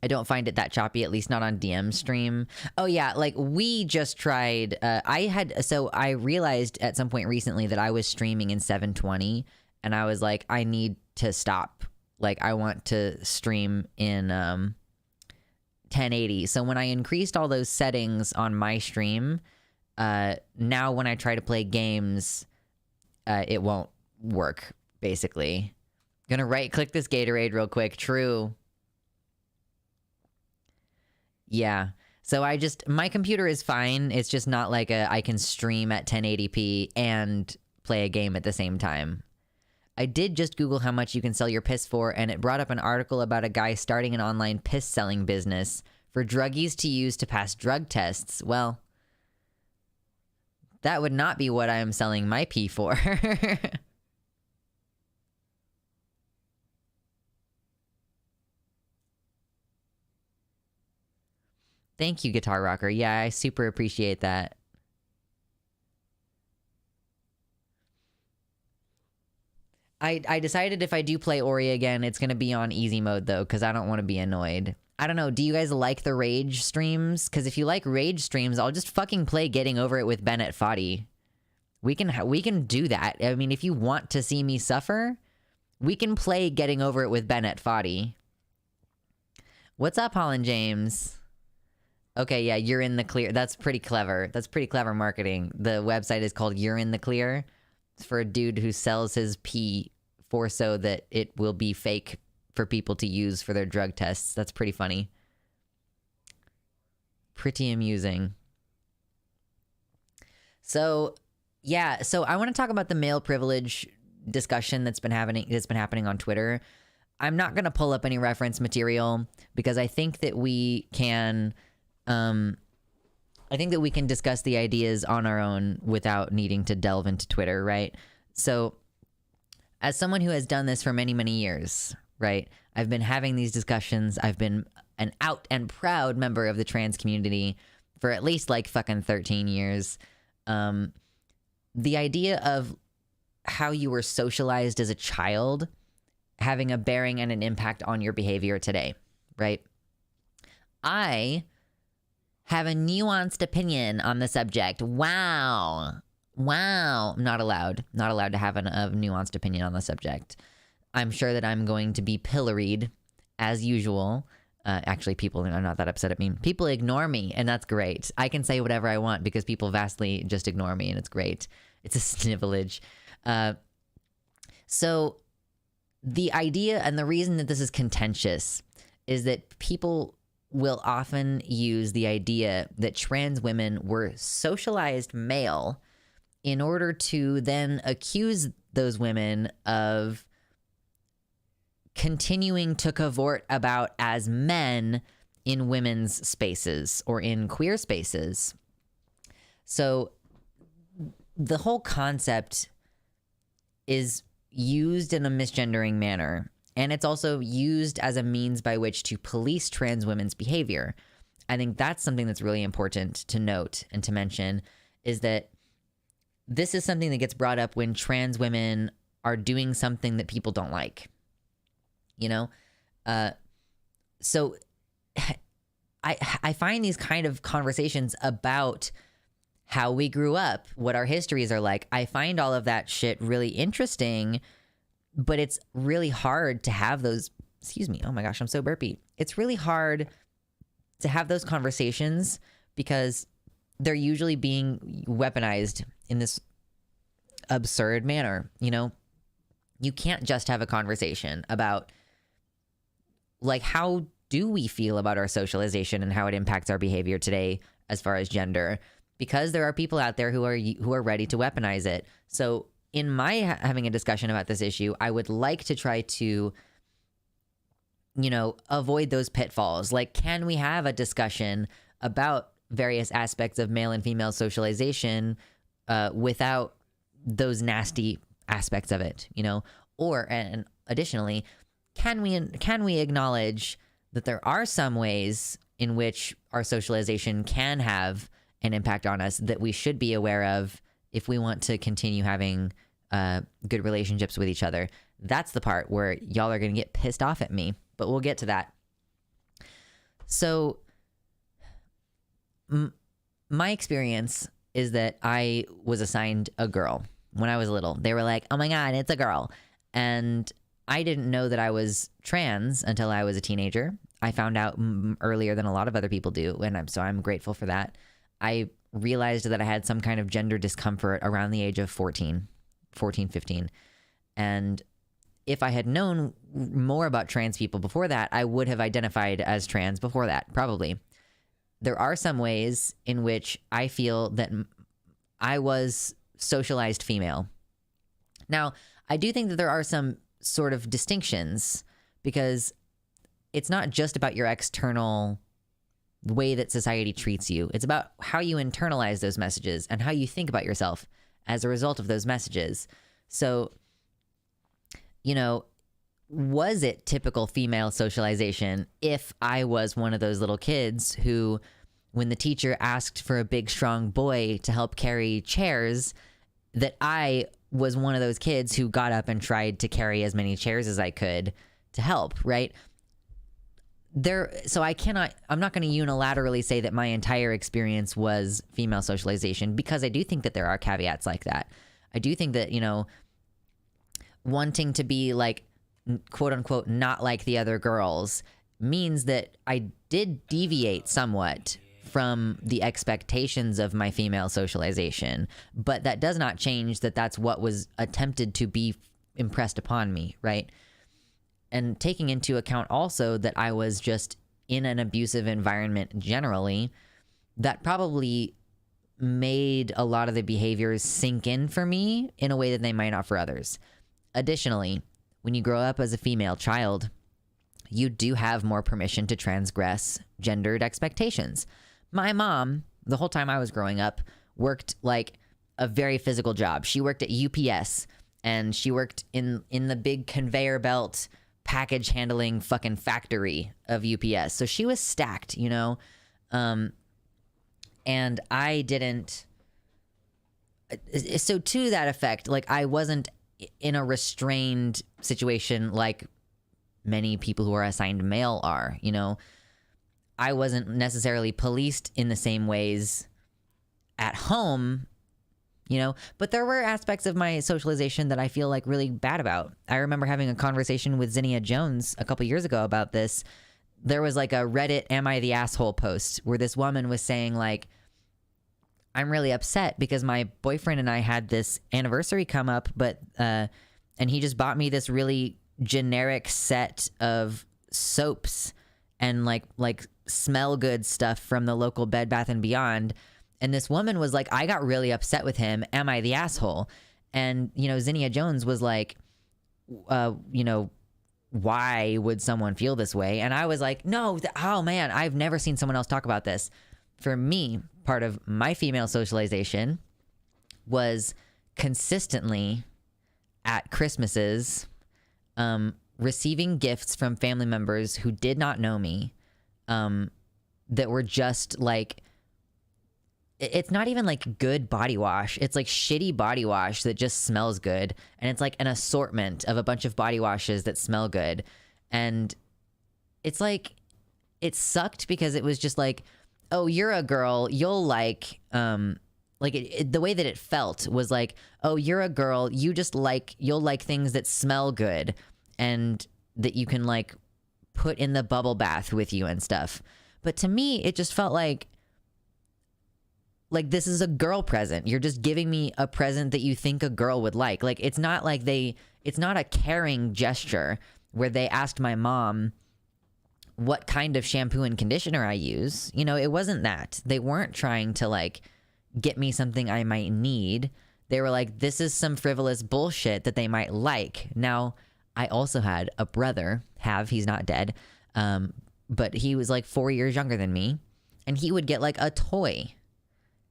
don't find it that choppy, at least not on DM stream. Oh yeah, like we just tried, I realized at some point recently that I was streaming in 720 and I was like, I need to stop. Like I want to stream in 1080. So when I increased all those settings on my stream, now when I try to play games, it won't work, basically. Gonna right click this Gatorade real quick. True. Yeah. So my computer is fine. It's just not like I can stream at 1080p and play a game at the same time. I did just Google how much you can sell your piss for, and it brought up an article about a guy starting an online piss selling business for druggies to use to pass drug tests. Well, that would not be what I am selling my pee for. Thank you, Guitar Rocker. Yeah, I super appreciate that. I decided if I do play Ori again, it's going to be on easy mode, though, because I don't want to be annoyed. I don't know. Do you guys like the rage streams? Because if you like rage streams, I'll just fucking play Getting Over It with Bennett Foddy. We can do that. I mean, if you want to see me suffer, we can play Getting Over It with Bennett Foddy. What's up, Holland James? Okay, yeah, You're in the Clear. That's pretty clever. That's pretty clever marketing. The website is called You're in the Clear. It's for a dude who sells his pee for so that it will be fake for people to use for their drug tests. That's pretty funny. Pretty amusing. So, yeah, so I want to talk about the male privilege discussion that's been happening on Twitter. I'm not going to pull up any reference material because I think that we can discuss the ideas on our own without needing to delve into Twitter, right? So as someone who has done this for many, many years, right? I've been having these discussions. I've been an out and proud member of the trans community for at least like fucking 13 years. The idea of how you were socialized as a child having a bearing and an impact on your behavior today, right? I have a nuanced opinion on the subject. Wow. I'm not allowed to have a nuanced opinion on the subject. I'm sure that I'm going to be pilloried as usual. Actually, people are not that upset at me. People ignore me, and that's great. I can say whatever I want because people vastly just ignore me, and it's great. It's a snivelage. So the idea and the reason that this is contentious is that people will often use the idea that trans women were socialized male in order to then accuse those women of continuing to cavort about as men in women's spaces or in queer spaces. So the whole concept is used in a misgendering manner, and it's also used as a means by which to police trans women's behavior. I think that's something that's really important to note and to mention, is that this is something that gets brought up when trans women are doing something that people don't like, you know? So I find these kind of conversations about how we grew up, what our histories are like, I find all of that shit really interesting, but it's really hard to have those, excuse me, oh my gosh, I'm so burpy. It's really hard to have those conversations because they're usually being weaponized in this absurd manner. You know, you can't just have a conversation about, like, how do we feel about our socialization and how it impacts our behavior today as far as gender, because there are people out there who are ready to weaponize it. So in my having a discussion about this issue, I would like to try to, you know, avoid those pitfalls. Like, can we have a discussion about various aspects of male and female socialization without those nasty aspects of it, you know? Or, and additionally, can we acknowledge that there are some ways in which our socialization can have an impact on us that we should be aware of if we want to continue having good relationships with each other? That's the part where y'all are going to get pissed off at me, but we'll get to that. So my experience is that I was assigned a girl when I was little. They were like, oh my God, it's a girl. And I didn't know that I was trans until I was a teenager. I found out earlier than a lot of other people do, and I'm grateful for that. I realized that I had some kind of gender discomfort around the age of 14, 15. And if I had known more about trans people before that, I would have identified as trans before that, probably. There are some ways in which I feel that I was socialized female. Now, I do think that there are some sort of distinctions, because it's not just about your external way that society treats you. It's about how you internalize those messages and how you think about yourself as a result of those messages. So, you know, was it typical female socialization if I was one of those little kids who, when the teacher asked for a big, strong boy to help carry chairs, that I was one of those kids who got up and tried to carry as many chairs as I could to help, right? So I'm not going to unilaterally say that my entire experience was female socialization, because I do think that there are caveats like that. I do think that, you know, wanting to be like, quote unquote, not like the other girls means that I did deviate somewhat from the expectations of my female socialization, but that does not change that that's what was attempted to be impressed upon me, right? And taking into account also that I was just in an abusive environment generally, that probably made a lot of the behaviors sink in for me in a way that they might not for others. Additionally, when you grow up as a female child, you do have more permission to transgress gendered expectations. My mom, the whole time I was growing up, worked like a very physical job. She worked at UPS, and she worked in the big conveyor belt package handling fucking factory of UPS. So she was stacked, you know? And I didn't. So to that effect, like, I wasn't in a restrained situation like many people who are assigned male are, you know? I wasn't necessarily policed in the same ways at home, you know, but there were aspects of my socialization that I feel like really bad about. I remember having a conversation with Zinnia Jones a couple years ago about this. There was like a Reddit "Am I the Asshole" post where this woman was saying, like, I'm really upset because my boyfriend and I had this anniversary come up, but and he just bought me this really generic set of soaps and like smell good stuff from the local Bed Bath & Beyond. And this woman was like, I got really upset with him. Am I the asshole? And, you know, Zinnia Jones was like, you know, why would someone feel this way? And I was like, no, oh man, I've never seen someone else talk about this. For me, part of my female socialization was consistently at Christmases, receiving gifts from family members who did not know me, that were just like, it's not even like good body wash. It's like shitty body wash that just smells good. And it's like an assortment of a bunch of body washes that smell good. And it's like, it sucked because it was just like, oh, you're a girl, you'll like the way that it felt was like, oh, you're a girl, you'll like things that smell good and that you can like put in the bubble bath with you and stuff. But to me, it just felt like this is a girl present. You're just giving me a present that you think a girl would like. Like, it's not like it's not a caring gesture where they asked my mom what kind of shampoo and conditioner I use. You know, it wasn't that. They weren't trying to like get me something I might need. They were like, this is some frivolous bullshit that they might like. Now, I also had a brother, he's not dead, but he was like 4 years younger than me, and he would get like a toy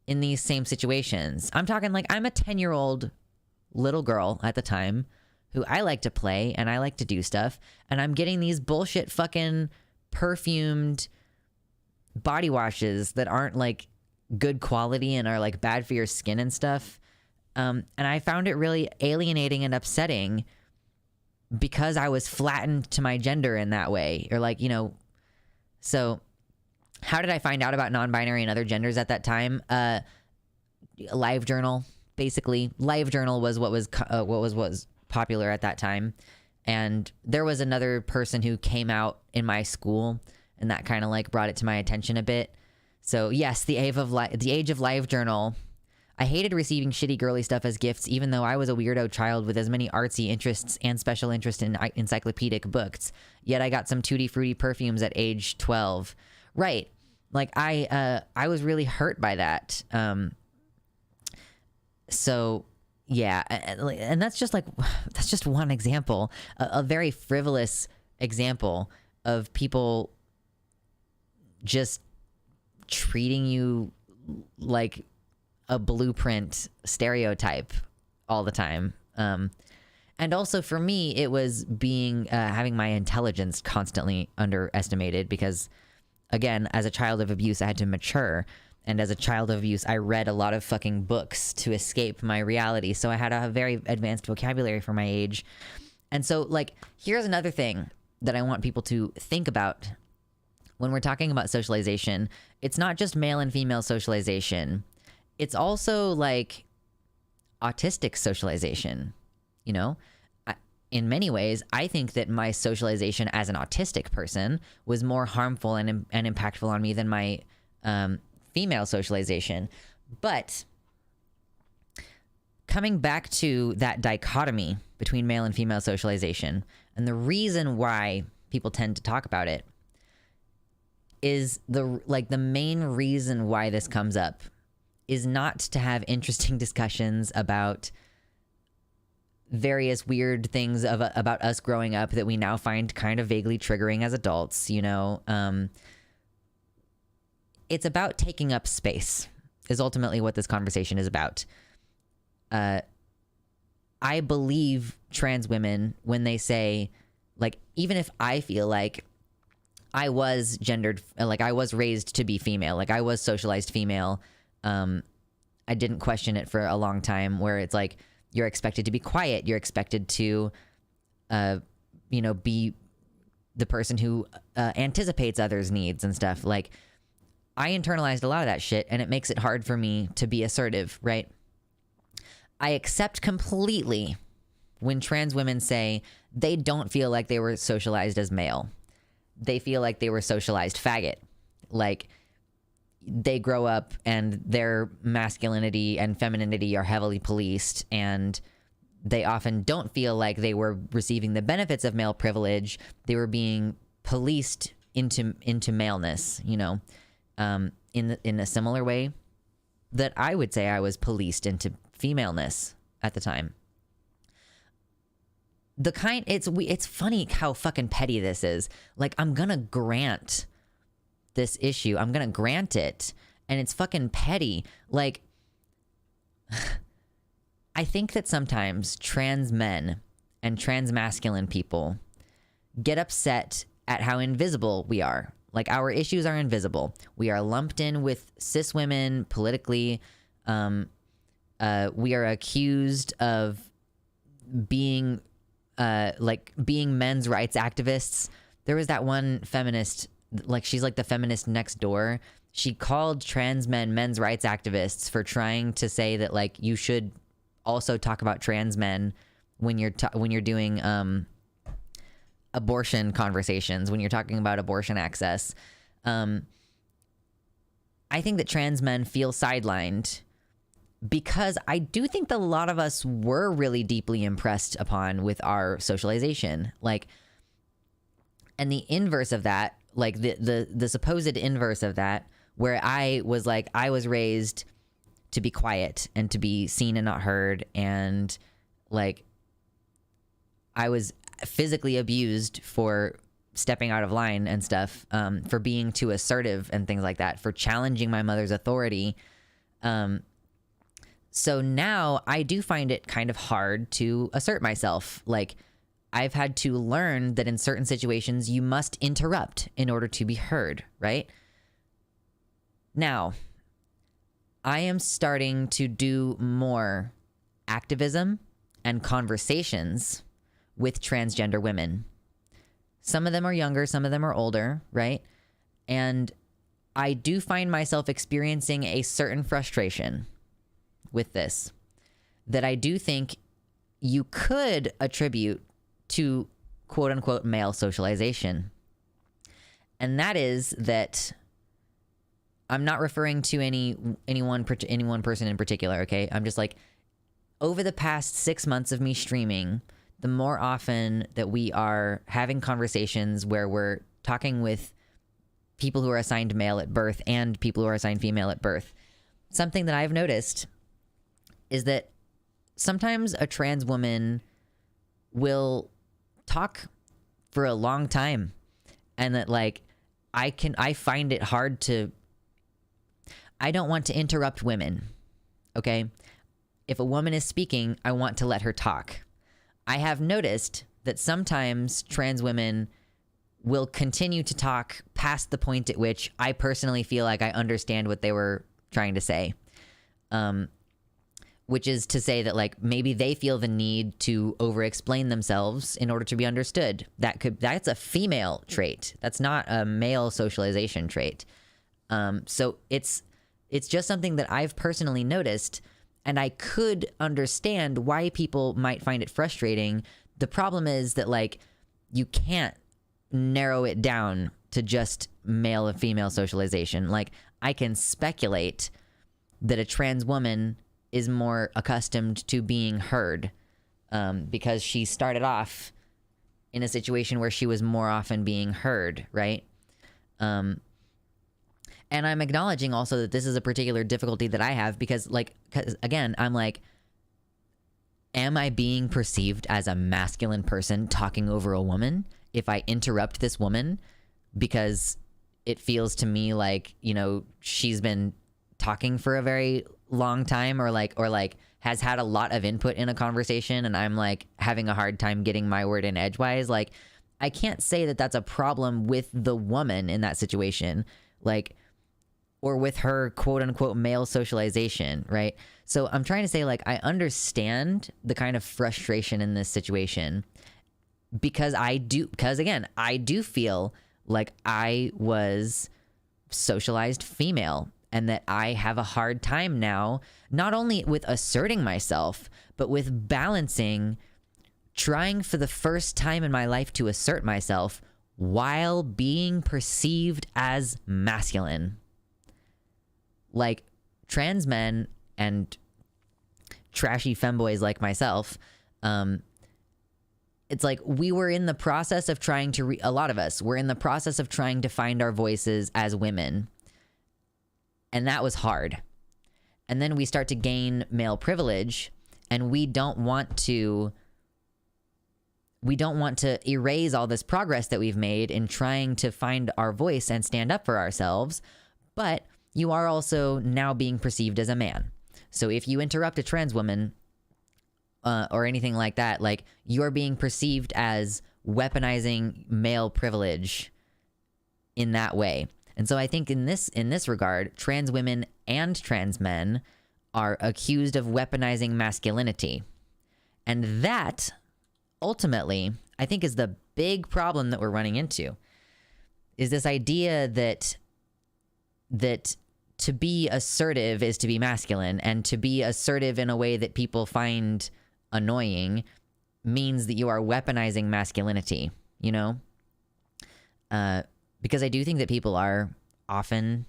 in these same situations. I'm talking like, I'm a 10-year-old little girl at the time who I like to play and I like to do stuff, and I'm getting these bullshit fucking perfumed body washes that aren't like good quality and are like bad for your skin and stuff. And I found it really alienating and upsetting because I was flattened to my gender in that way. Or like, you know, so how did I find out about non-binary and other genders at that time? LiveJournal, basically. LiveJournal was what was popular at that time, and there was another person who came out in my school, and that kind of like brought it to my attention a bit. So yes, the age of LiveJournal. I hated receiving shitty girly stuff as gifts, even though I was a weirdo child with as many artsy interests and special interest in encyclopedic books. Yet I got some Tutti Frutti perfumes at age 12. Right. Like I was really hurt by that. So yeah. And that's just one example, a very frivolous example of people just treating you like a blueprint stereotype all the time. And also for me, it was having my intelligence constantly underestimated because, again, as a child of abuse, I had to mature. And as a child of abuse, I read a lot of fucking books to escape my reality. So I had a very advanced vocabulary for my age. And so, like, here's another thing that I want people to think about when we're talking about socialization. It's not just male and female socialization. It's also, like, autistic socialization, you know? In many ways, I think that my socialization as an autistic person was more harmful and impactful on me than my female socialization. But coming back to that dichotomy between male and female socialization, and the reason why people tend to talk about it is the main reason why this comes up is not to have interesting discussions about various weird things about us growing up that we now find kind of vaguely triggering as adults, you know. It's about taking up space is ultimately what this conversation is about. I believe trans women when they say, like, even if I feel like I was gendered, like I was raised to be female, like I was socialized female, I didn't question it for a long time, where it's like, you're expected to be quiet. You're expected to, be the person who anticipates others' needs and stuff. Like, I internalized a lot of that shit, and it makes it hard for me to be assertive, right? I accept completely when trans women say they don't feel like they were socialized as male. They feel like they were socialized faggot. Like, they grow up and their masculinity and femininity are heavily policed, and they often don't feel like they were receiving the benefits of male privilege. They were being policed into maleness, you know, in a similar way that I would say I was policed into femaleness at the time. it's funny how fucking petty this is. Like, I'm gonna grant this issue. I'm gonna grant it, and it's fucking petty. Like, I think that sometimes trans men and trans masculine people get upset at how invisible we are. Like, our issues are invisible. We are lumped in with cis women politically. We are accused of being being men's rights activists. There was that one feminist, like, she's like the feminist next door. She called trans men men's rights activists for trying to say that, like, you should also talk about trans men when you're doing abortion conversations, when you're talking about abortion access. I think that trans men feel sidelined because I do think that a lot of us were really deeply impressed upon with our socialization. Like, and the inverse of that, like the supposed inverse of that, where I was raised to be quiet and to be seen and not heard, and like I was physically abused for stepping out of line and stuff, for being too assertive and things like that, for challenging my mother's authority. So now I do find it kind of hard to assert myself. Like, I've had to learn that in certain situations you must interrupt in order to be heard, right? Now, I am starting to do more activism and conversations with transgender women. Some of them are younger, some of them are older, right? And I do find myself experiencing a certain frustration with this that I do think you could attribute to quote unquote male socialization. And that is that I'm not referring to any one person in particular, okay? I'm just like, over the past 6 months of me streaming, the more often that we are having conversations where we're talking with people who are assigned male at birth and people who are assigned female at birth, something that I've noticed is that sometimes a trans woman will talk for a long time, and that, like, I find it hard to, I don't want to interrupt women, okay? If a woman is speaking, I want to let her talk. I have noticed that sometimes trans women will continue to talk past the point at which I personally feel like I understand what they were trying to say. Which is to say that, like, maybe they feel the need to over-explain themselves in order to be understood. That's a female trait. That's not a male socialization trait. So it's just something that I've personally noticed, and I could understand why people might find it frustrating. The problem is that, like, you can't narrow it down to just male and female socialization. Like, I can speculate that a trans woman is more accustomed to being heard, because she started off in a situation where she was more often being heard, right? And I'm acknowledging also that this is a particular difficulty that I have because again, I'm like, am I being perceived as a masculine person talking over a woman if I interrupt this woman because it feels to me like, you know, she's been talking for a very long time, or has had a lot of input in a conversation, and I'm like having a hard time getting my word in edgewise? Like, I can't say that that's a problem with the woman in that situation, like, or with her quote unquote male socialization, right? So I'm trying to say, like, I understand the kind of frustration in this situation because again, I do feel like I was socialized female, and that I have a hard time now, not only with asserting myself, but with balancing trying for the first time in my life to assert myself while being perceived as masculine. Like, trans men and trashy femboys like myself, it's like we were in the process of trying to, a lot of us were in the process of trying to find our voices as women. And that was hard. And then we start to gain male privilege, and we don't want to we don't want to erase all this progress that we've made in trying to find our voice and stand up for ourselves, but you are also now being perceived as a man. So if you interrupt a trans woman or anything like that, like, you're being perceived as weaponizing male privilege in that way. And so I think in this regard, trans women and trans men are accused of weaponizing masculinity. And that, ultimately, I think is the big problem that we're running into, is this idea that to be assertive is to be masculine, and to be assertive in a way that people find annoying means that you are weaponizing masculinity, you know? Because I do think that people are often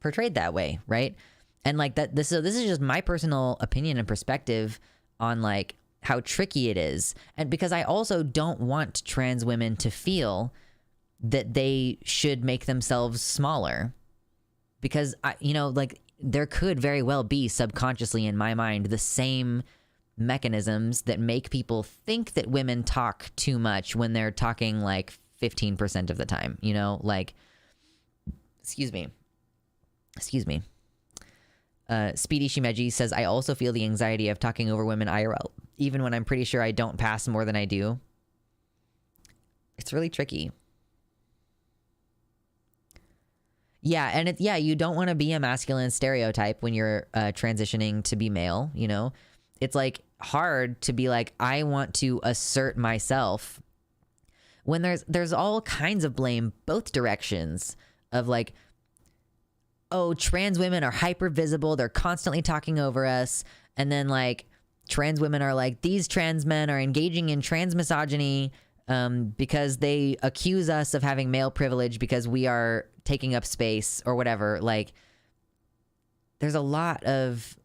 portrayed that way, right? And like that, this is just my personal opinion and perspective on like how tricky it is. And because I also don't want trans women to feel that they should make themselves smaller, because like, there could very well be subconsciously in my mind the same mechanisms that make people think that women talk too much when they're talking like 15% of the time, like, excuse me. Speedy Shimeji says, I also feel the anxiety of talking over women IRL, even when I'm pretty sure I don't pass more than I do. It's really tricky. Yeah, and you don't want to be a masculine stereotype when you're transitioning to be male, It's like hard to be like, I want to assert myself when there's all kinds of blame both directions of like, oh, trans women are hyper visible, they're constantly talking over us, and then like trans women are like, these trans men are engaging in trans misogyny because they accuse us of having male privilege because we are taking up space or whatever. Like, there's a lot of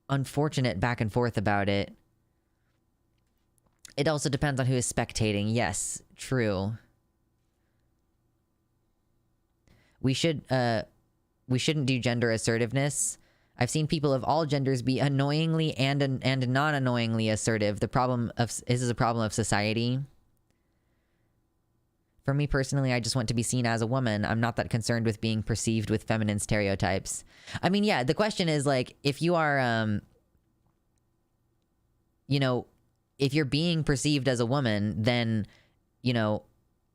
unfortunate back and forth about it. It also depends on who is spectating. Yes, true. We shouldn't do gender assertiveness. I've seen people of all genders be annoyingly and non-annoyingly assertive. This is a problem of society. For me personally, I just want to be seen as a woman. I'm not that concerned with being perceived with feminine stereotypes. I mean, yeah, the question is like, if you are, if you're being perceived as a woman, then,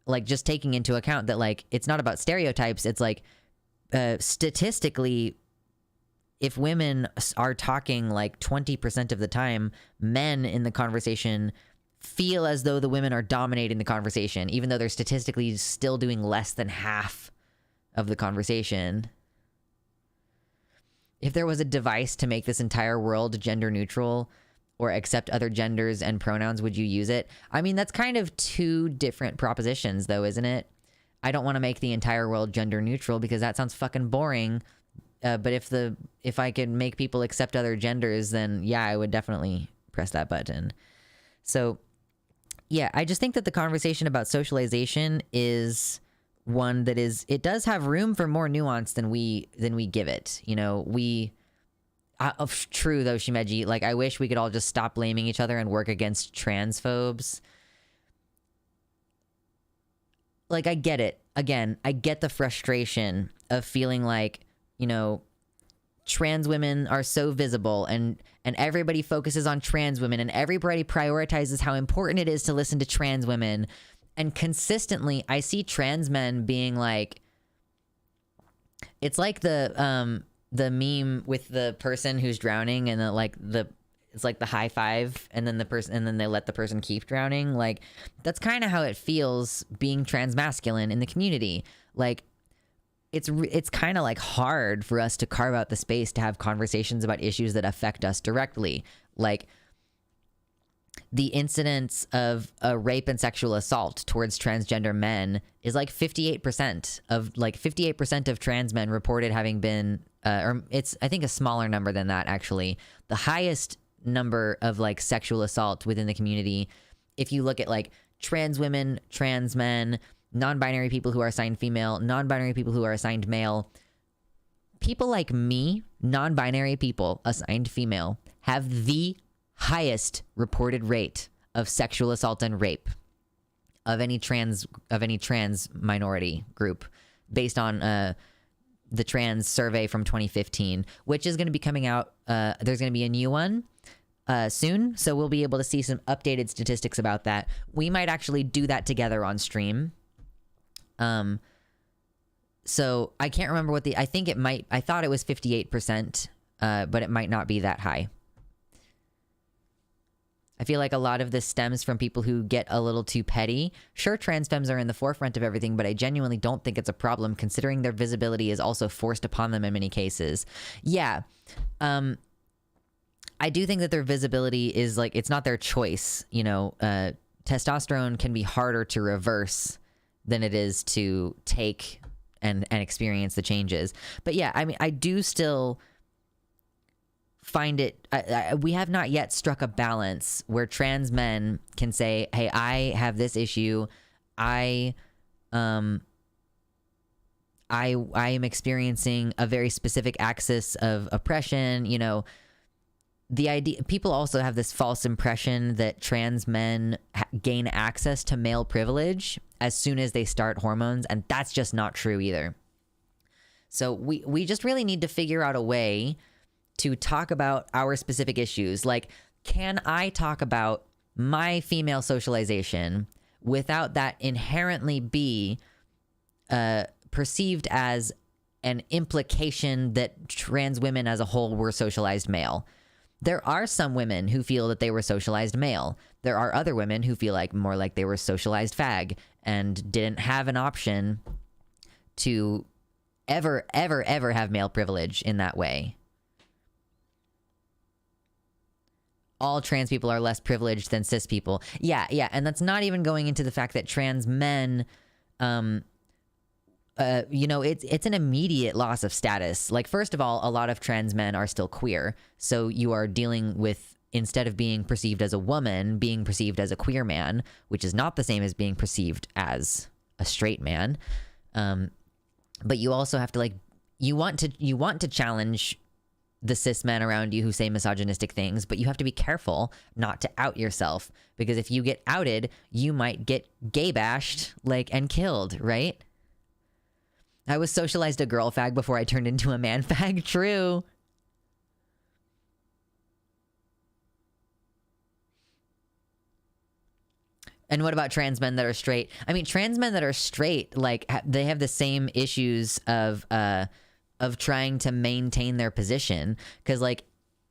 like, just taking into account that like, it's not about stereotypes. It's like, statistically, if women are talking like 20% of the time, men in the conversation feel as though the women are dominating the conversation, even though they're statistically still doing less than half of the conversation. If there was a device to make this entire world gender neutral or accept other genders and pronouns, would you use it? I mean, that's kind of two different propositions though, isn't it? I don't want to make the entire world gender neutral because that sounds fucking boring. But if I could make people accept other genders, then yeah, I would definitely press that button. So yeah, I just think that the conversation about socialization is one that it does have room for more nuance than we give it. True though, Shimeji, like, I wish we could all just stop blaming each other and work against transphobes. Like, I get it. Again, I get the frustration of feeling like, trans women are so visible and everybody focuses on trans women and everybody prioritizes how important it is to listen to trans women. And consistently, I see trans men being like, it's like the meme with the person who's drowning and it's like the high five and then they let the person keep drowning. Like, that's kind of how it feels being transmasculine in the community. Like, it's kind of like hard for us to carve out the space to have conversations about issues that affect us directly. Like, the incidence of rape and sexual assault towards transgender men is like 58% of trans men reported having been, or it's, I think, a smaller number than that, actually. The highest number of like sexual assault within the community, if you look at like trans women, trans men, non-binary people who are assigned female, non-binary people who are assigned male, people like me, non-binary people assigned female, have the highest reported rate of sexual assault and rape of any trans minority group based on the trans survey from 2015, which is going to be coming out. There's going to be a new one soon, so we'll be able to see some updated statistics about that. We might actually do that together on stream. So I can't remember what I thought it was 58%, but it might not be that high. I feel like a lot of this stems from people who get a little too petty. Sure, trans femmes are in the forefront of everything, but I genuinely don't think it's a problem considering their visibility is also forced upon them in many cases. Yeah. I do think that their visibility is like, it's not their choice. You know, testosterone can be harder to reverse than it is to take and experience the changes. But yeah, I mean, I do still find it, we have not yet struck a balance where trans men can say, hey, I have this issue. I am experiencing a very specific axis of oppression. You know, the idea, people also have this false impression that trans men gain access to male privilege as soon as they start hormones, and that's just not true either. So we just really need to figure out a way to talk about our specific issues. Like, can I talk about my female socialization without that inherently be perceived as an implication that trans women as a whole were socialized male? There are some women who feel that they were socialized male. There are other women who feel like more like they were socialized fag and didn't have an option to ever have male privilege in that way. All trans people are less privileged than cis people. Yeah. And that's not even going into the fact that trans men, you know, it's an immediate loss of status. Like, first of all, a lot of trans men are still queer. So you are dealing with, instead of being perceived as a woman, being perceived as a queer man, which is not the same as being perceived as a straight man. But you also have to, like, you want to challenge the cis men around you who say misogynistic things, but you have to be careful not to out yourself, because if you get outed, you might get gay bashed, like, and killed, right? I was socialized a girl fag before I turned into a man fag. True. And what about trans men that are straight? I mean, trans men that are straight, like, they have the same issues of trying to maintain their position, because, like,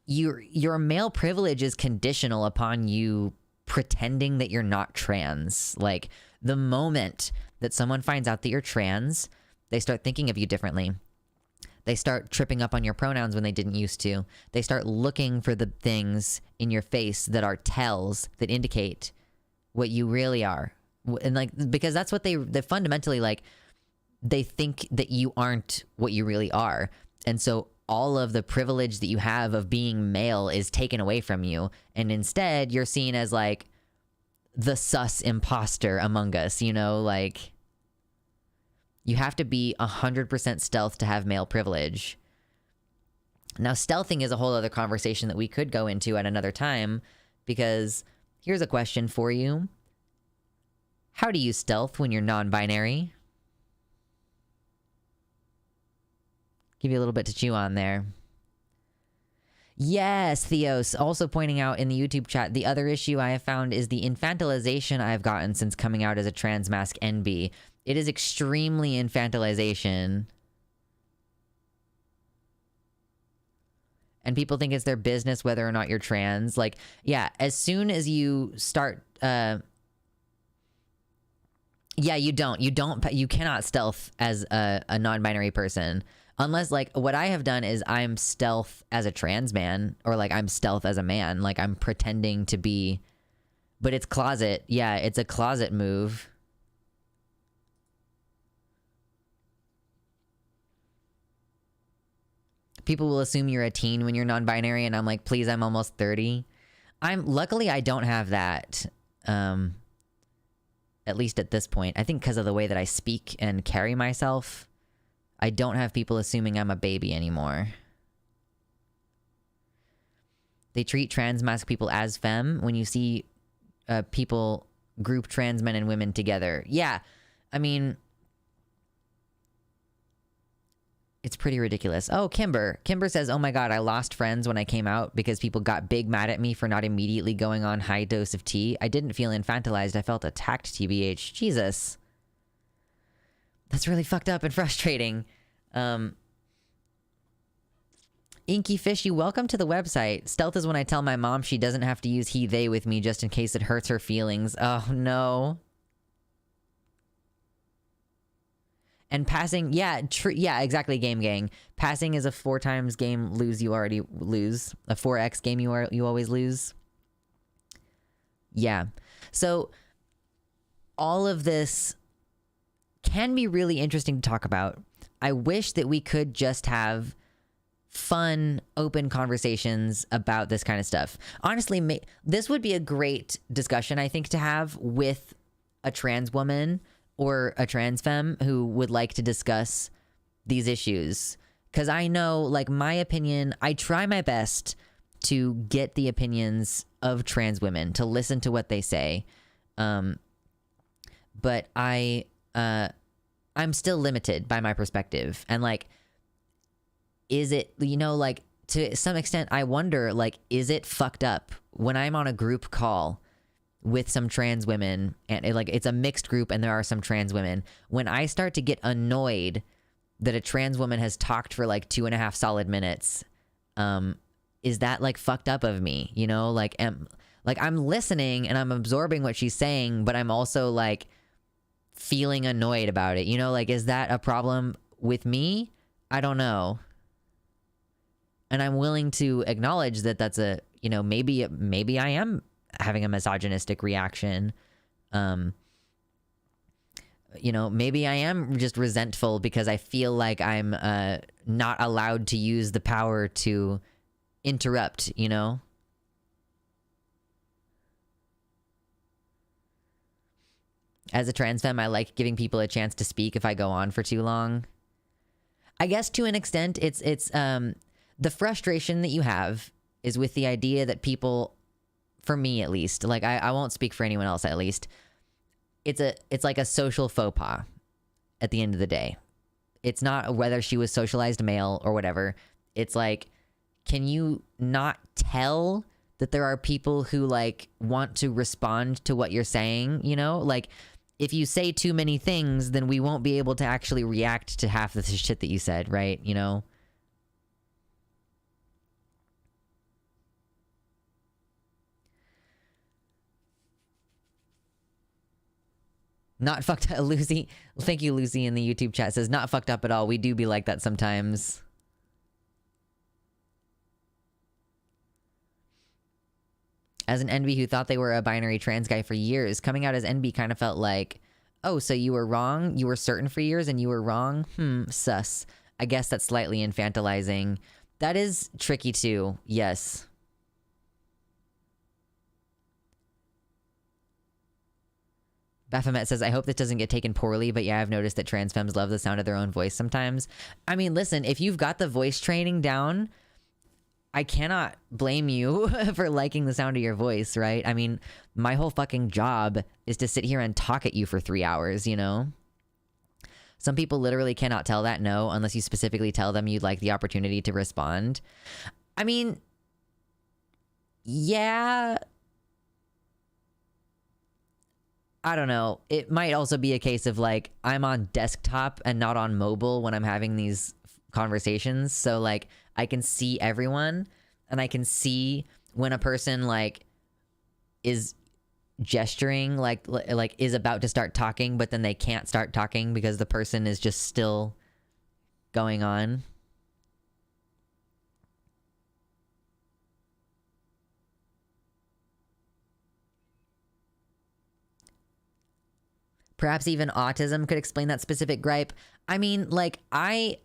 your male privilege is conditional upon you pretending that you're not trans. Like, the moment that someone finds out that you're trans, they start thinking of you differently. They start tripping up on your pronouns when they didn't used to. They start looking for the things in your face that are tells that indicate what you really are. And, like, because that's what they fundamentally, like, they think that you aren't what you really are. And so all of the privilege that you have of being male is taken away from you. And instead you're seen as, like, the sus imposter among us, you know, like, you have to be 100% stealth to have male privilege. Now, stealthing is a whole other conversation that we could go into at another time, because here's a question for you. How do you stealth when you're non-binary? Give you a little bit to chew on there. Yes, Theos, also pointing out in the YouTube chat, the other issue I have found is the infantilization I've gotten since coming out as a trans mask NB. It is extremely infantilization. And people think it's their business whether or not you're trans. Like, yeah, as soon as you start, yeah, you cannot stealth as a non-binary person. Unless, like, what I have done is I'm stealth as a trans man, or, like, I'm stealth as a man. Like, I'm pretending to be, but it's closet. Yeah, it's a closet move. People will assume you're a teen when you're non-binary, and I'm like, please, I'm almost 30. Luckily, I don't have that. At least at this point. I think because of the way that I speak and carry myself, I don't have people assuming I'm a baby anymore. They treat trans mask people as femme. When you see people group trans men and women together. Yeah, I mean, it's pretty ridiculous. Oh, Kimber says, oh my god, I lost friends when I came out because people got big mad at me for not immediately going on high dose of tea. I didn't feel infantilized, I felt attacked, TBH. Jesus, that's really fucked up and frustrating. Inky Fishy, welcome to the website. Stealth is when I tell my mom she doesn't have to use he, they with me just in case it hurts her feelings. Oh, no. And passing, yeah, yeah, exactly, Game Gang. Passing is a 4 times game lose you already lose. A 4x game you always lose. Yeah. So, all of this can be really interesting to talk about. I wish that we could just have fun, open conversations about this kind of stuff. Honestly, this would be a great discussion, I think, to have with a trans woman or a trans femme who would like to discuss these issues. Because I know, like, my opinion, I try my best to get the opinions of trans women, to listen to what they say. But I'm still limited by my perspective. And, like, is it, you know, like, to some extent, I wonder, like, is it fucked up when I'm on a group call with some trans women and it's a mixed group and there are some trans women, when I start to get annoyed that a trans woman has talked for like 2.5 solid minutes, is that like fucked up of me? You know, like, I'm listening and I'm absorbing what she's saying, but I'm also like feeling annoyed about it. You know, like, is that a problem with me? I don't know. And I'm willing to acknowledge that that's a, you know, maybe I am having a misogynistic reaction. You know, maybe I am just resentful because I feel like I'm not allowed to use the power to interrupt, you know? As a trans femme, I like giving people a chance to speak if I go on for too long. I guess to an extent, it's the frustration that you have is with the idea that people, for me at least, like I won't speak for anyone else at least, it's like a social faux pas at the end of the day. It's not whether she was socialized male or whatever. It's like, can you not tell that there are people who like want to respond to what you're saying, you know? Like, if you say too many things, then we won't be able to actually react to half of the shit that you said, right? You know? Not fucked up, Lucy. Thank you, Lucy, in the YouTube chat says, not fucked up at all. We do be like that sometimes. As an NB who thought they were a binary trans guy for years, coming out as NB kind of felt like, oh, so you were wrong? You were certain for years and you were wrong? Sus. I guess that's slightly infantilizing. That is tricky too, yes. Baphomet says, I hope this doesn't get taken poorly, but yeah, I've noticed that trans femmes love the sound of their own voice sometimes. I mean, listen, if you've got the voice training down, I cannot blame you for liking the sound of your voice, right? I mean, my whole fucking job is to sit here and talk at you for 3 hours, you know? Some people literally cannot tell that no unless you specifically tell them you'd like the opportunity to respond. I mean, yeah, I don't know. It might also be a case of like, I'm on desktop and not on mobile when I'm having these conversations. So like, I can see everyone and I can see when a person like is gesturing, like is about to start talking, but then they can't start talking because the person is just still going on. Perhaps even autism could explain that specific gripe. I mean, like, I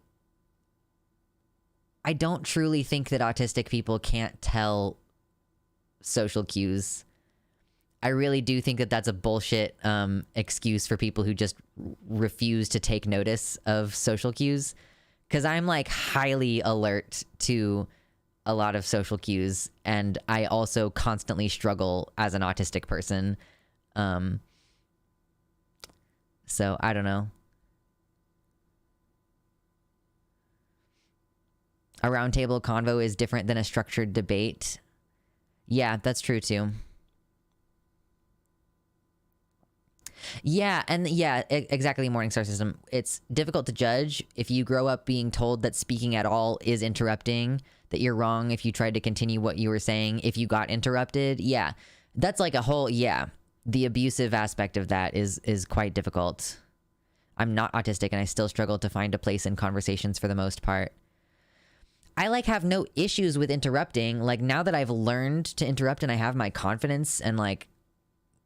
don't truly think that autistic people can't tell social cues. I really do think that that's a bullshit excuse for people who just refuse to take notice of social cues. Because I'm, like, highly alert to a lot of social cues, and I also constantly struggle as an autistic person. So I don't know. A roundtable convo is different than a structured debate. Yeah, that's true too. Yeah, and yeah, exactly, Morningstar System. It's difficult to judge if you grow up being told that speaking at all is interrupting, that you're wrong if you tried to continue what you were saying, if you got interrupted. Yeah, that's like a whole, yeah. The abusive aspect of that is quite difficult. I'm not autistic and I still struggle to find a place in conversations for the most part. I like have no issues with interrupting. Like now that I've learned to interrupt and I have my confidence and like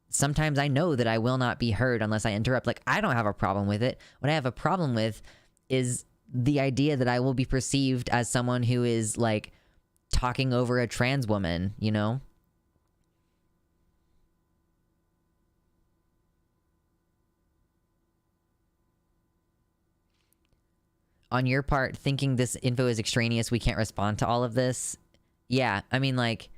sometimes I know that I will not be heard unless I interrupt. Like I don't have a problem with it. What I have a problem with is the idea that I will be perceived as someone who is like talking over a trans woman, you know? On your part, thinking this info is extraneous, we can't respond to all of this. Yeah, I mean, like,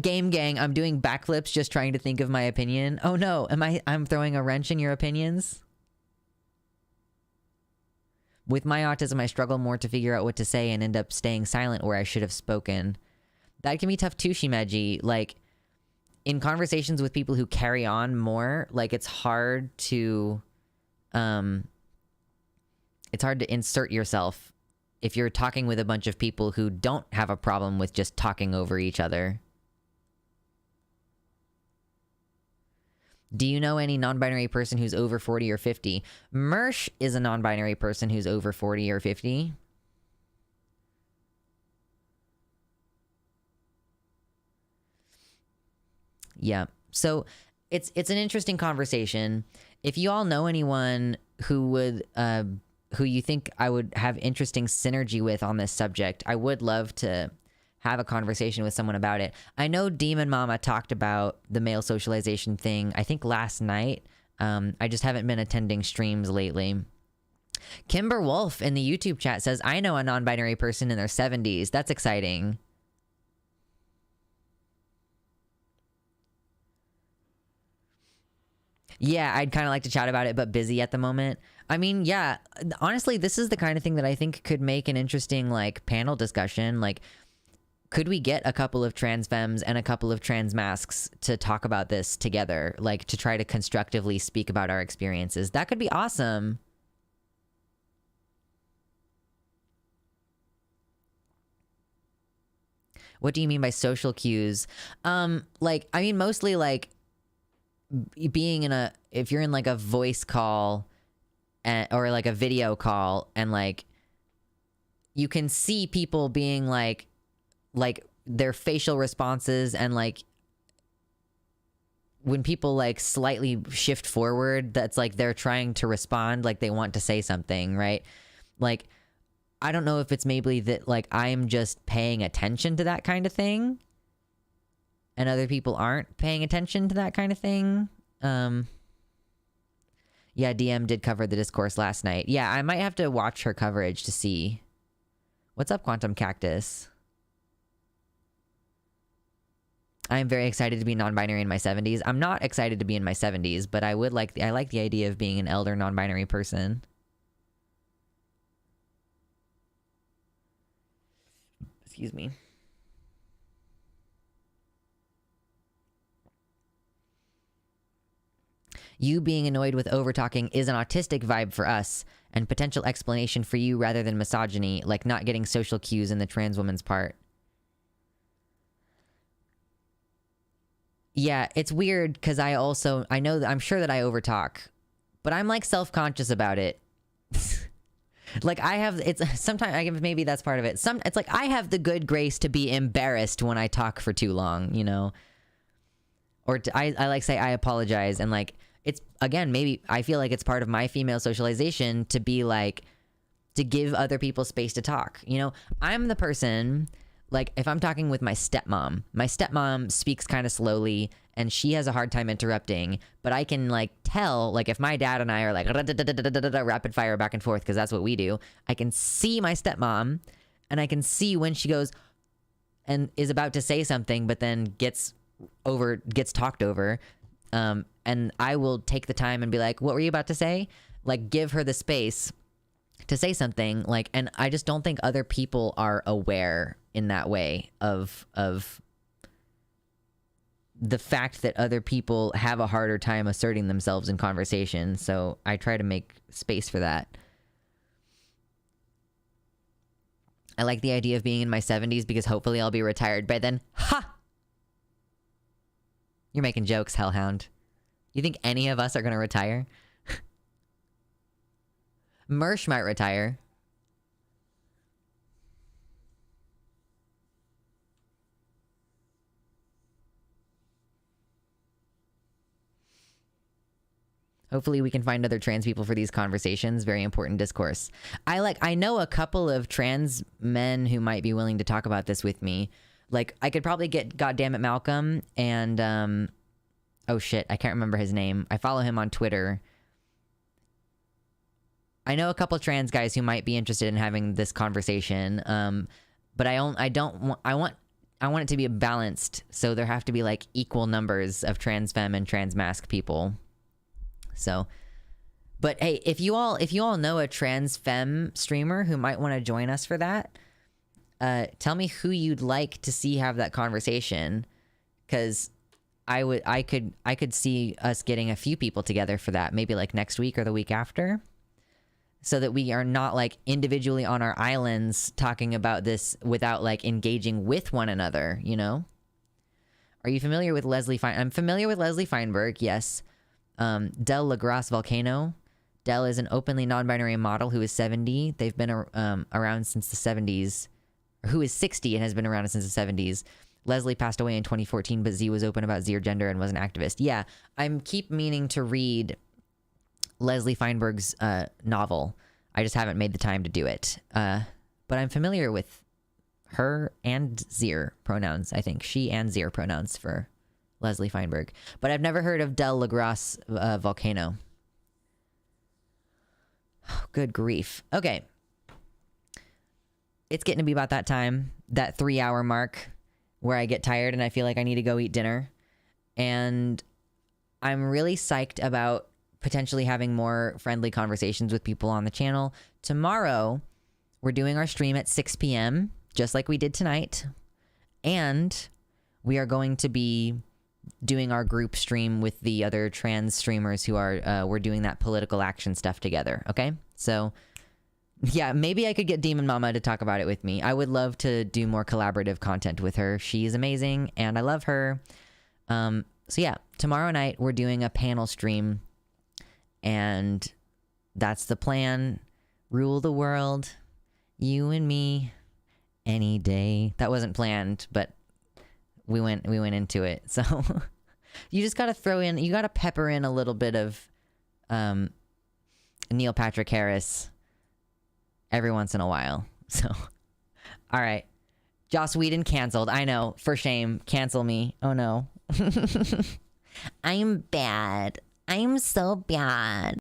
game gang, I'm doing backflips just trying to think of my opinion. Oh no, I'm throwing a wrench in your opinions? With my autism, I struggle more to figure out what to say and end up staying silent where I should have spoken. That can be tough too, Shimeji. Like, in conversations with people who carry on more, like, it's hard to insert yourself if you're talking with a bunch of people who don't have a problem with just talking over each other. Do you know any non-binary person who's over 40 or 50? Mersh is a non-binary person who's over 40 or 50. Yeah. So it's an interesting conversation. If you all know anyone who would who you think I would have interesting synergy with on this subject, I would love to have a conversation with someone about it. I know Demon Mama talked about the male socialization thing, I think last night. I just haven't been attending streams lately. Kimber Wolf in the YouTube chat says, I know a non-binary person in their 70s. That's exciting. Yeah, I'd kind of like to chat about it, but busy at the moment. I mean, yeah, honestly, this is the kind of thing that I think could make an interesting, like, panel discussion. Like, could we get a couple of trans femmes and a couple of trans masks to talk about this together? Like, to try to constructively speak about our experiences? That could be awesome. What do you mean by social cues? Like, I mean, mostly, like, being if you're in like a voice call or like a video call and like you can see people being like their facial responses and like when people like slightly shift forward, that's like they're trying to respond, like they want to say something, right? Like, I don't know if it's maybe that like I'm just paying attention to that kind of thing and other people aren't paying attention to that kind of thing. Yeah, DM did cover the discourse last night. Yeah, I might have to watch her coverage to see. What's up, Quantum Cactus? I am very excited to be non-binary in my 70s. I'm not excited to be in my 70s, but I like the idea of being an elder non-binary person. Excuse me. You being annoyed with overtalking is an autistic vibe for us, and potential explanation for you rather than misogyny, like not getting social cues in the trans woman's part. Yeah, it's weird because I'm sure that I overtalk, but I'm like self-conscious about it. Like maybe that's part of it. It's like I have the good grace to be embarrassed when I talk for too long, you know? Or I like say I apologize and like, it's, again, maybe I feel like it's part of my female socialization to be like, to give other people space to talk. You know, I'm the person, like if I'm talking with my stepmom speaks kind of slowly and she has a hard time interrupting, but I can like tell, like if my dad and I are like rapid fire back and forth, because that's what we do, I can see my stepmom and I can see when she goes and is about to say something, but then gets talked over. And I will take the time and be like, what were you about to say? Like give her the space to say something, like, and I just don't think other people are aware in that way of the fact that other people have a harder time asserting themselves in conversation. So I try to make space for that. I like the idea of being in my 70s because hopefully I'll be retired by then. Ha! You're making jokes, Hellhound. You think any of us are going to retire? Mersh might retire. Hopefully we can find other trans people for these conversations. Very important discourse. I know a couple of trans men who might be willing to talk about this with me. Like, I could probably get Goddammit Malcolm and, oh shit, I can't remember his name. I follow him on Twitter. I know a couple trans guys who might be interested in having this conversation. But I want it to be balanced. So there have to be like equal numbers of trans femme and trans masc people. So, but hey, if you all know a trans femme streamer who might want to join us for that, tell me who you'd like to see have that conversation, because I could see us getting a few people together for that, maybe like next week or the week after, so that we are not like individually on our islands talking about this without like engaging with one another, you know? Are you familiar with Leslie I'm familiar with Leslie Feinberg, yes. Del LaGrasse Volcano. Del is an openly non-binary model who is 70. They've been around since the 70s. Or who is 60 and has been around since the 70s. Leslie passed away in 2014, but Z was open about Z or gender and was an activist. Yeah, I'm keep meaning to read Leslie Feinberg's novel. I just haven't made the time to do it. But I'm familiar with her and Zir pronouns, I think. She and Zir pronouns for Leslie Feinberg. But I've never heard of Del LaGrasse Volcano. Oh, good grief. Okay. It's getting to be about that time, that 3-hour mark where I get tired and I feel like I need to go eat dinner. And I'm really psyched about potentially having more friendly conversations with people on the channel. Tomorrow, we're doing our stream at 6 p.m., just like we did tonight. And we are going to be doing our group stream with the other trans streamers who are, we're doing that political action stuff together, okay? So, yeah, maybe I could get Demon Mama to talk about it with me. I would love to do more collaborative content with her. She's amazing, and I love her. So yeah, tomorrow night we're doing a panel stream, and that's the plan. Rule the world, you and me, any day. That wasn't planned, but we went into it. So you just gotta you gotta pepper in a little bit of Neil Patrick Harris every once in a while. So, all right. Joss Whedon canceled. I know, for shame. Cancel me. Oh no. I'm bad. I'm so bad.